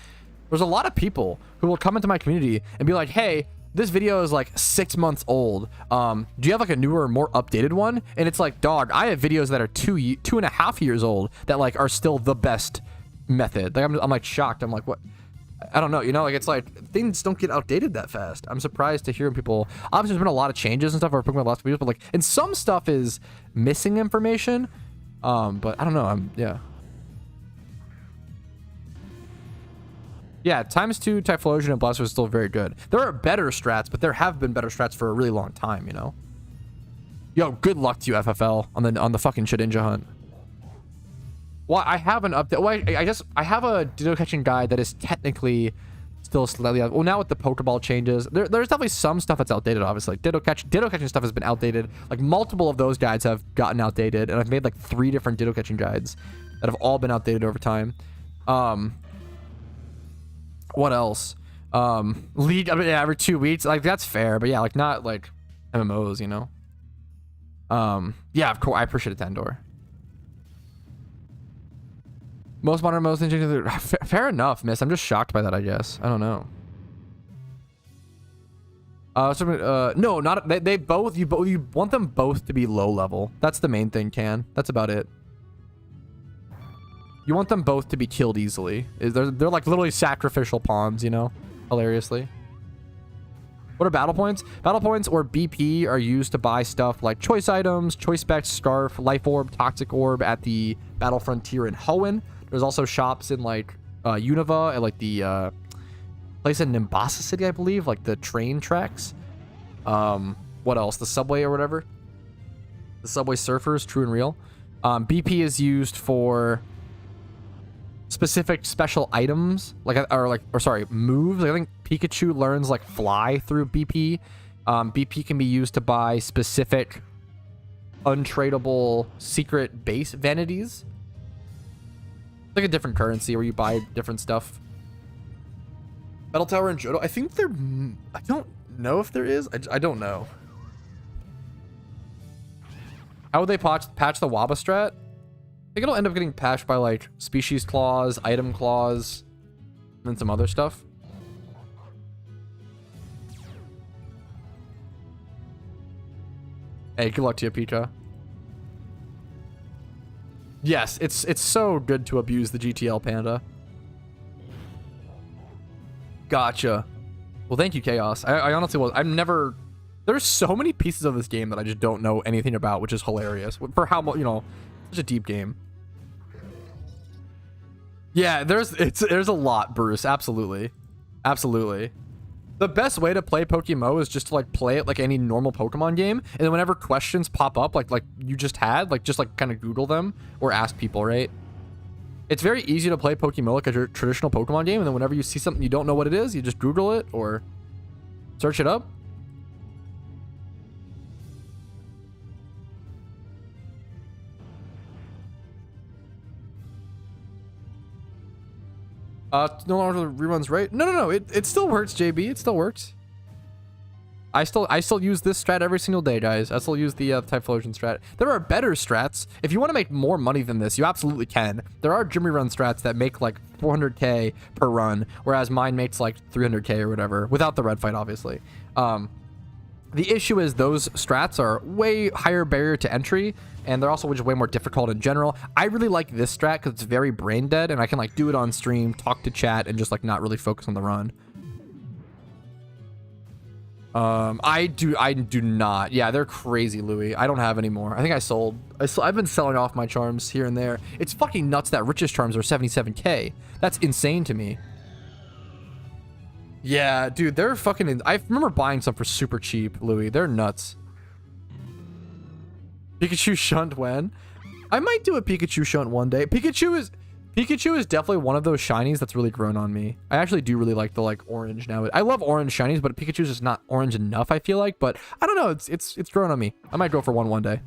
S1: There's a lot of people who will come into my community and be like, "Hey, this video is like 6 months old. Do you have like a newer, more updated one?" And it's like, dog, I have videos that are 2.5 years old that like are still the best method. Like I'm like shocked. I'm like, what? I don't know, you know, like it's like things don't get outdated that fast. I'm surprised to hear people. Obviously, there's been a lot of changes and stuff over Pokemon last videos, but like, and some stuff is missing information. But I don't know. Yeah, ×2 Typhlosion and Blastoise is still very good. There are better strats, but there have been better strats for a really long time, you know. Yo, good luck to you, FFL, on the fucking Shedinja hunt. Well, I have an update. Well, I guess I have a Ditto catching guide that is technically still slightly out. Well, now with the Pokeball changes, there's definitely some stuff that's outdated, obviously. Like Ditto catching stuff has been outdated. Like multiple of those guides have gotten outdated, and I've made like 3 different Ditto catching guides that have all been outdated over time. What else? League, I mean, yeah, every 2 weeks. Like that's fair, but yeah, like not like MMOs, you know. Yeah, of course. I appreciate it, Tandor. Most modern MMOs. Fair enough, miss. I'm just shocked by that, I guess. I don't know. No, not they both. You want them both to be low level. That's the main thing, Can. That's about it. You want them both to be killed easily. They're like literally sacrificial pawns, you know, hilariously. What are battle points? Battle points or BP are used to buy stuff like choice items, choice specs, scarf, life orb, toxic orb at the battle frontier in Hoenn. There's also shops in like Unova and like the place in Nimbasa City, I believe, like the train tracks. What else? The subway or whatever. The subway surfers, true and real. BP is used for specific special items, moves. I think Pikachu learns like fly through BP. BP can be used to buy specific untradeable secret base vanities. It's like a different currency where you buy different stuff. Battle Tower and Johto. I think there. I don't know if there is. I don't know. How would they patch the Waba strat? I think it'll end up getting patched by like species clause, item clause, and then some other stuff. Hey, good luck to you, Pika. Yes, it's so good to abuse the GTL Panda. Gotcha. Well, thank you, Chaos. I honestly was. I've never. There's so many pieces of this game that I just don't know anything about, which is hilarious for how much, you know, such a deep game. Yeah, there's a lot, Bruce. Absolutely. Absolutely. The best way to play PokeMMO is just to like play it like any normal Pokemon game, and then whenever questions pop up like you just had, like just like kind of Google them or ask people, right? It's very easy to play PokeMMO like a traditional Pokemon game, and then whenever you see something you don't know what it is, you just Google it or search it up. No longer the reruns, right? No. It still works, JB. It still works. I still use this strat every single day, guys. I still use the Typhlosion strat. There are better strats. If you want to make more money than this, you absolutely can. There are gym rerun strats that make like 400k per run, whereas mine makes like 300k or whatever, without the red fight, obviously. The issue is those strats are way higher barrier to entry, and they're also just way more difficult in general. I really like this strat because it's very brain dead, and I can like do it on stream, talk to chat, and just like not really focus on the run. I do not. Yeah, they're crazy, Louis. I don't have any more. I think I've been selling off my charms here and there. It's fucking nuts that richest charms are 77k. That's insane to me. Yeah, dude, they're fucking... I remember buying some for super cheap, Louis. They're nuts. Pikachu shunt when? I might do a Pikachu shunt one day. Pikachu is definitely one of those shinies that's really grown on me. I actually do really like the like orange now. I love orange shinies, but Pikachu's just not orange enough, I feel like. But I don't know. It's grown on me. I might go for one day.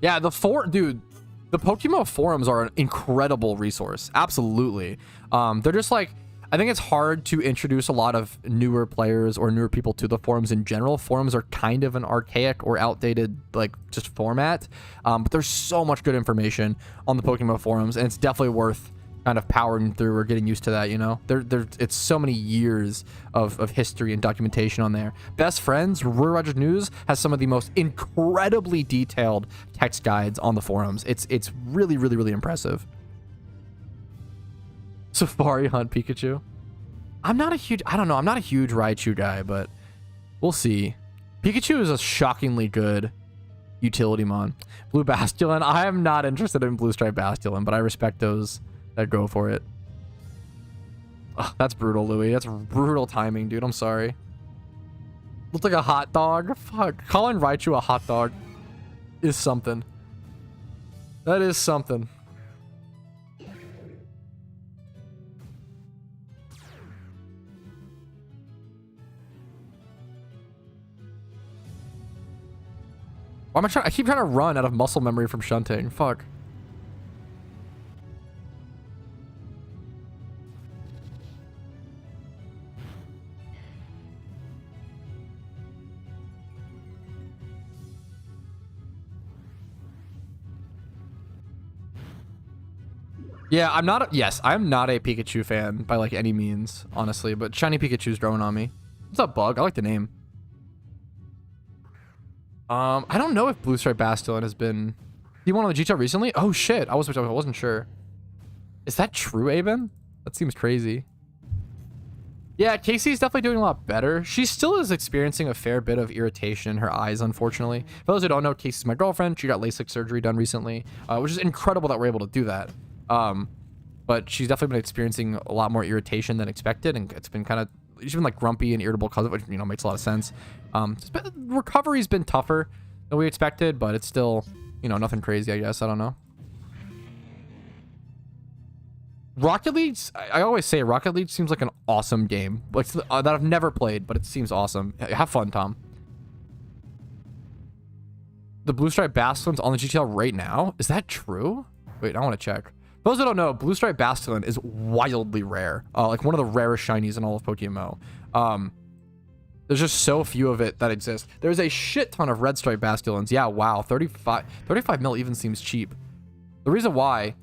S1: Yeah, dude. The PokeMMO forums are an incredible resource. Absolutely. They're just like, I think it's hard to introduce a lot of newer players or newer people to the forums in general. Forums are kind of an archaic or outdated, like, just format. But there's so much good information on the PokeMMO forums, and it's definitely worth kind of powering through or getting used to that, you know? It's so many years of history and documentation on there. Best Friends, Rural Rogers News has some of the most incredibly detailed text guides on the forums. It's really, really, really impressive. Safari Hunt Pikachu. I'm not a huge Raichu guy, but we'll see. Pikachu is a shockingly good utility mon. Blue Basculin. I am not interested in Blue Stripe Basculin, but I respect those that go for it. Oh, that's brutal, Louis. That's brutal timing, dude. I'm sorry. Looks like a hot dog. Fuck. Calling Raichu a hot dog is something. That is something. Why am I keep trying to run out of muscle memory from shunting. Fuck. Yeah, I'm not a Pikachu fan by like any means, honestly, but shiny Pikachu's growing on me. What's up, Bug? I like the name. I don't know if Blue Stripe Basculin has been... You won on the GTR recently? Oh shit, I wasn't sure. Is that true, Aben? That seems crazy. Yeah, Casey's definitely doing a lot better. She still is experiencing a fair bit of irritation in her eyes, unfortunately. For those who don't know, Casey's my girlfriend. She got LASIK surgery done recently, which is incredible that we're able to do that. But she's definitely been experiencing a lot more irritation than expected, and it's been kind of, she's been like grumpy and irritable because of it, which, you know, makes a lot of sense. Recovery's been tougher than we expected, but it's still, you know, nothing crazy, I guess. I don't know. Rocket League, I always say Rocket League seems like an awesome game. Like that I've never played, but it seems awesome. Have fun, Tom. The Blue Stripe Bastion's on the GTL right now? Is that true? Wait, I want to check. For those who don't know, Blue Stripe Bastion is wildly rare. Like one of the rarest shinies in all of PokeMMO. There's just so few of it that exist. There's a shit ton of Red Stripe Bastions. Yeah, wow. 35 mil even seems cheap. The reason why...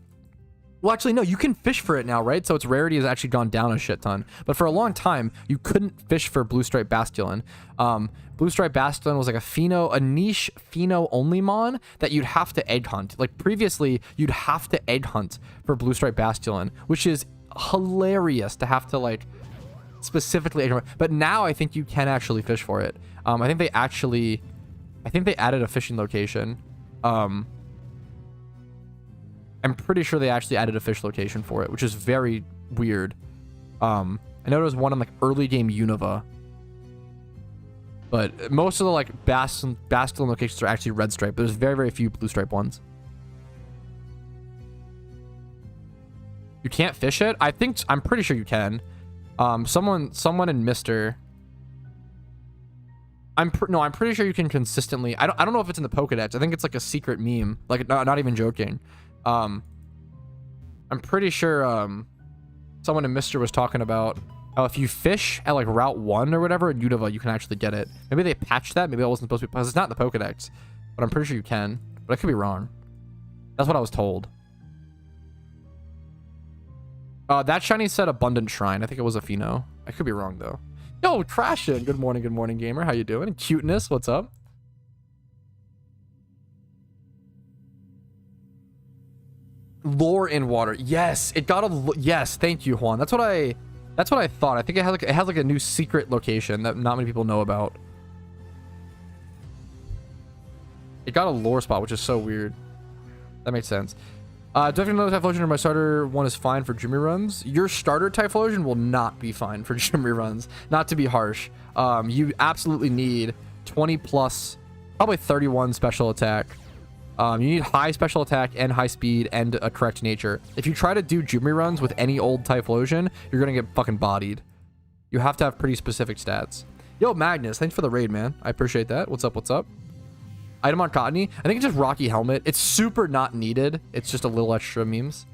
S1: Well, actually, no, you can fish for it now, right? So its rarity has actually gone down a shit ton. But for a long time, you couldn't fish for Blue Stripe Bastion. Blue Stripe Bastion was like a niche Pheno only mon that you'd have to egg hunt. Like previously, you'd have to egg hunt for Blue Stripe Bastion, which is hilarious to have to like specifically egg hunt. But now I think you can actually fish for it. I think they added a fishing location. I'm pretty sure they actually added a fish location for it, which is very weird. I know there was one in like early game Unova, but most of the like Bastion locations are actually Red Stripe. There's very, very few Blue Stripe ones. You can't fish it? I'm pretty sure you can. Someone in Mr. I'm pretty sure you can consistently. I don't know if it's in the Pokedex. I think it's like a secret meme. Like not even joking. I'm pretty sure someone in Mr. was talking about how if you fish at like Route 1 or whatever in Unova, you can actually get it. Maybe they patched that. Maybe that wasn't supposed to be, because it's not in the Pokedex. But I'm pretty sure you can. But I could be wrong. That's what I was told. That shiny said Abundant Shrine. I think it was a Pheno. I could be wrong though. Yo, Trashin. Good morning, gamer. How you doing? Cuteness, what's up? Lore in water. Yes, it got a yes. Thank you, Juan. That's what I thought. I think it has like a new secret location that not many people know about. It got a lore spot, which is so weird. That makes sense. Definitely know Typhlosion or my starter one is fine for Jimmy runs. Your starter Typhlosion will not be fine for Jimmy runs. Not to be harsh. You absolutely need 20 plus, probably 31 special attack. You need high special attack and high speed and a correct nature. If you try to do Jimmy runs with any old Typhlosion, you're gonna get fucking bodied. You have to have pretty specific stats. Yo, Magnus, thanks for the raid, man. I appreciate that. What's up? What's up? Item on Cottony. I think it's just Rocky Helmet. It's super not needed. It's just a little extra memes.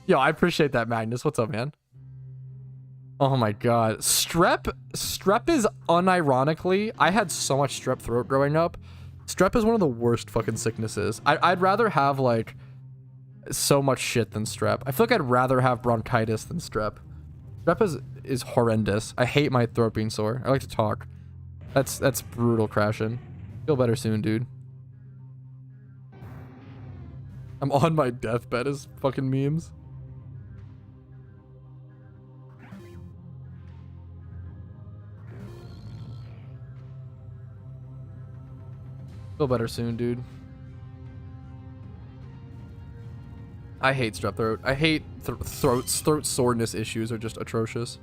S1: Yo, I appreciate that, Magnus. What's up, man? Oh my god. Strep is unironically, I had so much strep throat growing up. Strep is one of the worst fucking sicknesses. I'd rather have like so much shit than strep. I feel like I'd rather have bronchitis than strep. Strep is horrendous. I hate my throat being sore. I like to talk. That's brutal, Crashing. Feel better soon, dude. I'm on my deathbed as fucking memes. Feel better soon, dude. I hate strep throat. I hate throat soreness issues are just atrocious.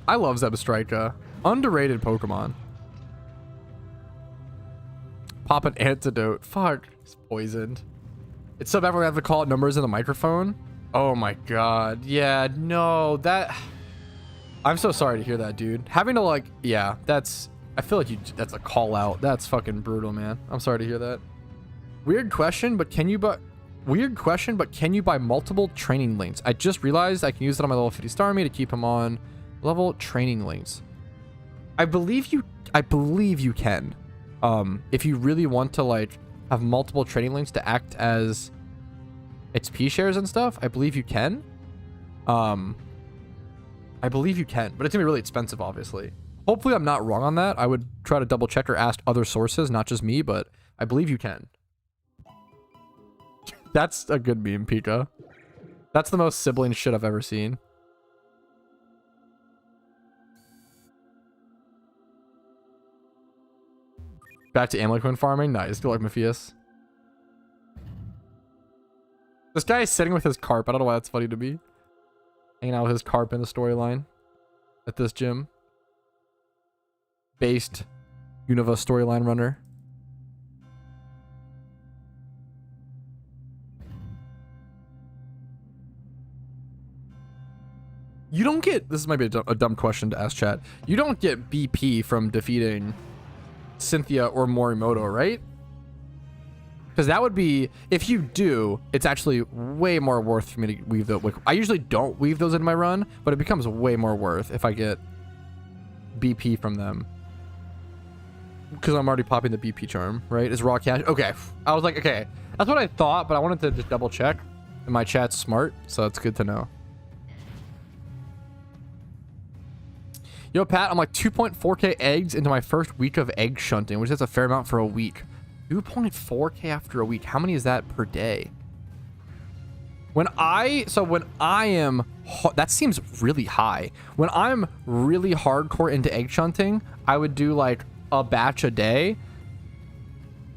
S1: I love Zebstrika. Underrated Pokemon. Pop an antidote. Fuck. He's poisoned. It's so bad we're gonna have to call out numbers in the microphone. Oh my god. Yeah, no. I'm so sorry to hear that, dude. Having to like, yeah, I feel like that's a call out. That's fucking brutal, man. I'm sorry to hear that. Weird question, but can you buy multiple training links? I just realized I can use it on my level 50 Starmie to keep him on level training links. I believe you can. If you really want to like have multiple training links to act as XP shares and stuff, I believe you can. I believe you can, but it's gonna be really expensive, obviously. Hopefully I'm not wrong on that. I would try to double check or ask other sources, not just me, but I believe you can. That's a good meme, Pika. That's the most sibling shit I've ever seen. Back to Ameliquin farming. Nice. Good luck, Matthias. This guy is sitting with his carp. I don't know why that's funny to me. Hanging out with his carp in the storyline at this gym. Based Unova storyline runner. You don't get, this might be a dumb question to ask chat. You don't get BP from defeating Cynthia or Morimoto, right? Because that would be, if you do, it's actually way more worth for me to weave the, like, I usually don't weave those in my run, but it becomes way more worth if I get BP from them. Because I'm already popping the BP charm, right? Is raw cash? Okay. I was like, okay. That's what I thought, but I wanted to just double check. And my chat's smart, so it's good to know. Yo, Pat, I'm like 2.4k eggs into my first week of egg shunting, which is a fair amount for a week. 2.4k after a week. How many is that per day? When I am, that seems really high. When I'm really hardcore into egg shunting, I would do like a batch a day.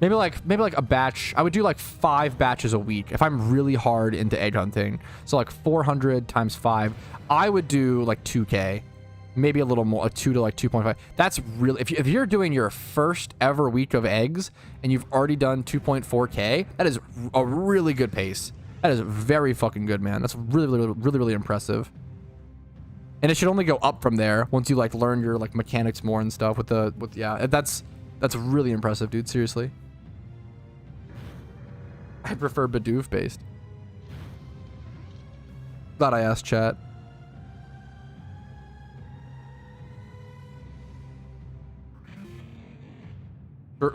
S1: Maybe like a batch. I would do like 5 batches a week if I'm really hard into egg hunting. So like 400 times 5. I would do like 2k. Maybe a little more, a 2 to like 2.5. That's really, if you're doing your first ever week of eggs and you've already done 2.4k, that is a really good pace. That is very fucking good, man. That's really impressive. And it should only go up from there once you like learn your like mechanics more and stuff yeah, that's really impressive, dude. Seriously. I prefer Bidoof based. Glad I asked chat.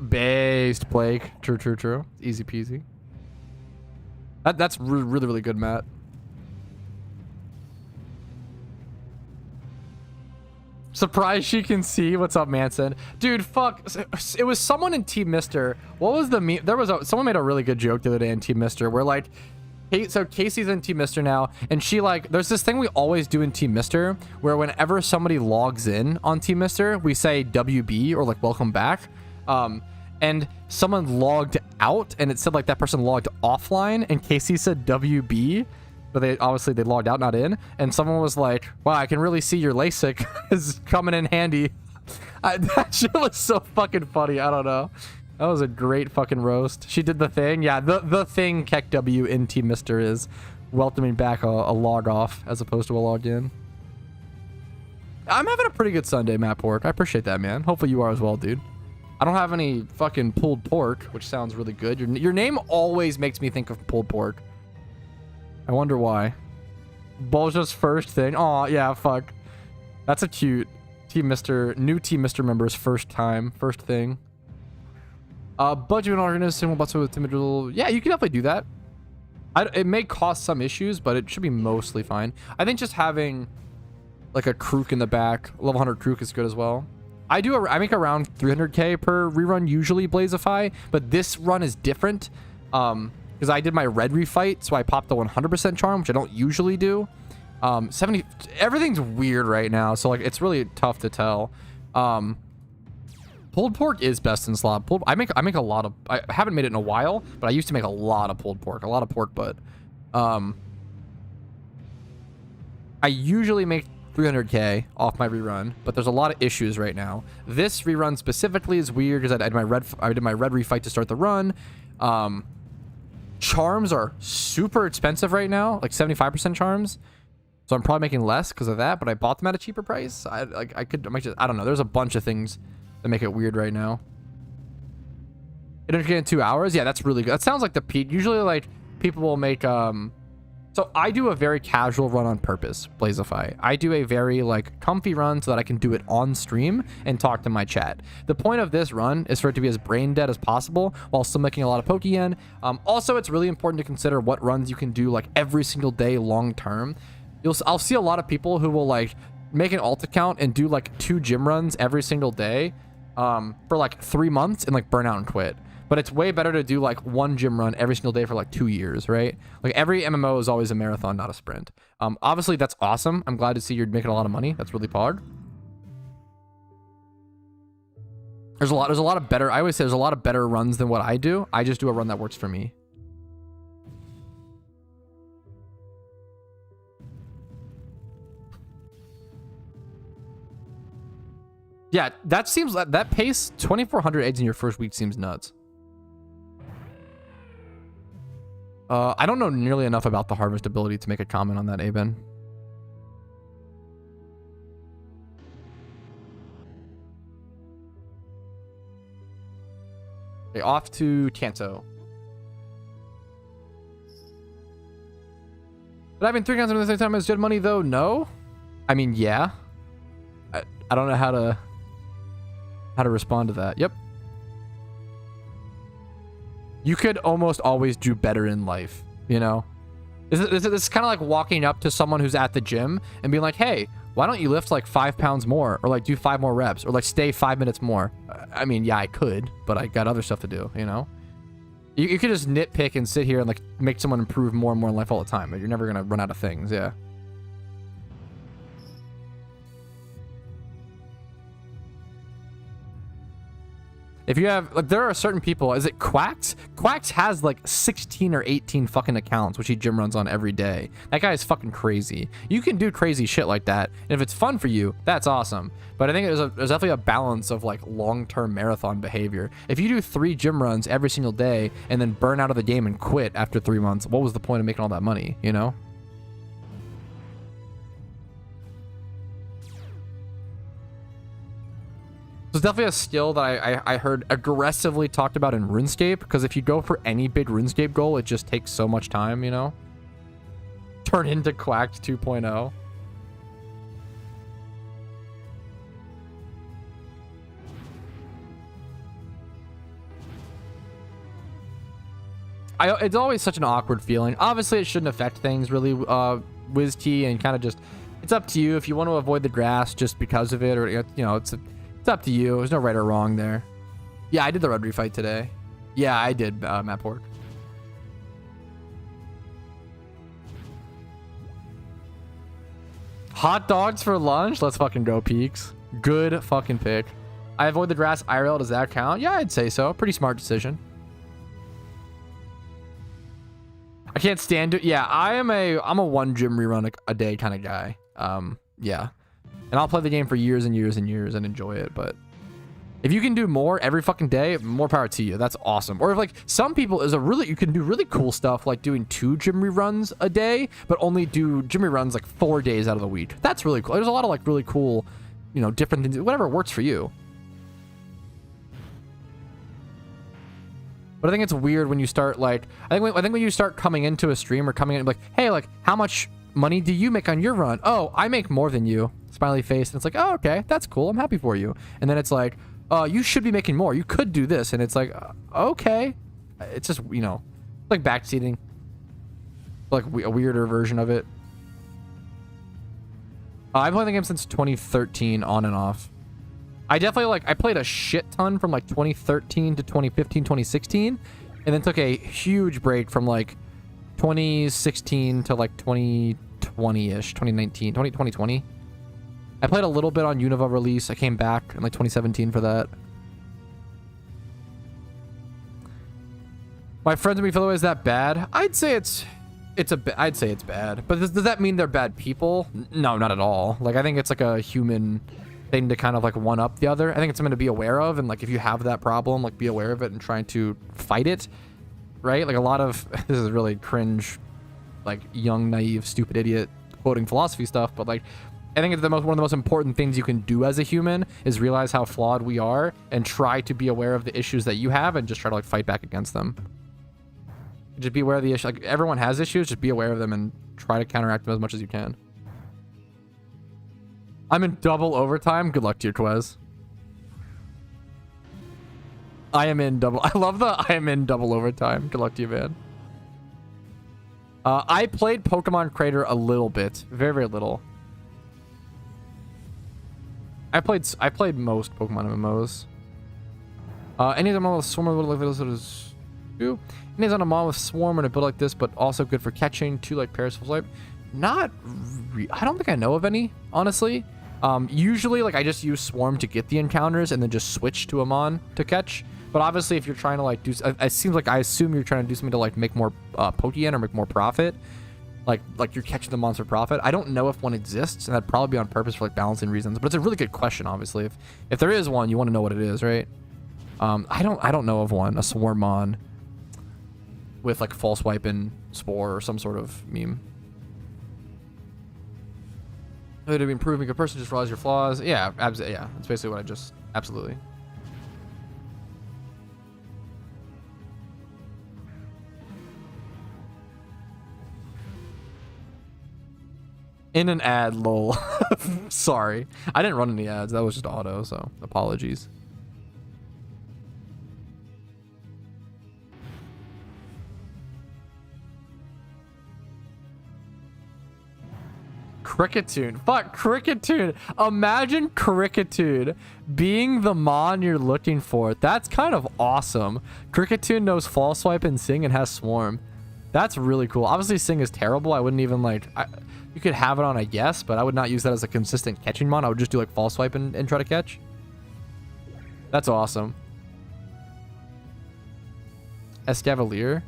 S1: Based, Blake. True. Easy peasy. That's really good, Matt. Surprised she can see. What's up, Manson? Dude, fuck. It was someone in Team Mister. What was the meme? Someone made a really good joke the other day in Team Mister where like, so Casey's in Team Mister now, and she like, there's this thing we always do in Team Mister where whenever somebody logs in on Team Mister, we say WB or like welcome back. And someone logged out and it said like that person logged offline and Casey said WB, but they logged out, not in. And someone was like, wow, I can really see your LASIK is coming in handy. That shit was so fucking funny. I don't know. That was a great fucking roast. She did the thing. Yeah, the thing Keck W in Team Mister is welcoming back a log off as opposed to a log in. I'm having a pretty good Sunday, Matt Pork. I appreciate that, man. Hopefully you are as well, dude. I don't have any fucking pulled pork, which sounds really good. Your name always makes me think of pulled pork. I wonder why. Bolja's first thing. Oh yeah, fuck. That's a cute new Team Mister member's first thing. Budget an organism with timidal. Yeah, you can definitely do that. It may cause some issues, but it should be mostly fine. I think just having like a Krook in the back, level 100 Krook is good as well. I make around 300k per rerun usually Blazify, but this run is different because I did my red refight, so I popped the 100% charm, which I don't usually do. 70, everything's weird right now, so like it's really tough to tell. Pulled pork is best in slot. I make a lot of. I haven't made it in a while, but I used to make a lot of pulled pork, a lot of pork butt. I usually make 300k off my rerun, but there's a lot of issues right now. This rerun specifically is weird because I did my red refight to start the run. Charms are super expensive right now, like 75% charms, so I'm probably making less because of that, but I bought them at a cheaper price. I don't know, there's a bunch of things that make it weird right now. 800k in 2 hours, yeah, that's really good. That sounds like the peak. Usually like people will make So I do a very casual run on purpose, Blazify. I do a very like comfy run so that I can do it on stream and talk to my chat. The point of this run is for it to be as brain dead as possible while still making a lot of Pokeyen. Also, it's really important to consider what runs you can do like every single day long term. I'll see a lot of people who will like make an alt account and do like 2 gym runs every single day for like 3 months and like burn out and quit. But it's way better to do like 1 gym run every single day for like 2 years, right? Like every MMO is always a marathon, not a sprint. Obviously that's awesome. I'm glad to see you're making a lot of money. That's really hard. There's a lot of better, I always say there's a lot of better runs than what I do. I just do a run that works for me. Yeah, that seems, that pace, 2,400 eggs in your first week seems nuts. I don't know nearly enough about the harvest ability to make a comment on that, Aben. Okay, off to Kanto. But having 3 accounts at the same time as good money, though? No. I mean, yeah. I don't know how to respond to that. Yep. You could almost always do better in life, you know? This is kind of like walking up to someone who's at the gym and being like, hey, why don't you lift like 5 pounds more, or like do 5 more reps, or like stay 5 minutes more? I mean, yeah, I could, but I got other stuff to do, you know? You could just nitpick and sit here and like make someone improve more and more in life all the time, but you're never gonna run out of things, yeah. If you have, like, there are certain people, is it Quacks? Quacks has like 16 or 18 fucking accounts, which he gym runs on every day. That guy is fucking crazy. You can do crazy shit like that, and if it's fun for you, that's awesome. But I think there's definitely a balance of like long-term marathon behavior. If you do 3 gym runs every single day and then burn out of the game and quit after 3 months, what was the point of making all that money, you know? It's definitely a skill that I heard aggressively talked about in RuneScape, because if you go for any big RuneScape goal, it just takes so much time, you know? Turn into Quacked 2.0. It's always such an awkward feeling. Obviously, it shouldn't affect things really, WizT, and kind of just, it's up to you if you want to avoid the grass just because of it, or, you know, it's up to you. There's no right or wrong there. Yeah, I did the red refight today. Yeah, I did, Matt Pork. Hot dogs for lunch? Let's fucking go, Peaks. Good fucking pick. I avoid the grass IRL. Does that count? Yeah, I'd say so. Pretty smart decision. I can't stand it. Yeah, I'm a 1 gym rerun a day kind of guy. Yeah. And I'll play the game for years and years and years and enjoy it. But if you can do more every fucking day, more power to you. That's awesome. Or if like some people you can do really cool stuff like doing 2 gym reruns a day, but only do gym reruns like 4 days out of the week. That's really cool. There's a lot of like really cool, you know, different things, whatever works for you. But I think it's weird when you start like, I think when you start coming into a stream or coming in like, hey, like how much money do you make on your run? Oh, I make more than you. Smiley face. And it's like, oh, okay, that's cool. I'm happy for you. And then it's like, you should be making more. You could do this. And it's like, okay. It's just, you know, like backseating. Like a weirder version of it. I've played the game since 2013 on and off. I definitely like, I played a shit ton from like 2013 to 2015, 2016. And then took a huge break from like 2016 to like 2020-ish, 2019, 2020. I played a little bit on Unova release. I came back in like 2017 for that. My friends and me feel is that bad? I'd say it's bad. But does that mean they're bad people? No, not at all. Like I think it's like a human thing to kind of like one up the other. I think it's something to be aware of, and like if you have that problem, like be aware of it and trying to fight it, right? Like a lot of this is really cringe, like young, naive, stupid idiot quoting philosophy stuff, but like I think it's one of the most important things you can do as a human is realize how flawed we are and try to be aware of the issues that you have and just try to like fight back against them. Just be aware of the issue. Like everyone has issues, just be aware of them and try to counteract them as much as you can. I'm in double overtime. Good luck to you, Quez. I am in double. I love the I am in double overtime. Good luck to you, man. I played Pokemon Crater a little bit. Very, very little. I played most Pokemon MMOs. Any of them with Swarm would like this. Any on a mon with Swarm and a build like this, but also good for catching. 2 like Parasol Swipe. I don't think I know of any, honestly. Usually, like, I just use Swarm to get the encounters and then just switch to a mon to catch. But obviously, if you're trying to, like, do... It seems like I assume you're trying to do something to, like, make more Pokeyen or make more profit. Like you're catching the mons for profit. I don't know if one exists, and that'd probably be on purpose for, like, balancing reasons. But it's a really good question, obviously. If there is one, you want to know what it is, right? I don't know of one. A Swarm mon with, like, False Swipe and Spore or some sort of meme. To be improving a person just realize your flaws. Yeah, absolutely. Yeah, that's basically what I just... Absolutely. In an ad, lol. Sorry. I didn't run any ads. That was just auto, so apologies. Cricketune. Fuck, Cricketune. Imagine Cricketune being the mon you're looking for. That's kind of awesome. Cricketune knows False Swipe and Sing and has Swarm. That's really cool. Obviously, Sing is terrible. I wouldn't even, like... you could have it on a yes, but I would not use that as a consistent catching mon. I would just do, like, False Swipe and try to catch. That's awesome. Escavalier.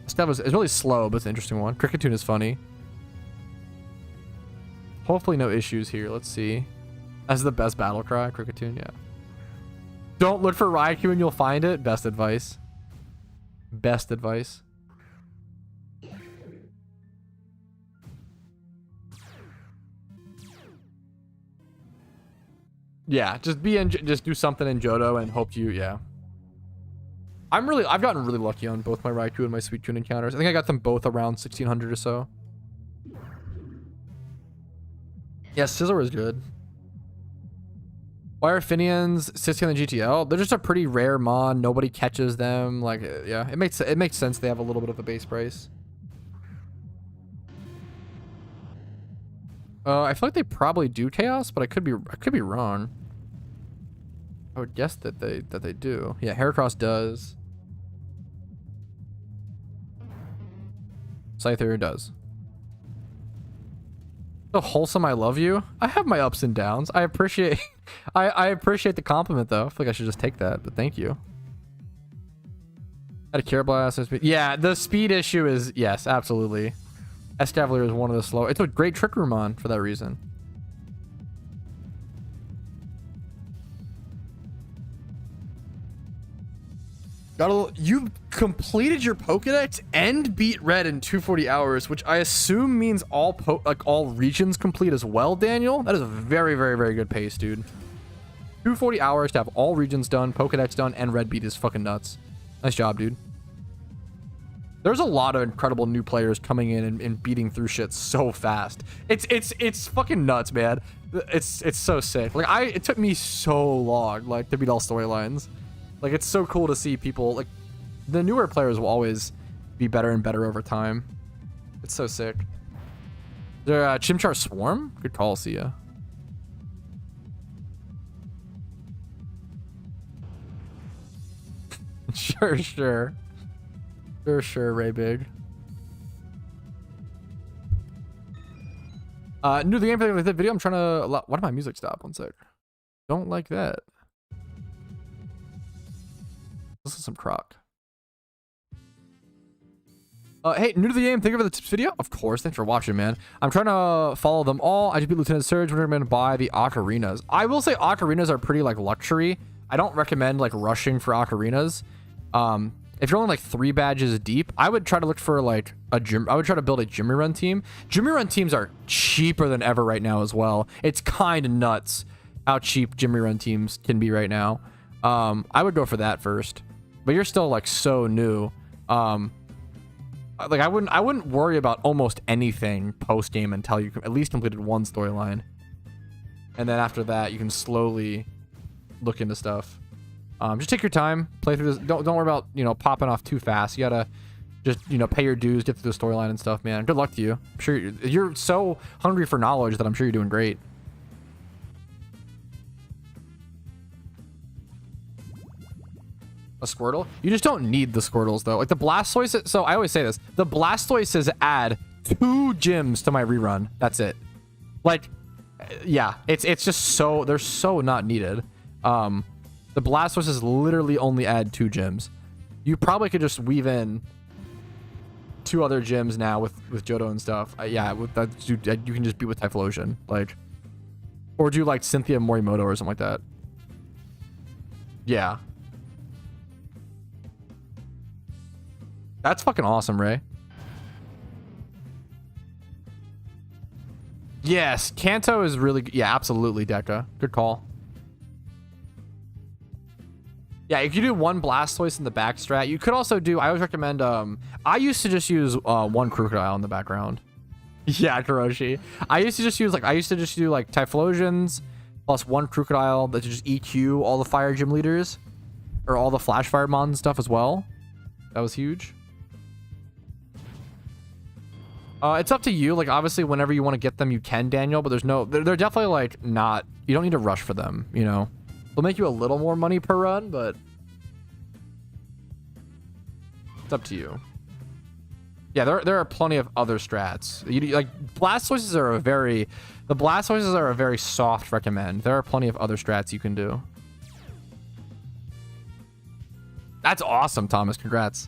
S1: Escavalier is really slow, but it's an interesting one. Cricketune is funny. Hopefully no issues here. Let's see. That's the best battle cry. Cricketune, yeah. Don't look for Raikou and you'll find it. Best advice. Best advice. Yeah, just do something in Johto and hope you, yeah. I've gotten really lucky on both my Raikou and my Suicune encounters. I think I got them both around 1600 or so. Yeah, Scizor is good. Why are Finians 60 on the GTL? They're just a pretty rare mon. Nobody catches them. Like, yeah, it makes sense they have a little bit of a base price. I feel like they probably do Chaos, but I could be wrong. I would guess that they do. Yeah, Heracross does. Scyther does. So wholesome, I love you. I have my ups and downs. I appreciate I appreciate the compliment though. I feel like I should just take that, but thank you. Had a Cure Blast. Yeah, the speed issue is, yes, absolutely. Escavalier is one of the slow. It's a great Trick Room on for that reason. You completed your Pokedex and beat Red in 240 hours, which I assume means all regions complete as well, Daniel. That is a very, very, very good pace, dude. 240 hours to have all regions done, Pokedex done, and Red beat is fucking nuts. Nice job, dude. There's a lot of incredible new players coming in and beating through shit so fast. It's fucking nuts, man. It's so sick. Like it took me so long, like, to beat all storylines. Like, it's so cool to see people, like, the newer players will always be better and better over time. It's so sick. There, Chimchar Swarm? Good call, see ya. Sure, Ray Big. New to the game for the video. I'm trying to... Why did my music stop? One sec. Don't like that. This is some croc. Hey, new to the game, thank you for the tips video. Of course, thanks for watching, man. I'm trying to follow them all. I just beat Lieutenant Surge. Would recommend buy the ocarinas. I will say ocarinas are pretty, like, luxury. I don't recommend, like, rushing for ocarinas. If you're only like 3 badges deep, I would try to look for like a gym. I would try to build a Jimmy Run team. Jimmy Run teams are cheaper than ever right now as well. It's kind of nuts how cheap Jimmy Run teams can be right now. I would go for that first, but you're still like so new. like I wouldn't worry about almost anything post game until you at least completed one storyline, and then after that you can slowly look into stuff. Just take your time, play through this. Don't worry about, you know, popping off too fast. You gotta just, you know, pay your dues, get through the storyline and stuff, man. Good luck to you. I'm sure you're so hungry for knowledge that I'm sure you're doing great. A Squirtle? You just don't need the Squirtles though. Like the Blastoises. So I always say this: the Blastoises add 2 gyms to my rerun. That's it. Like, yeah, it's just so they're so not needed. The Blastoises literally only add 2 gyms. You probably could just weave in 2 other gyms now with Johto and stuff. Yeah, with that, you can just beat with Typhlosion, like, or do like Cynthia Morimoto or something like that. Yeah. That's fucking awesome, Ray. Yes, Kanto is really good. Yeah, absolutely, Deca. Good call. Yeah, if you do 1 Blastoise in the back strat, you could also do, I always recommend, I used to just use 1 Crocodile in the background. Yeah, Kuroshi. I used to just do like Typhlosions plus 1 Crocodile that just EQ all the Fire Gym leaders, or all the Flash Fire Mon and stuff as well. That was huge. It's up to you. Like, obviously, whenever you want to get them, you can, Daniel. But there's no... They're definitely, like, not... You don't need to rush for them, you know? They'll make you a little more money per run, but... It's up to you. Yeah, there are plenty of other strats. Like, Blastoises are a very... The Blastoises are a very soft recommend. There are plenty of other strats you can do. That's awesome, Thomas. Congrats.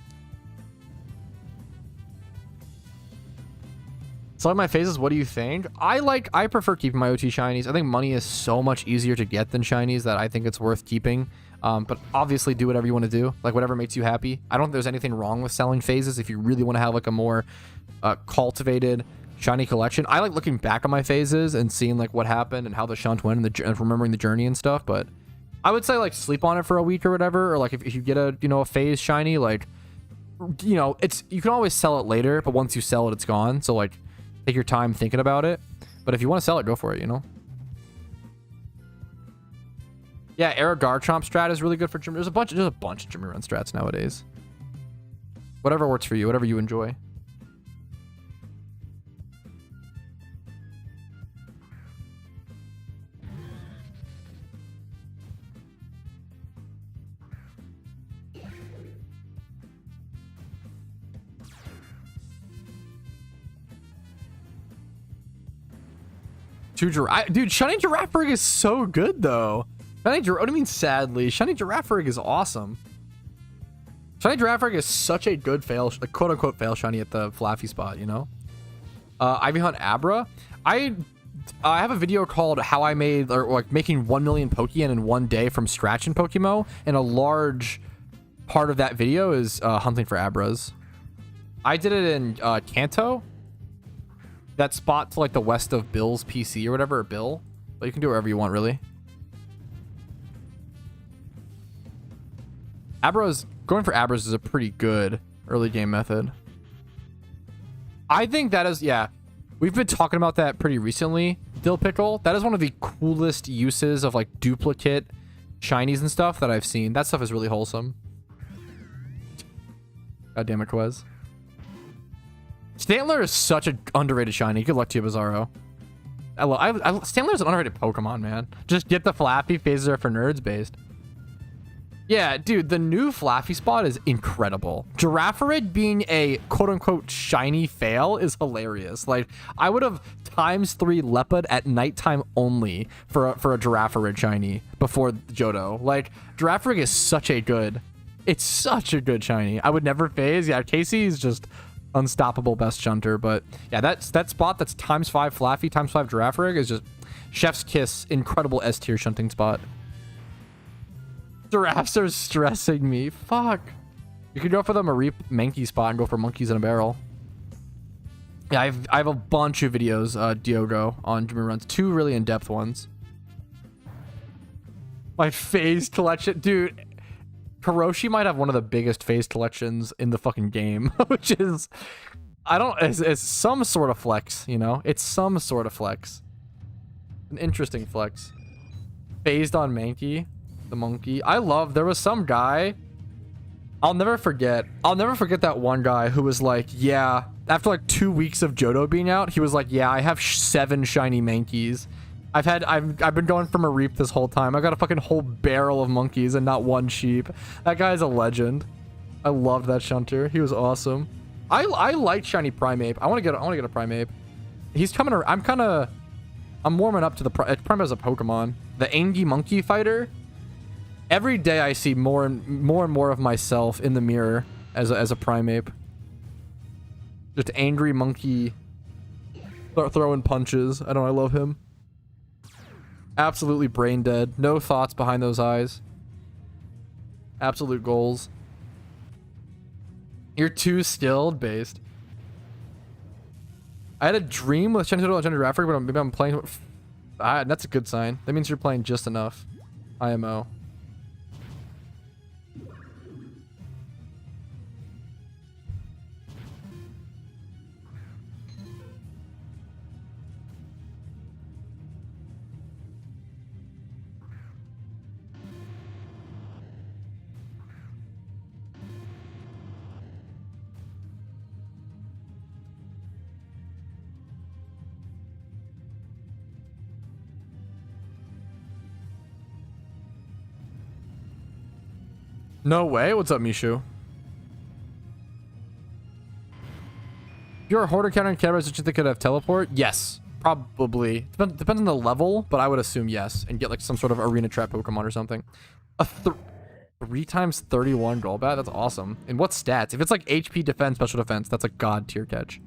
S1: Select my phases, what do you think? I prefer keeping my OT shinies. I think money is so much easier to get than shinies that I think it's worth keeping. But obviously do whatever you want to do, like whatever makes you happy. I don't think there's anything wrong with selling phases if you really want to have like a more cultivated shiny collection. I like looking back on my phases and seeing like what happened and how the shunt went and remembering the journey and stuff. But I would say like sleep on it for a week or whatever, or like if you get a, you know, a phase shiny, like, you know, you can always sell it later, but once you sell it, it's gone. So like, take your time thinking about it. But if you want to sell it, go for it, you know? Yeah, Era Garchomp strat is really good for gym. There's a bunch of Jimmy Run strats nowadays. Whatever works for you, whatever you enjoy. Dude, Shiny Girafarig is so good though. What do you mean sadly? Shiny Girafarig is awesome. Shiny Girafarig is such a good fail, like quote unquote fail shiny at the Flaffy spot, you know? Ivy Hunt Abra. I have a video called how I made, or like making 1 million Pokeyen in 1 day from scratch in PokeMMO, and a large part of that video is hunting for Abras. I did it in Kanto. That spot to like the west of Bill's PC or whatever, or Bill. But you can do wherever you want, really. Going for Abras is a pretty good early game method. I think that is, yeah. We've been talking about that pretty recently, Dill Pickle. That is one of the coolest uses of like duplicate shinies and stuff that I've seen. That stuff is really wholesome. God damn it, Quez. Stantler is such an underrated shiny. Good luck to you, Bizarro. Stantler is an underrated Pokemon, man. Just get the Flappy. Phases are for nerds based. Yeah, dude, the new Flaffy spot is incredible. Girafarig being a quote-unquote shiny fail is hilarious. Like, I would have ×3 Lepid at nighttime only for a Girafarig shiny before Johto. Like, Girafarig is such a good... It's such a good shiny. I would never phase. Yeah, Casey is just unstoppable best shunter. But, yeah, that spot that's ×5 Flaffy, ×5 Girafarig is just chef's kiss. Incredible S-tier shunting spot. Giraffes are stressing me. Fuck. You could go for the Mareep Mankey spot and go for monkeys in a barrel. Yeah, I have a bunch of videos, Diogo, on Jimmy Runs. 2 really in-depth ones. My phase collection. Dude, Hiroshi might have one of the biggest phase collections in the fucking game, which is, I don't, it's some sort of flex, you know? It's some sort of flex. An interesting flex. Phased on Mankey, the monkey. I love, there was some guy, I'll never forget that one guy who was like, yeah, after like 2 weeks of JOHTO being out, he was like, yeah, I have 7 shiny Mankeys. I've been going from a reap this whole time. I got a fucking whole barrel of monkeys and not one sheep. That guy's a legend. I loved that shunter. He was awesome. I like shiny Primeape. I want to get a Primeape. He's coming around. I'm warming up to the Primeape as a Pokemon. The Angie monkey fighter. Every day I see more and more of myself in the mirror as a Primeape. Just angry monkey throwing punches. I don't know, I love him. Absolutely brain dead. No thoughts behind those eyes. Absolute goals. You're too skilled based. I had a dream with Gender Raffer, but maybe I'm playing. That's a good sign. That means you're playing just enough. IMO. No way. What's up, Mishu? If you're a hoarder countering cameras, don't you think it could have teleport? Yes, probably. Depends on the level, but I would assume yes, and get like some sort of arena trap Pokemon or something. A 3 times 31 Golbat? That's awesome. And what stats? If it's like HP, defense, special defense, that's a god tier catch.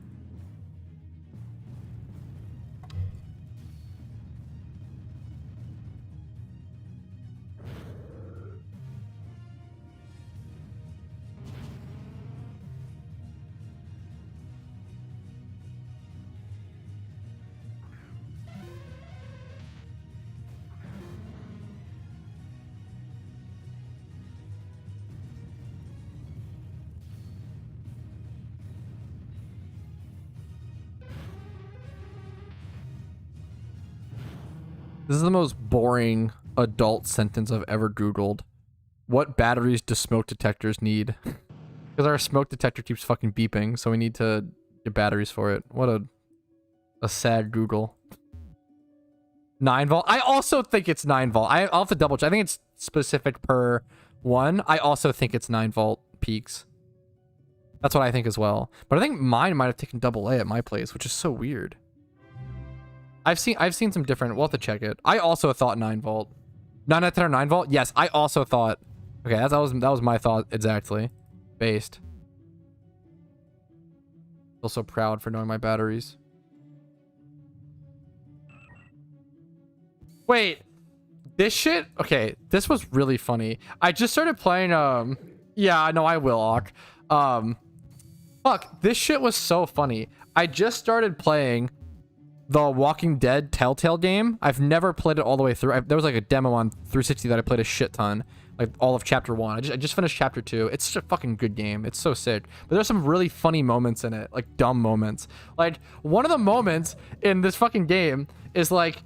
S1: This is the most boring adult sentence I've ever Googled. What batteries do smoke detectors need? Because our smoke detector keeps fucking beeping, so we need to get batteries for it. What a sad Google. 9 volt? I also think it's 9 volt. I'll have to double check. I think it's specific per one. I also think it's 9 volt peaks. That's what I think as well. But I think mine might have taken AA at my place, which is so weird. I've seen some different. We'll have to check it. I also thought 9 volt. 9 out of 10 or 9 volt? Yes, I also thought. Okay, that was my thought exactly. Based. Feel so proud for knowing my batteries. Wait, this shit? Okay, this was really funny. I just started playing. Yeah, no, I will, Awk. Fuck, this shit was so funny. I just started playing the Walking Dead Telltale game. I've never played it all the way through. There was like a demo on 360 that I played a shit ton, like all of chapter 1. I just finished chapter 2. It's such a fucking good game. It's so sick. But there's some really funny moments in it, like dumb moments. Like one of the moments in this fucking game is like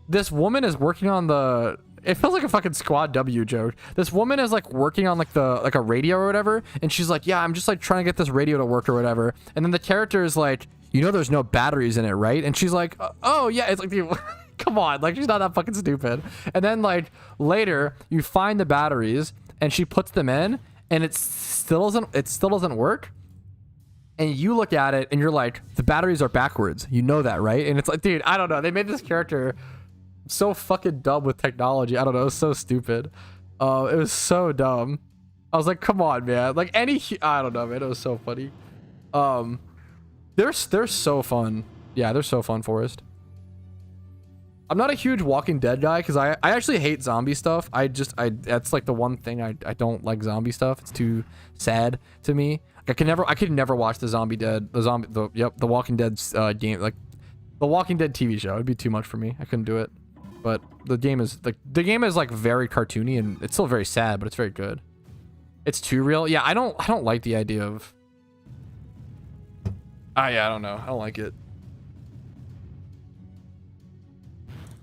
S1: this woman is working on the. It feels like a fucking Squad W joke. This woman is like working on like a radio or whatever, and she's like, yeah, I'm just like trying to get this radio to work or whatever. And then the character is like, you know, there's no batteries in it, right? And she's like, oh yeah. It's like, dude, come on, like she's not that fucking stupid. And then like later, you find the batteries, and she puts them in, and it still doesn't work. And you look at it, and you're like, the batteries are backwards. You know that, right? And it's like, dude, I don't know. They made this character so fucking dumb with technology. I don't know. It was so stupid. It was so dumb. I was like, come on, man. Like I don't know, man. It was so funny. They're so fun. Yeah, they're so fun, Forrest. I'm not a huge Walking Dead guy because I actually hate zombie stuff. That's like the one thing I don't like zombie stuff. It's too sad to me. I could never watch the Walking Dead game, like the Walking Dead TV show. It'd be too much for me. I couldn't do it. But the game is like very cartoony, and it's still very sad, but it's very good. It's too real. Yeah, I don't like the idea of. Yeah, I don't know. I don't like it.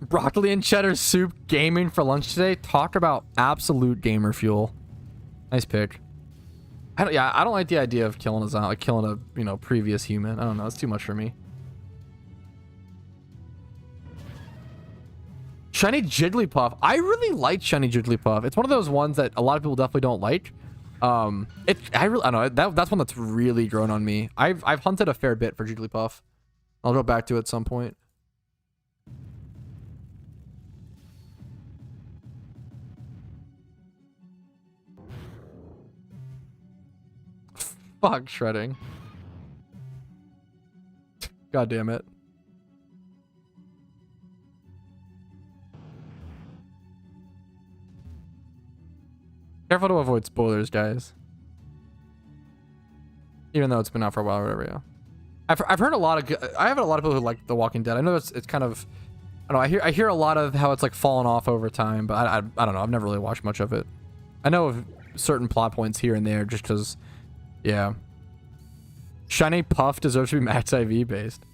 S1: Broccoli and cheddar soup gaming for lunch today. Talk about absolute gamer fuel. Nice pick. I don't like the idea of killing a previous human. I don't know. It's too much for me. Shiny Jigglypuff. I really like Shiny Jigglypuff. It's one of those ones that a lot of people definitely don't like. I don't know. That's one that's really grown on me. I've hunted a fair bit for Jigglypuff. I'll go back to it at some point. Fuck shredding. God damn it. Careful to avoid spoilers, guys. Even though it's been out for a while or whatever, yeah. I've heard a lot of I have a lot of people who like The Walking Dead. I know it's kind of I don't know, I hear a lot of how it's like fallen off over time, but I don't know. I've never really watched much of it. I know of certain plot points here and there just because, yeah. Shiny Puff deserves to be max IV based.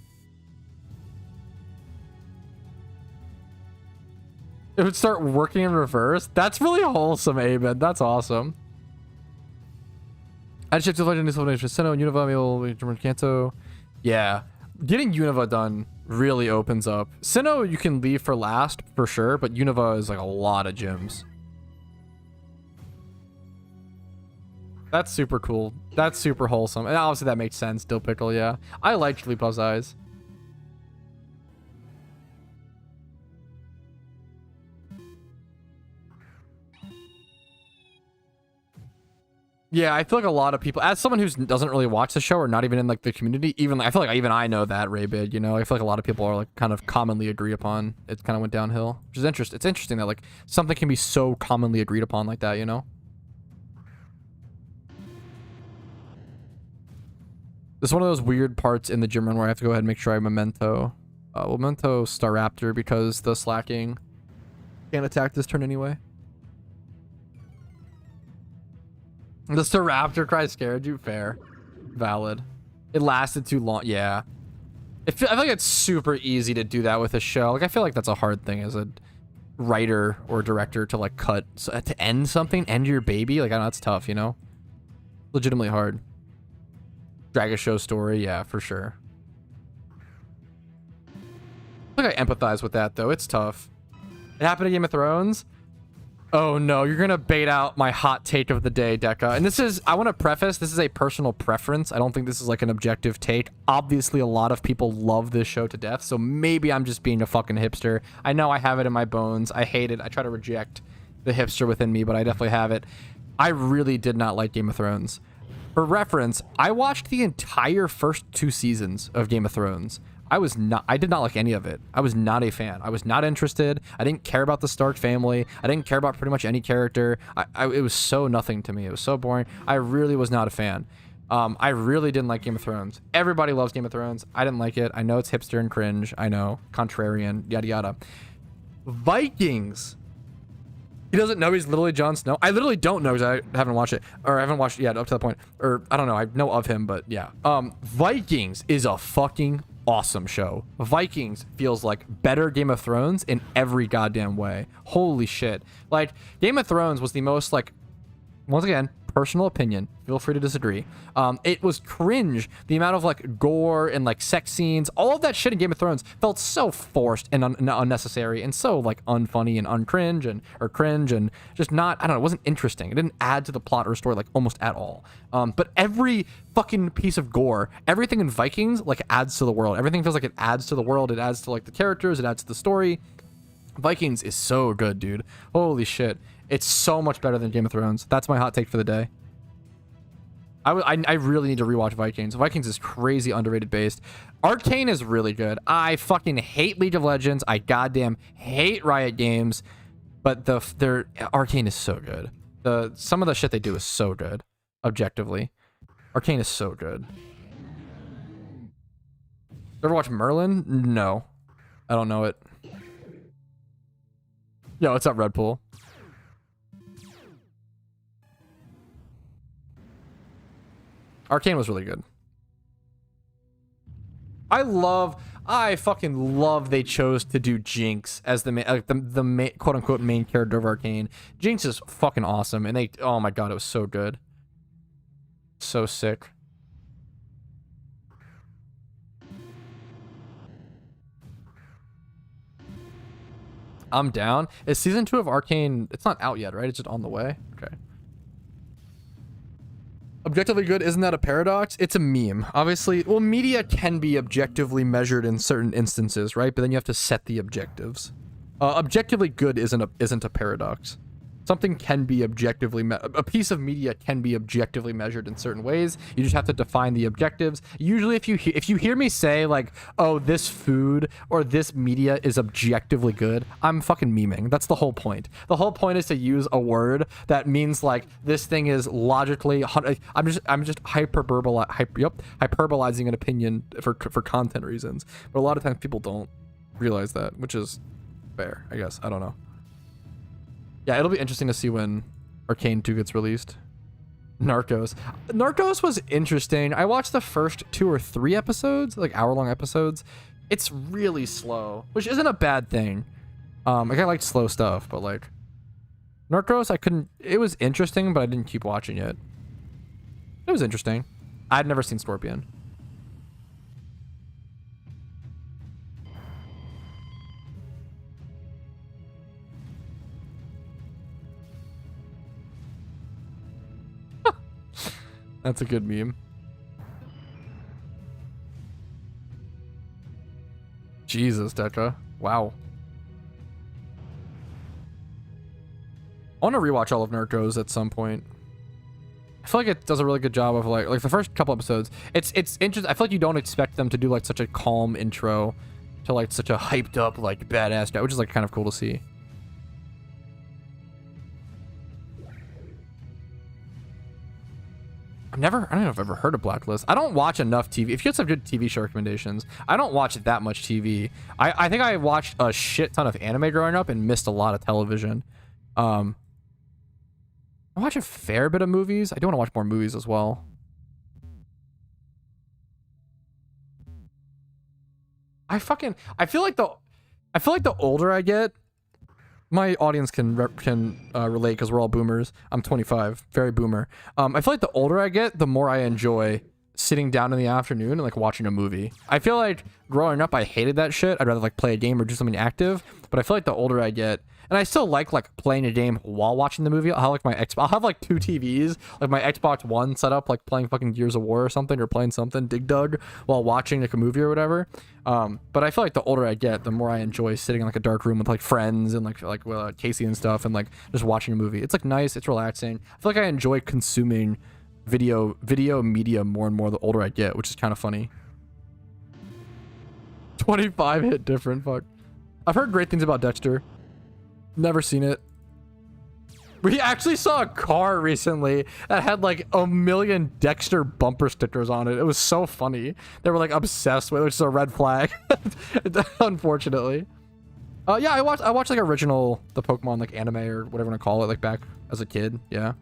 S1: It would start working in reverse. That's really wholesome, Aben. That's awesome. I shipped to Legend for Sinnoh and Unova, Kanto. Yeah. Getting Unova done really opens up. Sinnoh you can leave for last for sure, but Unova is like a lot of gyms. That's super cool. That's super wholesome. And obviously that makes sense. Dill Pickle, yeah. I like Jigglypuff's eyes. Yeah, I feel like a lot of people, as someone who doesn't really watch the show or not even in like the community, even I feel like even I know that Raybid, you know, I feel like a lot of people are like kind of commonly agree upon. It kind of went downhill, which is interesting. It's interesting that like something can be so commonly agreed upon like that, you know. This is one of those weird parts in the gym run where I have to go ahead and make sure I memento. Memento Staraptor because the slacking can't attack this turn anyway. The Staraptor cry scared you? Fair. Valid. It lasted too long. Yeah. I feel like it's super easy to do that with a show. Like, I feel like that's a hard thing as a writer or director to, like, cut. So, to end something, end your baby. Like, I know that's tough, you know? Legitimately hard. Drag a show story. Yeah, for sure. I think I empathize with that, though. It's tough. It happened to Game of Thrones. Oh no, you're gonna bait out my hot take of the day, Deca. And this is, I want to preface, this is a personal preference. I don't think this is like an objective take. Obviously, a lot of people love this show to death, so maybe I'm just being a fucking hipster. I know I have it in my bones. I hate it. I try to reject the hipster within me, but I definitely have it. I really did not like Game of Thrones. For reference, I watched the entire first 2 seasons of Game of Thrones. I did not like any of it. I was not a fan. I was not interested. I didn't care about the Stark family. I didn't care about pretty much any character. It was so nothing to me. It was so boring. I really was not a fan. I really didn't like Game of Thrones. Everybody loves Game of Thrones. I didn't like it. I know it's hipster and cringe. I know. Contrarian. Yada yada. Vikings. He doesn't know he's literally Jon Snow. I literally don't know because I haven't watched it. Or I haven't watched it yet up to that point. Or I don't know. I know of him, but yeah. Vikings is a fucking awesome show. Vikings feels like better Game of Thrones in every goddamn way. Holy shit. Like, Game of Thrones was the most, like, once again, personal opinion. Feel free to disagree. It was cringe. The amount of, like, gore and, like, sex scenes, all of that shit in Game of Thrones felt so forced and unnecessary and so, like, unfunny and uncringe or cringe and just not, I don't know, it wasn't interesting. It didn't add to the plot or story, like, almost at all. But every fucking piece of gore, everything in Vikings, like, adds to the world. Everything feels like it adds to the world. It adds to, like, the characters. It adds to the story. Vikings is so good, dude. Holy shit. It's so much better than Game of Thrones. That's my hot take for the day. I really need to rewatch Vikings. Vikings is crazy underrated based. Arcane is really good. I fucking hate League of Legends. I goddamn hate Riot Games. But their Arcane is so good. Some of the shit they do is so good. Objectively. Arcane is so good. Ever watch Merlin? No. I don't know it. Yo, what's up, Red Pool? Arcane was really good. I fucking love they chose to do Jinx as the main, quote unquote main character of Arcane. Jinx is fucking awesome, and oh my god, it was so good, so sick. I'm down. Is season 2 of Arcane? It's not out yet, right? It's just on the way. Okay. Objectively good, isn't that a paradox? It's a meme. Obviously, well, media can be objectively measured in certain instances, right? But then you have to set the objectives. Objectively good isn't a paradox. Something can be objectively a piece of media can be objectively measured in certain ways. You just have to define the objectives. Usually, if you hear me say like, "Oh, this food or this media is objectively good," I'm fucking memeing. That's the whole point. The whole point is to use a word that means like this thing is logically. I'm just hyperbolizing an opinion for content reasons. But a lot of times people don't realize that, which is fair, I guess. I don't know. Yeah, it'll be interesting to see when Arcane 2 gets released. Narcos was interesting. I watched the first 2 or 3 episodes, like hour-long episodes. It's really slow, which isn't a bad thing. Like I liked slow stuff, but like Narcos, it was interesting, but I didn't keep watching it. It was interesting. I'd never seen Scorpion. That's a good meme. Jesus, Deca. Wow. I want to rewatch all of Narcos at some point. I feel like it does a really good job of like the first couple episodes. It's interesting. I feel like you don't expect them to do like such a calm intro to like such a hyped up like badass guy, which is like kind of cool to see. I don't know if I've ever heard of Blacklist. I don't watch enough TV. If you have some good TV show recommendations, I don't watch that much TV. I think I watched a shit ton of anime growing up and missed a lot of television. I watch a fair bit of movies. I do want to watch more movies as well. I feel like the older I get, my audience can relate because we're all boomers. I'm 25, very boomer. I feel like the older I get, the more I enjoy sitting down in the afternoon and like watching a movie. I feel like growing up, I hated that shit. I'd rather like play a game or do something active. But I feel like the older I get, and I still like playing a game while watching the movie. I'll have like 2 TVs, like my Xbox One set up, like playing fucking Gears of War or something, or playing something Dig Dug while watching like a movie or whatever. But I feel like the older I get, the more I enjoy sitting in like a dark room with like friends and like Casey and stuff, and like just watching a movie. It's like nice, it's relaxing. I feel like I enjoy consuming video media more and more the older I get, which is kind of funny. 25 hit different, fuck. I've heard great things about Dexter. Never seen it. We actually saw a car recently that had like 1 million Dexter bumper stickers on it. It was so funny. They were like obsessed with it, which is a red flag. Unfortunately. Yeah, I watched like the Pokemon like anime or whatever you want to call it, like back as a kid. Yeah.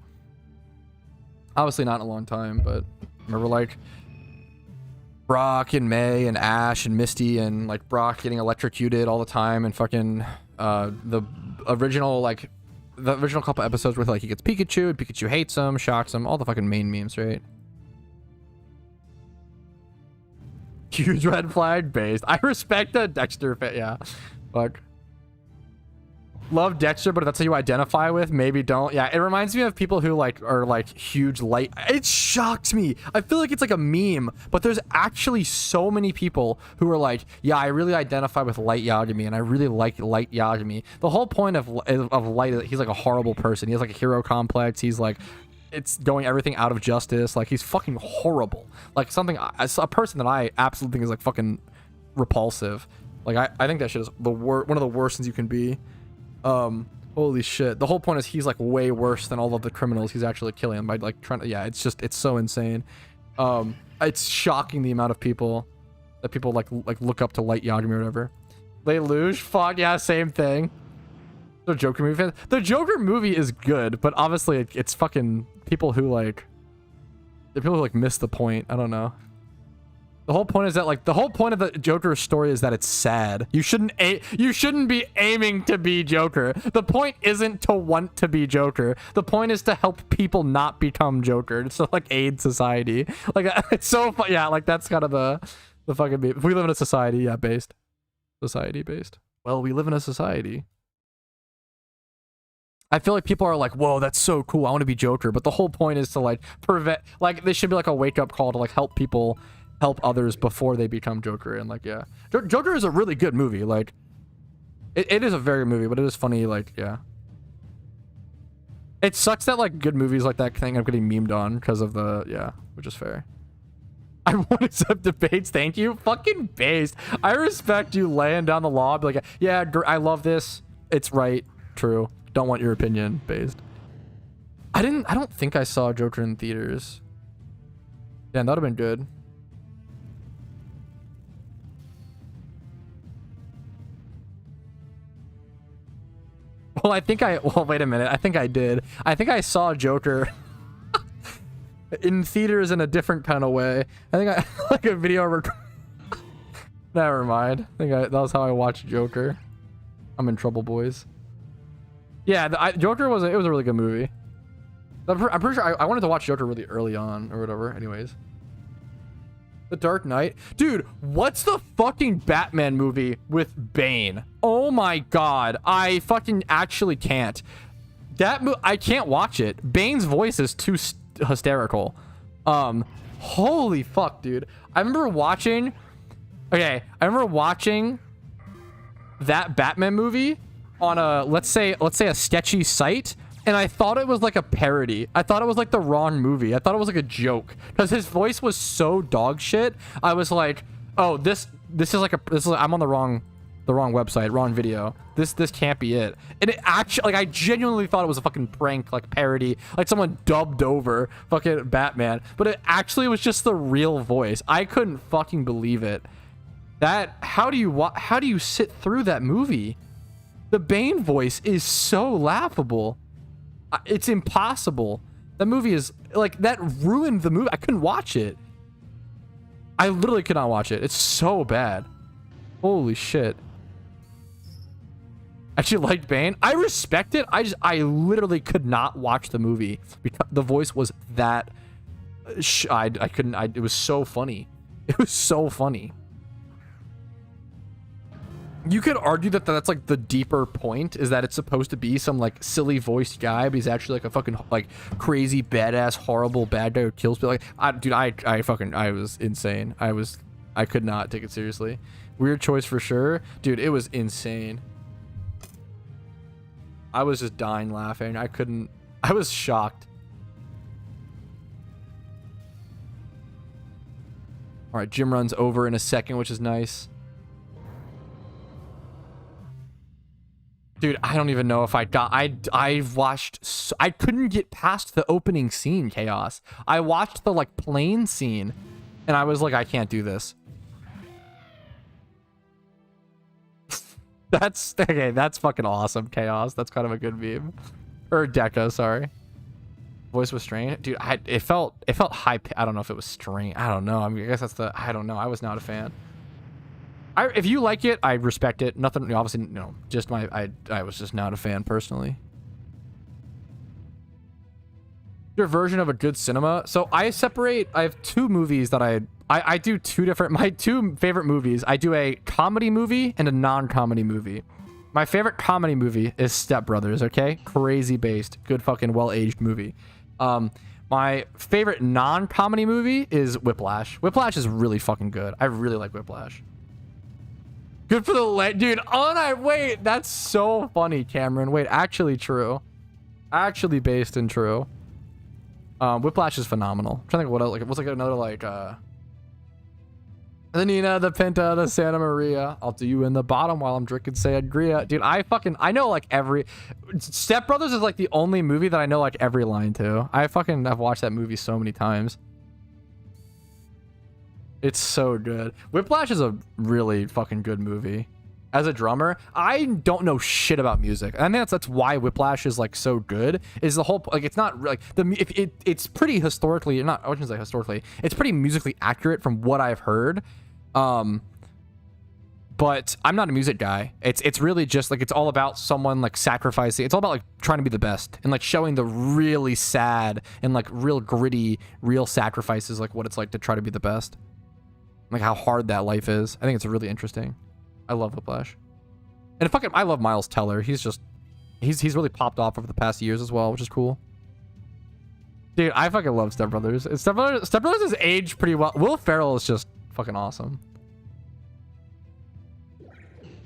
S1: Obviously not in a long time, but remember like Brock and May and Ash and Misty and like Brock getting electrocuted all the time, and fucking the original couple episodes where like he gets Pikachu and Pikachu hates him, shocks him, all the fucking main memes, right? Huge red flag based. I respect that Dexter fit. Yeah, fuck. Love Dexter, but if that's how you identify with, maybe don't. Yeah, it reminds me of people who like are like huge light. It shocks me. I feel like it's like a meme, but there's actually so many people who are like, yeah, I really identify with Light Yagami, and I really like Light Yagami. The whole point of Light is that he's like a horrible person. He has like a hero complex. He's like, it's going everything out of justice. Like he's fucking horrible. Like a person that I absolutely think is like fucking repulsive. Like I think that shit is one of the worst things you can be. Holy shit. The whole point is he's like way worse than all of the criminals he's actually killing by like trying to, yeah, it's so insane. It's shocking the amount of people that people like look up to Light Yagami or whatever. Lelouch, fuck yeah, same thing. The Joker movie fan. The Joker movie is good, but obviously it's fucking people who like The people like miss the point. I don't know. The whole point is that like the whole point of the Joker story is that it's sad. You shouldn't be aiming to be Joker. The point isn't to want to be Joker. The point is to help people not become Joker. It's to like aid society. Like it's so fun. Yeah, like that's kind of the fucking meme. If we live in a society, yeah, based. Society based. Well, we live in a society. I feel like people are like, whoa, that's so cool. I want to be Joker. But the whole point is to like prevent, like this should be like a wake up call to like help people help others before they become Joker. And like, yeah, Joker is a really good movie. Like it is a very good movie, but it is funny. Like, yeah, it sucks that like good movies like that thing I'm getting memed on because of the, yeah, which is fair. I won't accept debates. Thank you. Fucking based. I respect you laying down the law. Be like, yeah, I love this. It's right. True. Don't want your opinion based. I don't think I saw Joker in theaters. Yeah, that would have been good. Well, wait a minute. I think I did. I think I saw Joker in theaters in a different kind of way. I think I like a video Never mind. I think that was how I watched Joker. I'm in trouble, boys. Yeah, Joker was a really good movie. I'm pretty sure I wanted to watch Joker really early on or whatever. Anyways. The Dark Knight. Dude, what's the fucking Batman movie with Bane? Oh my god. I fucking actually can't. I can't watch it. Bane's voice is too hysterical. Holy fuck, dude. I remember watching that Batman movie on a let's say a sketchy site, and I thought it was like a parody. I thought it was like the wrong movie. I thought it was like a joke because his voice was so dog shit. I was like, oh, this is I'm on the wrong website, wrong video. This can't be it. And it actually, like, I genuinely thought it was a fucking prank, like parody, like someone dubbed over fucking Batman, but it actually was just the real voice. I couldn't fucking believe it. How do you sit through that movie? The Bane voice is so laughable. It's impossible. That movie is like, that ruined the movie. I couldn't watch it. I literally could not watch it. It's so bad. Holy shit. I actually liked Bane. I respect it. I literally could not watch the movie because the voice was that I couldn't. It was so funny. It was so funny. You could argue that that's like the deeper point, is that it's supposed to be some like silly voiced guy, but he's actually like a fucking like crazy badass horrible bad guy who kills people. Like, dude, I was insane. I could not take it seriously. Weird choice for sure, dude. It was insane. I was just dying laughing. I was shocked. All right, gym run's over in a second, which is nice. Dude, I don't even know if I watched, I couldn't get past the opening scene, Chaos. I watched the like plane scene and I was like, I can't do this. That's okay. That's fucking awesome, Chaos. That's kind of a good meme. Or Deca, sorry. Voice was strained, dude. It felt high. I don't know if it was strained. I don't know. I mean, I guess I don't know. I was not a fan. If you like it, I respect it. Nothing, obviously, no. Just I was just not a fan personally. Your version of a good cinema. So I have two movies that I do two different, my two favorite movies. I do a comedy movie and a non-comedy movie. My favorite comedy movie is Step Brothers, okay? Crazy based, good fucking well-aged movie. My favorite non-comedy movie is Whiplash. Whiplash is really fucking good. I really like Whiplash. Good for the dude. Wait, that's so funny, Cameron. Wait, actually true. Actually based in true. Whiplash is phenomenal. I'm trying to think what else, like what's like another like the Nina, the Pinta, the Santa Maria. I'll do you in the bottom while I'm drinking sangria. Dude, I know like every Step Brothers is like the only movie that I know like every line to. I've watched that movie so many times. It's so good. Whiplash is a really fucking good movie. as a drummer, I don't know shit about music. And I think that's why Whiplash is like so good. Is the whole like it's not like it's pretty historically not I wouldn't say historically. It's pretty musically accurate from what I've heard. But I'm not a music guy. It's really just like it's all about someone like sacrificing. It's all about like trying to be the best and like showing the really sad and like real gritty, real sacrifices, like what it's like to try to be the best. Like how hard that life is. I think it's really interesting. I love Whiplash. And fucking I love Miles Teller. He's really popped off over the past years as well, which is cool. Dude, I fucking love Step Brothers. Step Brothers has aged pretty well. Will Ferrell is just fucking awesome.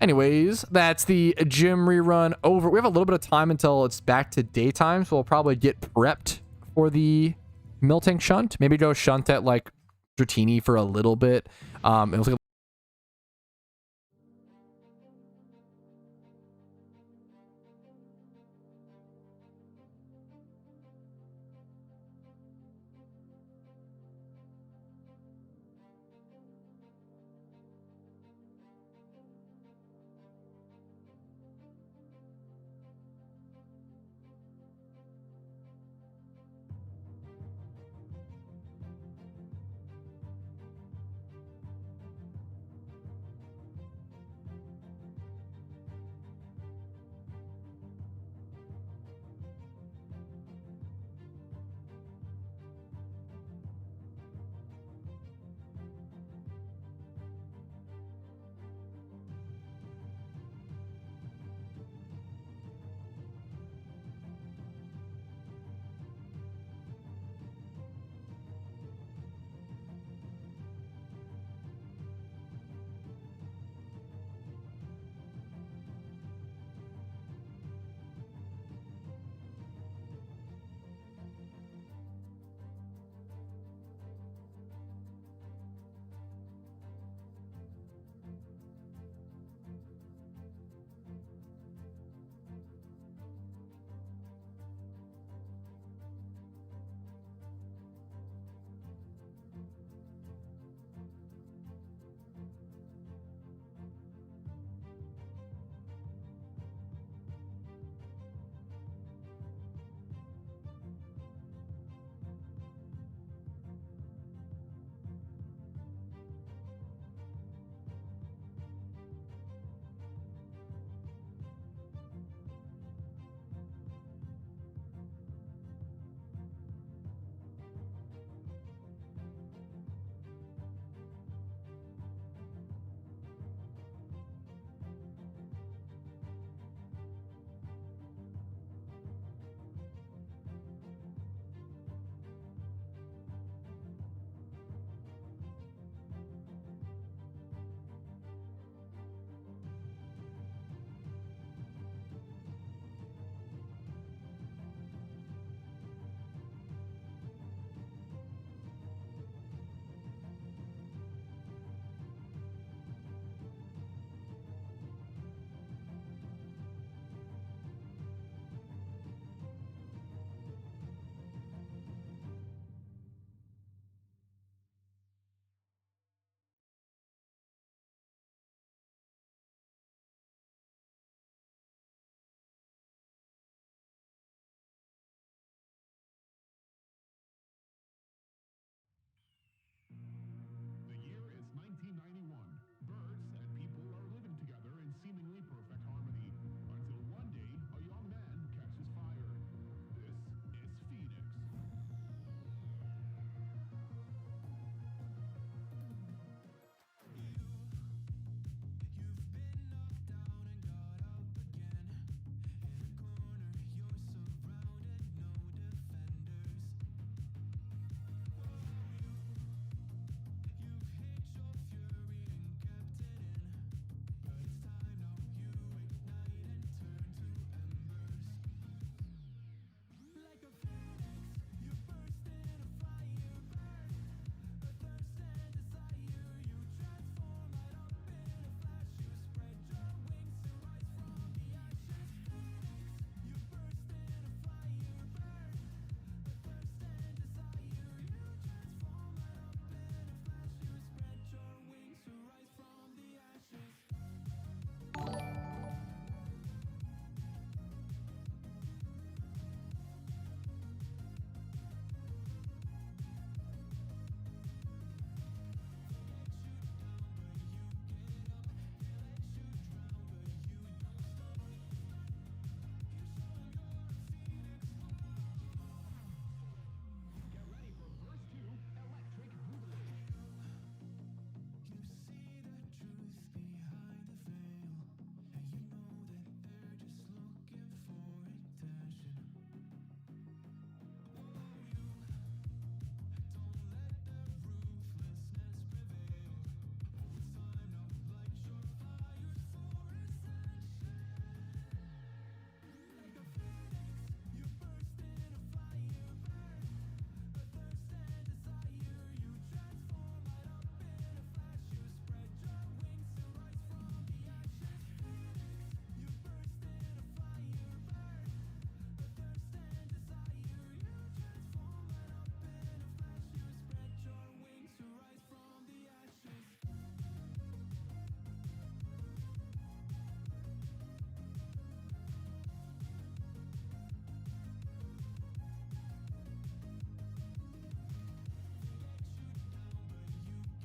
S1: Anyways, that's the gym rerun over. We have a little bit of time until it's back to daytime, so we'll probably get prepped for the Miltank shunt. Maybe go shunt at like Dratini for a little bit. It was like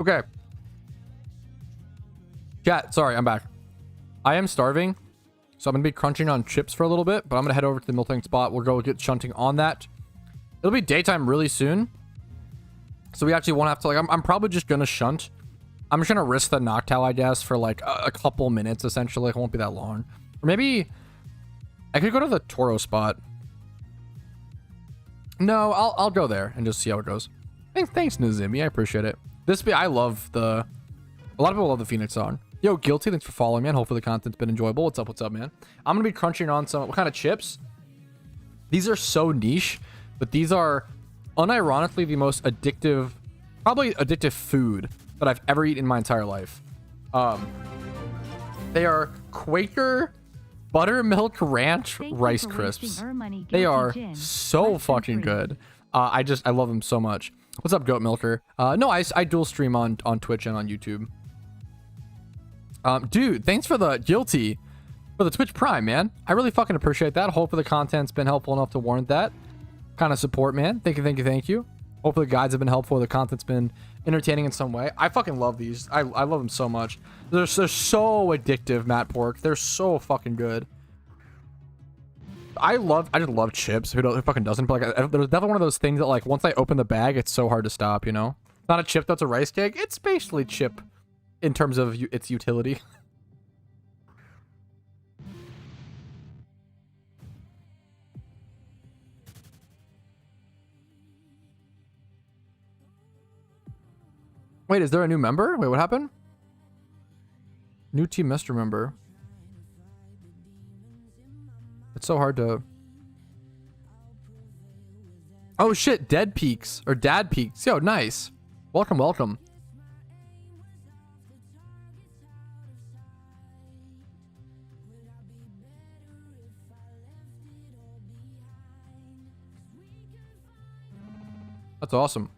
S1: Okay. Chat, sorry, I'm back. I am starving, so I'm gonna be crunching on chips for a little bit, but I'm gonna head over to the milking spot. We'll go get shunting on that. It'll be daytime really soon, so we actually won't have to, like, I'm probably just gonna shunt. I'm just gonna risk the Noctowl, I guess, for like a couple minutes, essentially. It won't be that long. Or maybe I could go to the Toro spot. No, I'll go there and just see how it goes. Thanks, Nazimi. I appreciate it. I love a lot of people love the Phoenix song. Yo, Guilty, thanks for following, man. Hopefully the content's been enjoyable. What's up, man? I'm gonna be crunching on what kind of chips? These are so niche, but these are unironically the most addictive, probably addictive food that I've ever eaten in my entire life. They are Quaker Buttermilk Ranch Rice Crisps. They are so fucking good. I love them so much. What's up, Goat Milker? No, I dual stream on Twitch and on YouTube. Dude, thanks for the Guilty for the Twitch Prime, man. I really fucking appreciate that. Hopefully the content's been helpful enough to warrant that kind of support, man. Thank you. Hopefully the guides have been helpful. The content's been entertaining in some way. I fucking love these. I love them so much. They're so addictive, Matt Pork. They're so fucking good. I just love chips. Who fucking doesn't? But like, there's definitely one of those things that, like, once I open the bag, it's so hard to stop. You know, not a chip that's a rice cake. It's basically chip in terms of its utility. Wait, is there a new member? Wait, what happened? New Team Mister member. It's so hard to... Oh shit, Dead Peaks or Dad Peaks. Yo, nice. Welcome. That's awesome.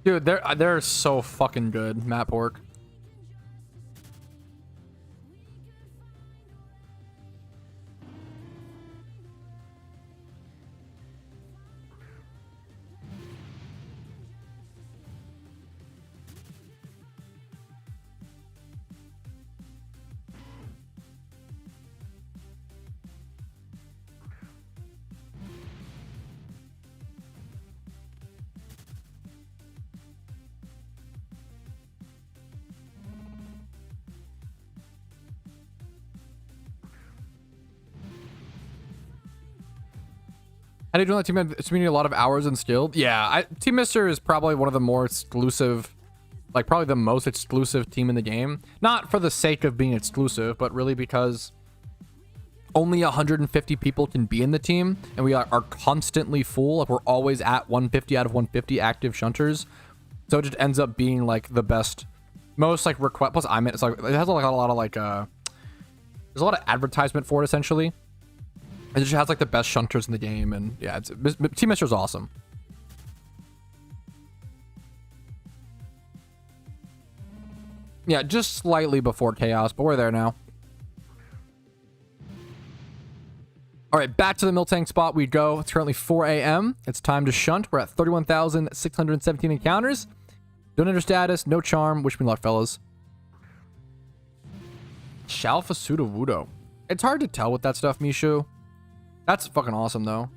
S1: Dude, they're so fucking good, Matt Pork. How do you do that, Team? It's meaning a lot of hours and skill. Yeah, Team Mister is probably one of the more exclusive, like probably the most exclusive team in the game. Not for the sake of being exclusive, but really because only 150 people can be in the team, and we are constantly full. Like, we're always at 150 out of 150 active shunters, so it just ends up being like the best, most like request. Plus, it's like it has like a lot of like there's a lot of advertisement for it essentially. It just has like the best shunters in the game, and yeah, Team Mister is awesome. Yeah, just slightly before chaos, but we're there now. All right, back to the Miltank spot we go. It's currently 4 a.m. It's time to shunt. We're at 31,617 encounters. Don't enter status, no charm. Wish me luck, fellas. Shalfa Sudowoodo. It's hard to tell with that stuff, Mishu. That's fucking awesome, though.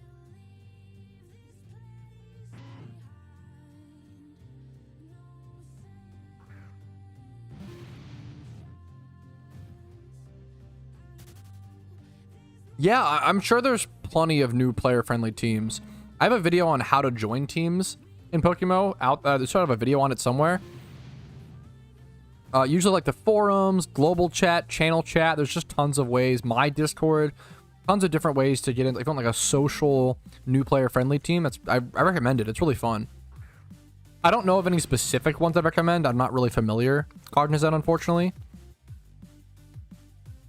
S1: Yeah, I'm sure there's plenty of new player-friendly teams. I have a video on how to join teams in PokeMMO. There's sort of a video on it somewhere. Usually like the forums, global chat, channel chat. There's just tons of ways. My Discord, tons of different ways to get in. If you want like a social, new player-friendly team, I recommend it. It's really fun. I don't know of any specific ones I recommend. I'm not really familiar, cognizant, unfortunately.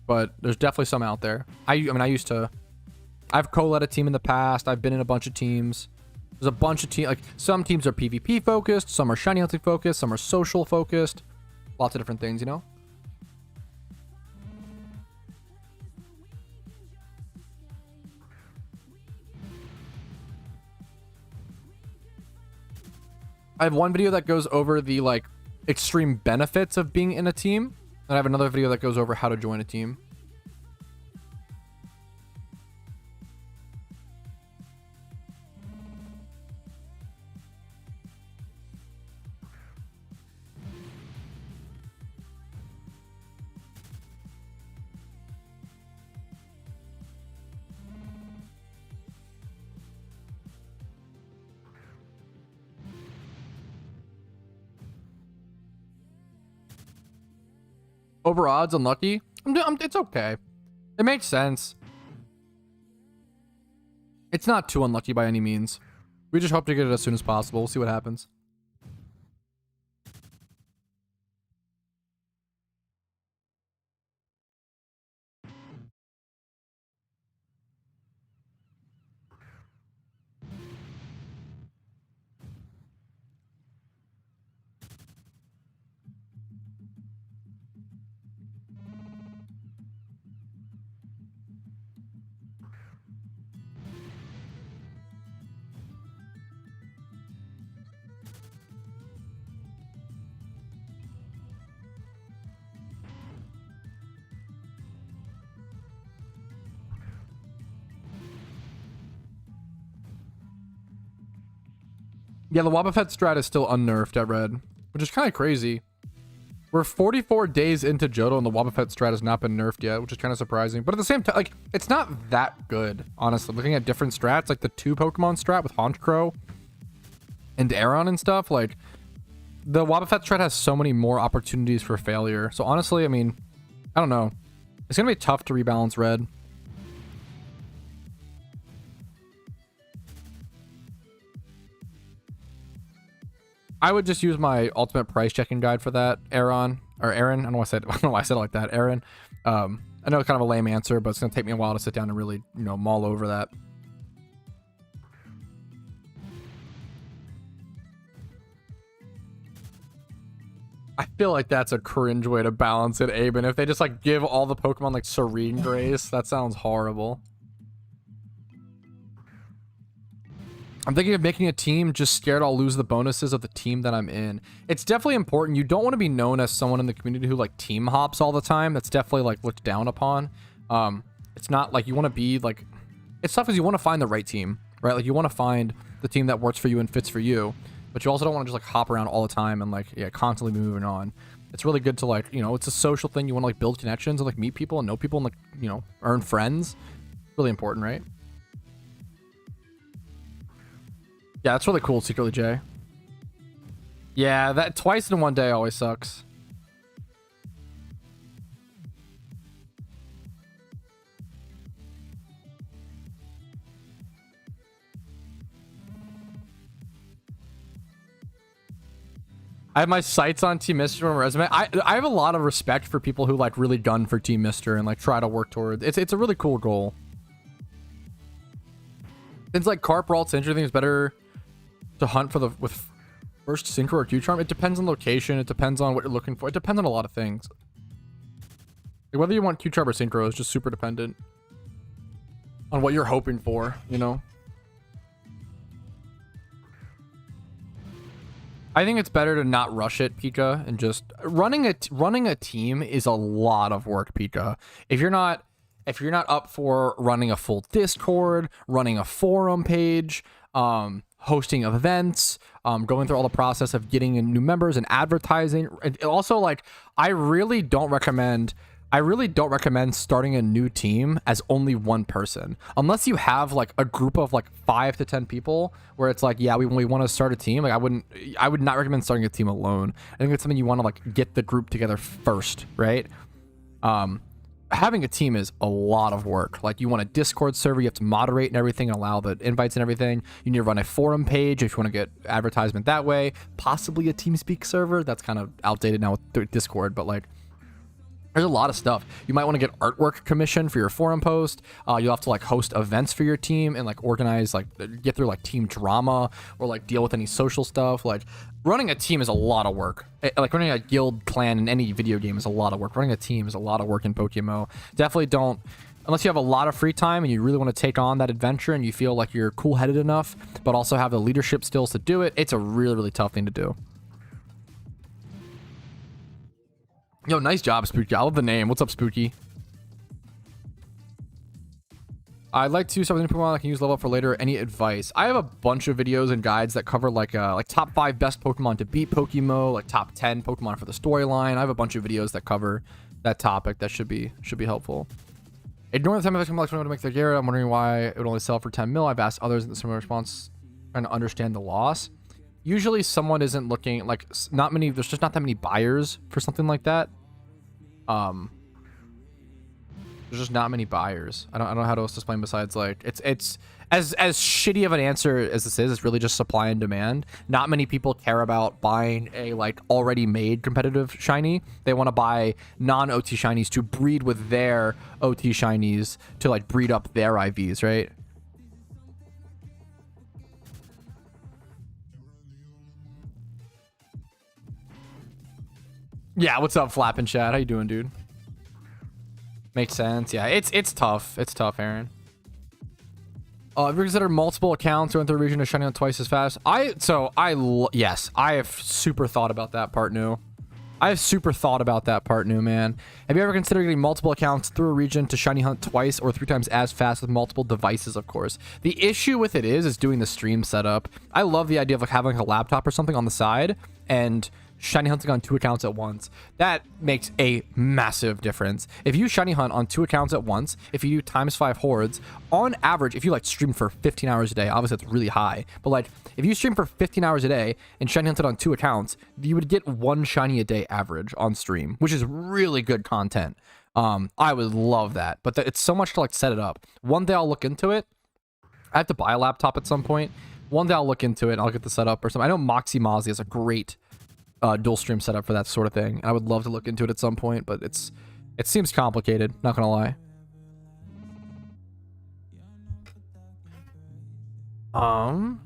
S1: But there's definitely some out there. I've co-led a team in the past. I've been in a bunch of teams. There's a bunch of teams. Like some teams are PvP focused, some are shiny hunting focused, some are social focused. Lots of different things, you know? I have one video that goes over the like extreme benefits of being in a team. And I have another video that goes over how to join a team. Over odds, unlucky. It's okay. It makes sense. It's not too unlucky by any means. We just hope to get it as soon as possible. We'll see what happens. Yeah, the Wobbuffet strat is still unnerfed at red, which is kind of crazy. We're 44 days into Johto and the Wobbuffet strat has not been nerfed yet, which is kind of surprising. But at the same time, like, it's not that good, honestly. Looking at different strats, like the 2 Pokemon strat with Honchkrow and Aron and stuff, like, the Wobbuffet strat has so many more opportunities for failure. So honestly, I mean, I don't know. It's going to be tough to rebalance red. I would just use my ultimate price checking guide for that, Aaron. I don't know why I said it like that, Aaron. I know it's kind of a lame answer, but it's going to take me a while to sit down and really, mull over that. I feel like that's a cringe way to balance it, Aben. If they just, like, give all the Pokemon, like, Serene Grace, that sounds horrible. I'm thinking of making a team just scared I'll lose the bonuses of the team that I'm in. It's definitely important. You don't want to be known as someone in the community who like team hops all the time. That's definitely like looked down upon. It's not like you want to be like, it's tough because you want to find the right team, right? Like you want to find the team that works for you and fits for you, but you also don't want to just like hop around all the time and like, yeah, constantly moving on. It's really good to like, it's a social thing. You want to like build connections and like meet people and know people and like, earn friends. Really important, right? Yeah, that's really cool, Secretly Jay. Yeah, that twice in one day always sucks. I have my sights on Team Mister on my resume. I have a lot of respect for people who like really gun for Team Mister and like try to work toward it. It's a really cool goal. Things like Carp Ralt Injury, I think it's better to hunt for First synchro or Q-charm? It depends on location. It depends on what you're looking for. It depends on a lot of things. Like whether you want Q-charm or synchro is just super dependent on what you're hoping for, you know? I think it's better to not rush it, Pika, and just running a team is a lot of work, Pika. If you're not up for running a full Discord, running a forum page, hosting events, going through all the process of getting in new members and advertising, and also like I really don't recommend starting a new team as only one person. Unless you have like a group of like 5 to 10 people where it's like, yeah, we want to start a team. Like I would not recommend starting a team alone. I think it's something you want to like get the group together first, right? Having a team is a lot of work. Like you want a Discord server, you have to moderate and everything and allow the invites and everything. You need to run a forum page if you want to get advertisement that way. Possibly a TeamSpeak server. That's kind of outdated now with Discord, but like there's a lot of stuff. You might want to get artwork commission for your forum post. You'll have to like host events for your team and like organize, like get through like team drama or like deal with any social stuff. Like running a team is a lot of work. Like running a guild clan in any video game is a lot of work. Running a team is a lot of work in PokeMMO. Definitely don't, unless you have a lot of free time and you really want to take on that adventure and you feel like you're cool-headed enough, but also have the leadership skills to do it. It's a really, really tough thing to do. Yo, nice job, Spooky. I love the name. What's up, Spooky? I'd like to start with any Pokemon I can use level up for later. Any advice? I have a bunch of videos and guides that cover like top 5 best Pokemon to beat PokeMMO, like top 10 Pokemon for the storyline. I have a bunch of videos that cover that topic that should be helpful. Ignore the time of Pokemon to make their gear. I'm wondering why it would only sell for 10 mil. I've asked others in the similar response, trying to understand the loss. Usually someone isn't looking, like there's just not that many buyers for something like that. There's just not many buyers. I don't know how to explain besides like it's as shitty of an answer as this is, it's really just supply and demand. Not many people care about buying a like already made competitive shiny. They want to buy non-OT shinies to breed with their OT shinies to like breed up their IVs, right? Yeah, what's up, Flappin' Chat? How you doing, dude? Makes sense. Yeah, it's tough. It's tough, Aaron. Have you considered multiple accounts going through a region to shining on twice as fast? Yes, I have super thought about that part, new. Man. Have you ever considered getting multiple accounts through a region to shiny hunt twice or 3 times as fast with multiple devices, of course? The issue with it is doing the stream setup. I love the idea of like having a laptop or something on the side and shiny hunting on 2 accounts at once. That makes a massive difference. If you shiny hunt on 2 accounts at once, if you do ×5 hordes, on average, if you like stream for 15 hours a day, obviously that's really high, but like if you stream for 15 hours a day and shiny hunted on 2 accounts, you would get 1 shiny a day average on stream, which is really good content. I would love that, but it's so much to like set it up. One day I'll look into it. I have to buy a laptop at some point. One day I'll look into it and I'll get the setup or something. I know Moxie Mozzie is a great dual stream setup for that sort of thing. I would love to look into it at some point, but it seems complicated, not gonna lie. I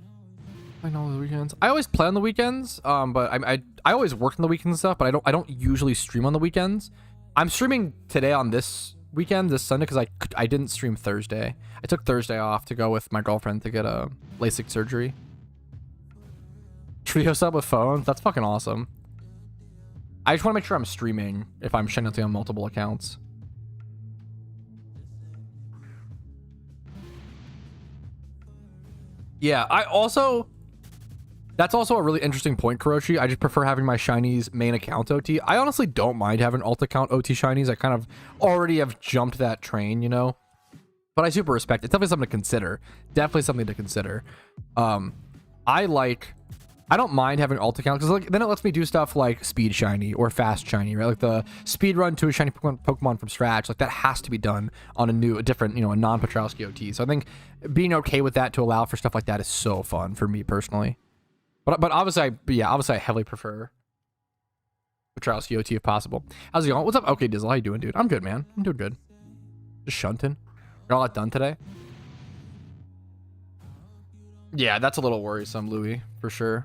S1: know the weekends. I always play on the weekends, but I always work on the weekends and stuff, but I don't usually stream on the weekends. I'm streaming today on this weekend, this Sunday, because I didn't stream Thursday. I took Thursday off to go with my girlfriend to get a LASIK surgery. Trio sub with phones, that's fucking awesome. I just want to make sure I'm streaming if I'm shining on multiple accounts. Yeah, that's also a really interesting point, Kuroshi. I just prefer having my shinies main account OT. I honestly don't mind having alt account OT shinies. I kind of already have jumped that train, you know? But I super respect it. It's definitely something to consider. Definitely something to consider. I don't mind having alt account because like then it lets me do stuff like speed shiny or fast shiny, right? Like the speed run to a shiny Pokemon from scratch, like that has to be done on a different, a non-Patrouski OT. So I think being okay with that to allow for stuff like that is so fun for me personally. But obviously, I heavily prefer Patrouski OT if possible. How's it going? What's up? Okay, Dizzle, how you doing, dude? I'm good, man. I'm doing good. Just shunting. Got all that done today. Yeah, that's a little worrisome, Louis, for sure.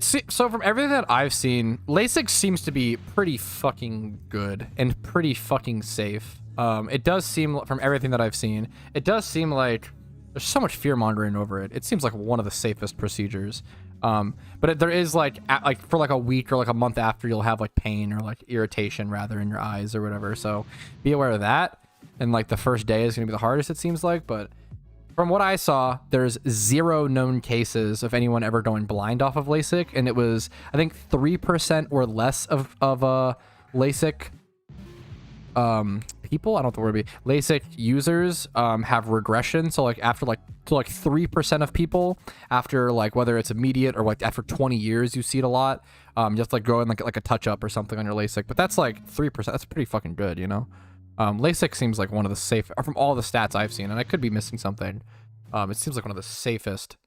S1: So from everything that I've seen, LASIK seems to be pretty fucking good and pretty fucking safe. It does seem, from everything that I've seen, it does seem like there's so much fear mongering over it. It seems like one of the safest procedures. But there is like for like a week or like a month after, you'll have like pain or like irritation rather in your eyes or whatever. So be aware of that. And like the first day is going to be the hardest, it seems like. But from what I saw, there's 0 known cases of anyone ever going blind off of LASIK, and it was, I think, 3% or less of LASIK people. I don't know what the word would be. LASIK users have regression. So like after like 3% of people, after like whether it's immediate or like after 20 years, you see it a lot. You have to like go in like a touch up or something on your LASIK, but that's like 3%. That's pretty fucking good, you know. LASIK seems like one of the safe from all the stats I've seen, and I could be missing something. It seems like one of the safest.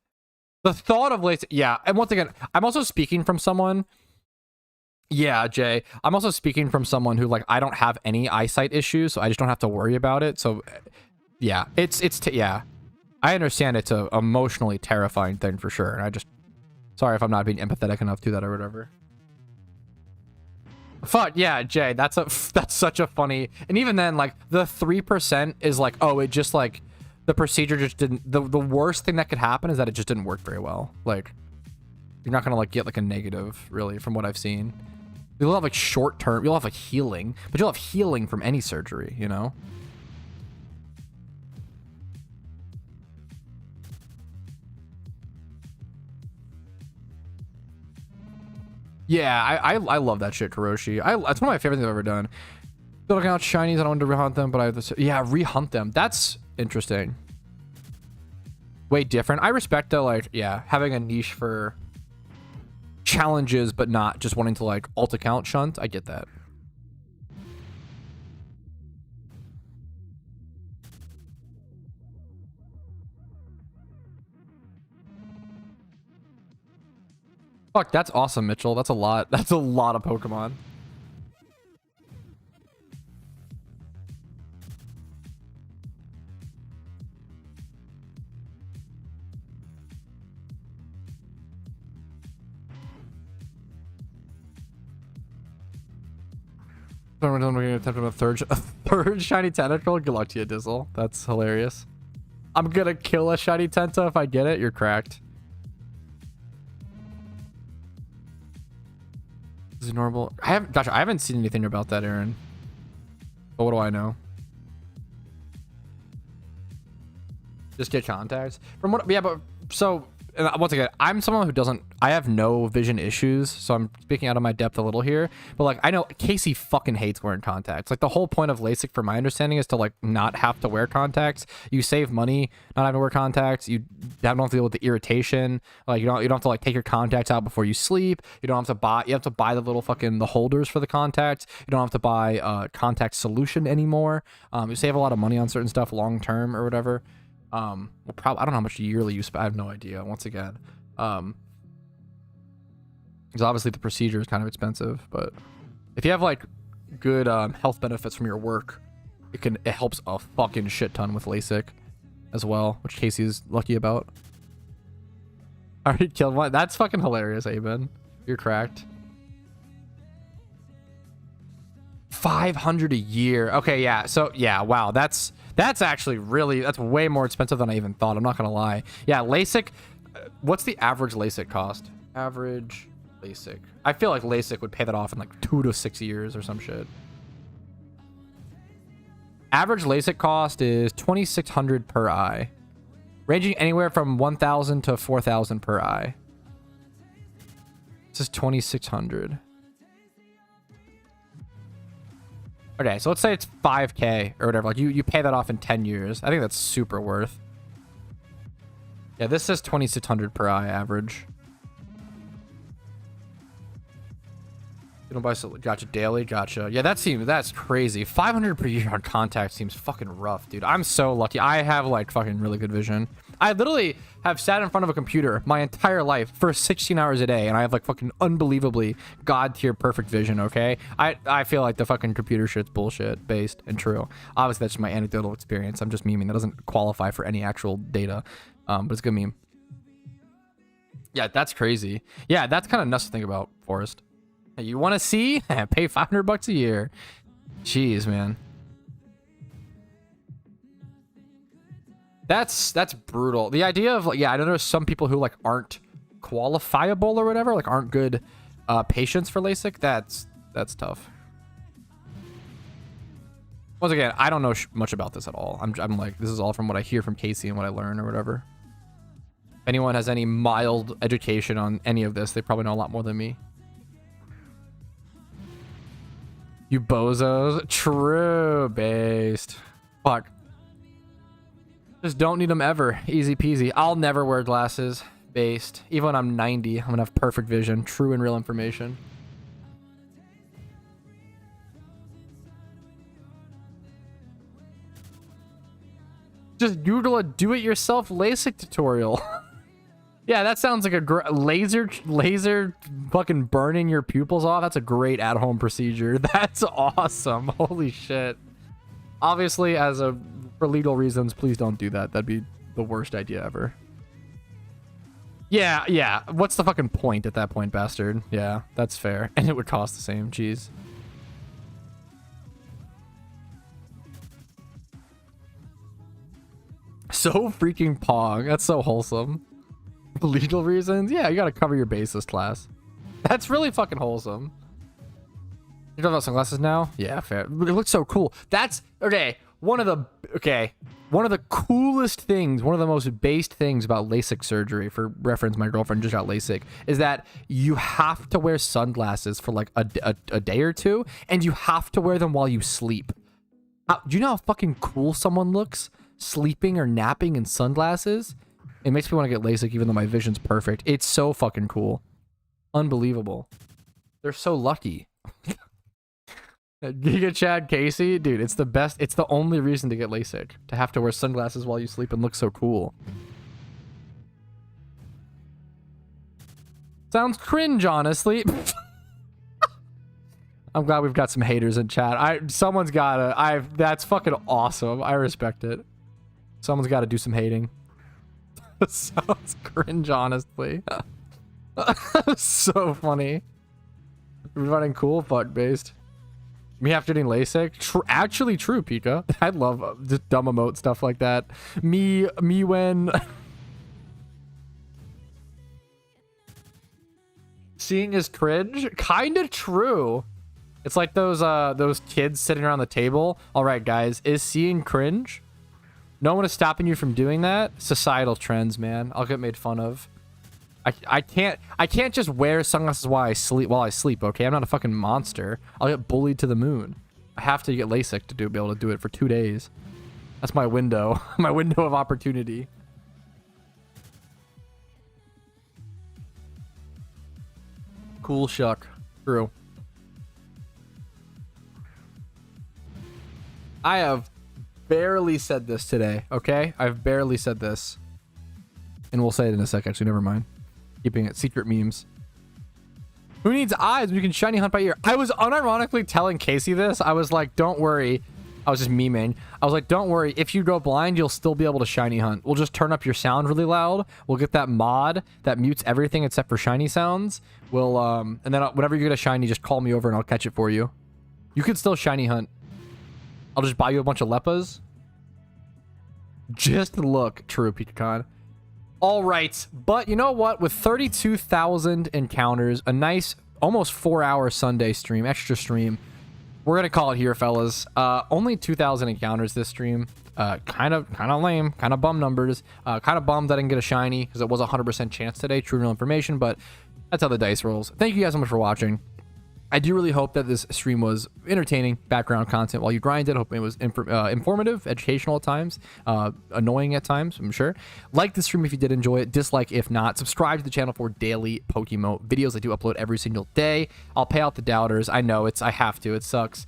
S1: The thought of LASIK, yeah. And once again, I'm also speaking from someone. Yeah, Jay. I'm also speaking from someone who like I don't have any eyesight issues, so I just don't have to worry about it. So, yeah, yeah. I understand it's a emotionally terrifying thing for sure, and I just sorry if I'm not being empathetic enough to that or whatever. Fuck yeah, Jay, that's such a funny, and even then like the 3% is like, oh, it just like the procedure just didn't, the worst thing that could happen is that it just didn't work very well. Like you're not gonna like get like a negative really from what I've seen. You'll have like short term, you'll have like healing, but you'll have healing from any surgery, you know. Yeah, I love that shit, Kuroshi. It's one of my favorite things I've ever done. Still looking out shinies. I don't want to rehunt them, but I have this. Yeah, rehunt them. That's interesting. Way different. I respect the like, yeah, having a niche for challenges, but not just wanting to like alt account shunt. I get that. Fuck, that's awesome, Mitchell. That's a lot. That's a lot of Pokemon. We're going to attempt a third shiny tentacle. Good luck to you, Dizzle. That's hilarious. I'm gonna kill a shiny Tenta if I get it. You're cracked. Is it normal? Gotcha. I haven't seen anything about that, Aaron. But what do I know? Just get contacts from what? Yeah, but so once again, I'm someone who doesn't. I have no vision issues, so I'm speaking out of my depth a little here. But like, I know Casey fucking hates wearing contacts. Like the whole point of LASIK, from my understanding, is to like not have to wear contacts. You save money not having to wear contacts. You don't have to deal with the irritation. Like you don't have to like take your contacts out before you sleep. You don't have to buy. You have to buy the little fucking the holders for the contacts. You don't have to buy contact solution anymore. You save a lot of money on certain stuff long term or whatever. Well, probably I don't know how much yearly you spend. I have no idea. Once again, because obviously the procedure is kind of expensive, but if you have like good health benefits from your work, it helps a fucking shit ton with LASIK as well, which Casey's lucky about. Already killed one. That's fucking hilarious, Aben. You're cracked. 500 a year. Okay, yeah. So yeah, wow. That's actually really, that's way more expensive than I even thought. I'm not gonna lie. Yeah, LASIK. What's the average LASIK cost? Average LASIK. I feel like LASIK would pay that off in like 2 to 6 years or some shit. Average LASIK cost is $2,600 per eye, ranging anywhere from $1,000 to $4,000 per eye. This is $2,600. Okay, so let's say it's 5K or whatever. Like you pay that off in 10 years. I think that's super worth. Yeah, this says 2,600 per eye average. You don't buy so gotcha daily, gotcha. Yeah, that's crazy. 500 per year on contact seems fucking rough, dude. I'm so lucky. I have like fucking really good vision. I literally have sat in front of a computer my entire life for 16 hours a day, and I have like fucking unbelievably god tier perfect vision. Okay, I feel like the fucking computer shit's bullshit based and true. Obviously, that's just my anecdotal experience. I'm just memeing. That doesn't qualify for any actual data, but it's a good meme. Yeah, that's crazy. Yeah, that's kind of nuts to think about, Forrest. Hey, you want to see? Pay $500 a year. Jeez, man. That's brutal. The idea of, like, yeah, I know there's some people who like aren't qualifiable or whatever, like aren't good patients for LASIK. That's tough. Once again, I don't know much about this at all. I'm like, this is all from what I hear from Casey and what I learn or whatever. If anyone has any mild education on any of this, they probably know a lot more than me. You bozos. True, based. Fuck. Just don't need them ever. Easy peasy. I'll never wear glasses. Based. Even when I'm 90, I'm gonna have perfect vision. True and real information. Just Google a do-it-yourself LASIK tutorial. Yeah, that sounds like a laser fucking burning your pupils off. That's a great at-home procedure. That's awesome. Holy shit. Obviously, for legal reasons, please don't do that. That'd be the worst idea ever. Yeah. What's the fucking point at that point, bastard? Yeah, that's fair. And it would cost the same. Jeez. So freaking pog. That's so wholesome. For legal reasons? Yeah, you gotta cover your bases, class. That's really fucking wholesome. You talking about sunglasses now? Yeah, fair. It looks so cool. That's okay. One of the coolest things, one of the most based things about LASIK surgery, for reference, my girlfriend just got LASIK, is that you have to wear sunglasses for like a day or two, and you have to wear them while you sleep. Do you know how fucking cool someone looks sleeping or napping in sunglasses? It makes me want to get LASIK even though my vision's perfect. It's so fucking cool. Unbelievable. They're so lucky. Giga Chad Casey? Dude, it's the best. It's the only reason to get LASIK. To have to wear sunglasses while you sleep and look so cool. Sounds cringe, honestly. I'm glad we've got some haters in chat. Someone's gotta... That's fucking awesome. I respect it. Someone's gotta do some hating. Sounds cringe, honestly. So funny. We're running cool, fuck based. Me after getting LASIK? Actually true, Pika. I love just dumb emote stuff like that. Me when... Seeing is cringe? Kinda true. It's like those kids sitting around the table. All right, guys, is seeing cringe? No one is stopping you from doing that. Societal trends, man. I'll get made fun of. I can't just wear sunglasses while I sleep, okay? I'm not a fucking monster. I'll get bullied to the moon. I have to get LASIK to be able to do it for 2 days. That's my window. My window of opportunity. Cool shuck. True. I have barely said this today, okay? I've barely said this. And we'll say it in a sec, actually, never mind. Keeping it secret memes. Who needs eyes when you can shiny hunt by ear? I was unironically telling Casey this. I was like, don't worry. I was just memeing. I was like, don't worry. If you go blind, you'll still be able to shiny hunt. We'll just turn up your sound really loud. We'll get that mod that mutes everything except for shiny sounds. We'll, and then whenever you get a shiny, just call me over and I'll catch it for you. You can still shiny hunt. I'll just buy you a bunch of Leppas. Just look. True, PikaCon. All right. But you know what? With 32,000 encounters, a nice almost 4-hour Sunday stream, extra stream, we're going to call it here, fellas. Only 2,000 encounters this stream. Kind of lame. Kind of bum numbers. Kind of bummed I didn't get a shiny because it was a 100% chance today. True real information, but that's how the dice rolls. Thank you guys so much for watching. I do really hope that this stream was entertaining background content while you grinded. Hope it was informative, educational at times, annoying at times, I'm sure. Like the stream if you did enjoy it. Dislike if not. Subscribe to the channel for daily PokeMMO videos. I do upload every single day. I'll pay out the doubters. I know I have to. It sucks.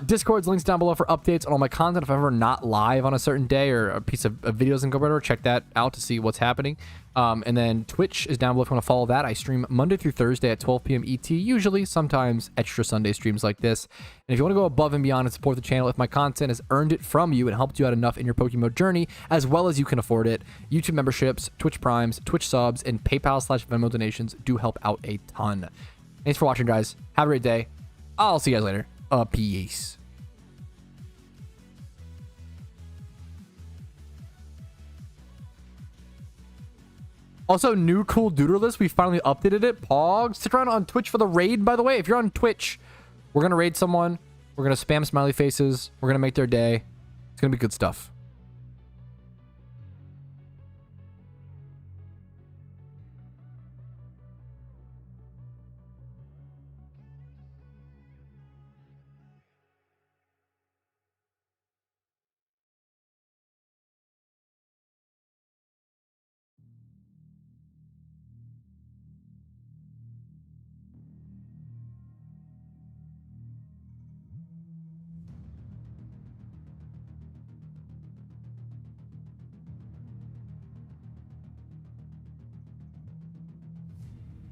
S1: Discord's links down below for updates on all my content. If I'm ever not live on a certain day or a piece of videos and go whatever, check that out to see what's happening. And then Twitch is down below if you want to follow that. I stream Monday through Thursday at 12 p.m. ET, usually, sometimes extra Sunday streams like this. And if you want to go above and beyond and support the channel, if my content has earned it from you and helped you out enough in your PokeMMO journey, as well as you can afford it, YouTube memberships, Twitch Primes, Twitch subs, and PayPal/Venmo donations do help out a ton. Thanks for watching, guys. Have a great day. I'll see you guys later. Peace. Also, new cool doodle list. We finally updated it. Pog. Stick around on Twitch for the raid, by the way. If you're on Twitch, we're going to raid someone. We're going to spam smiley faces. We're going to make their day. It's going to be good stuff.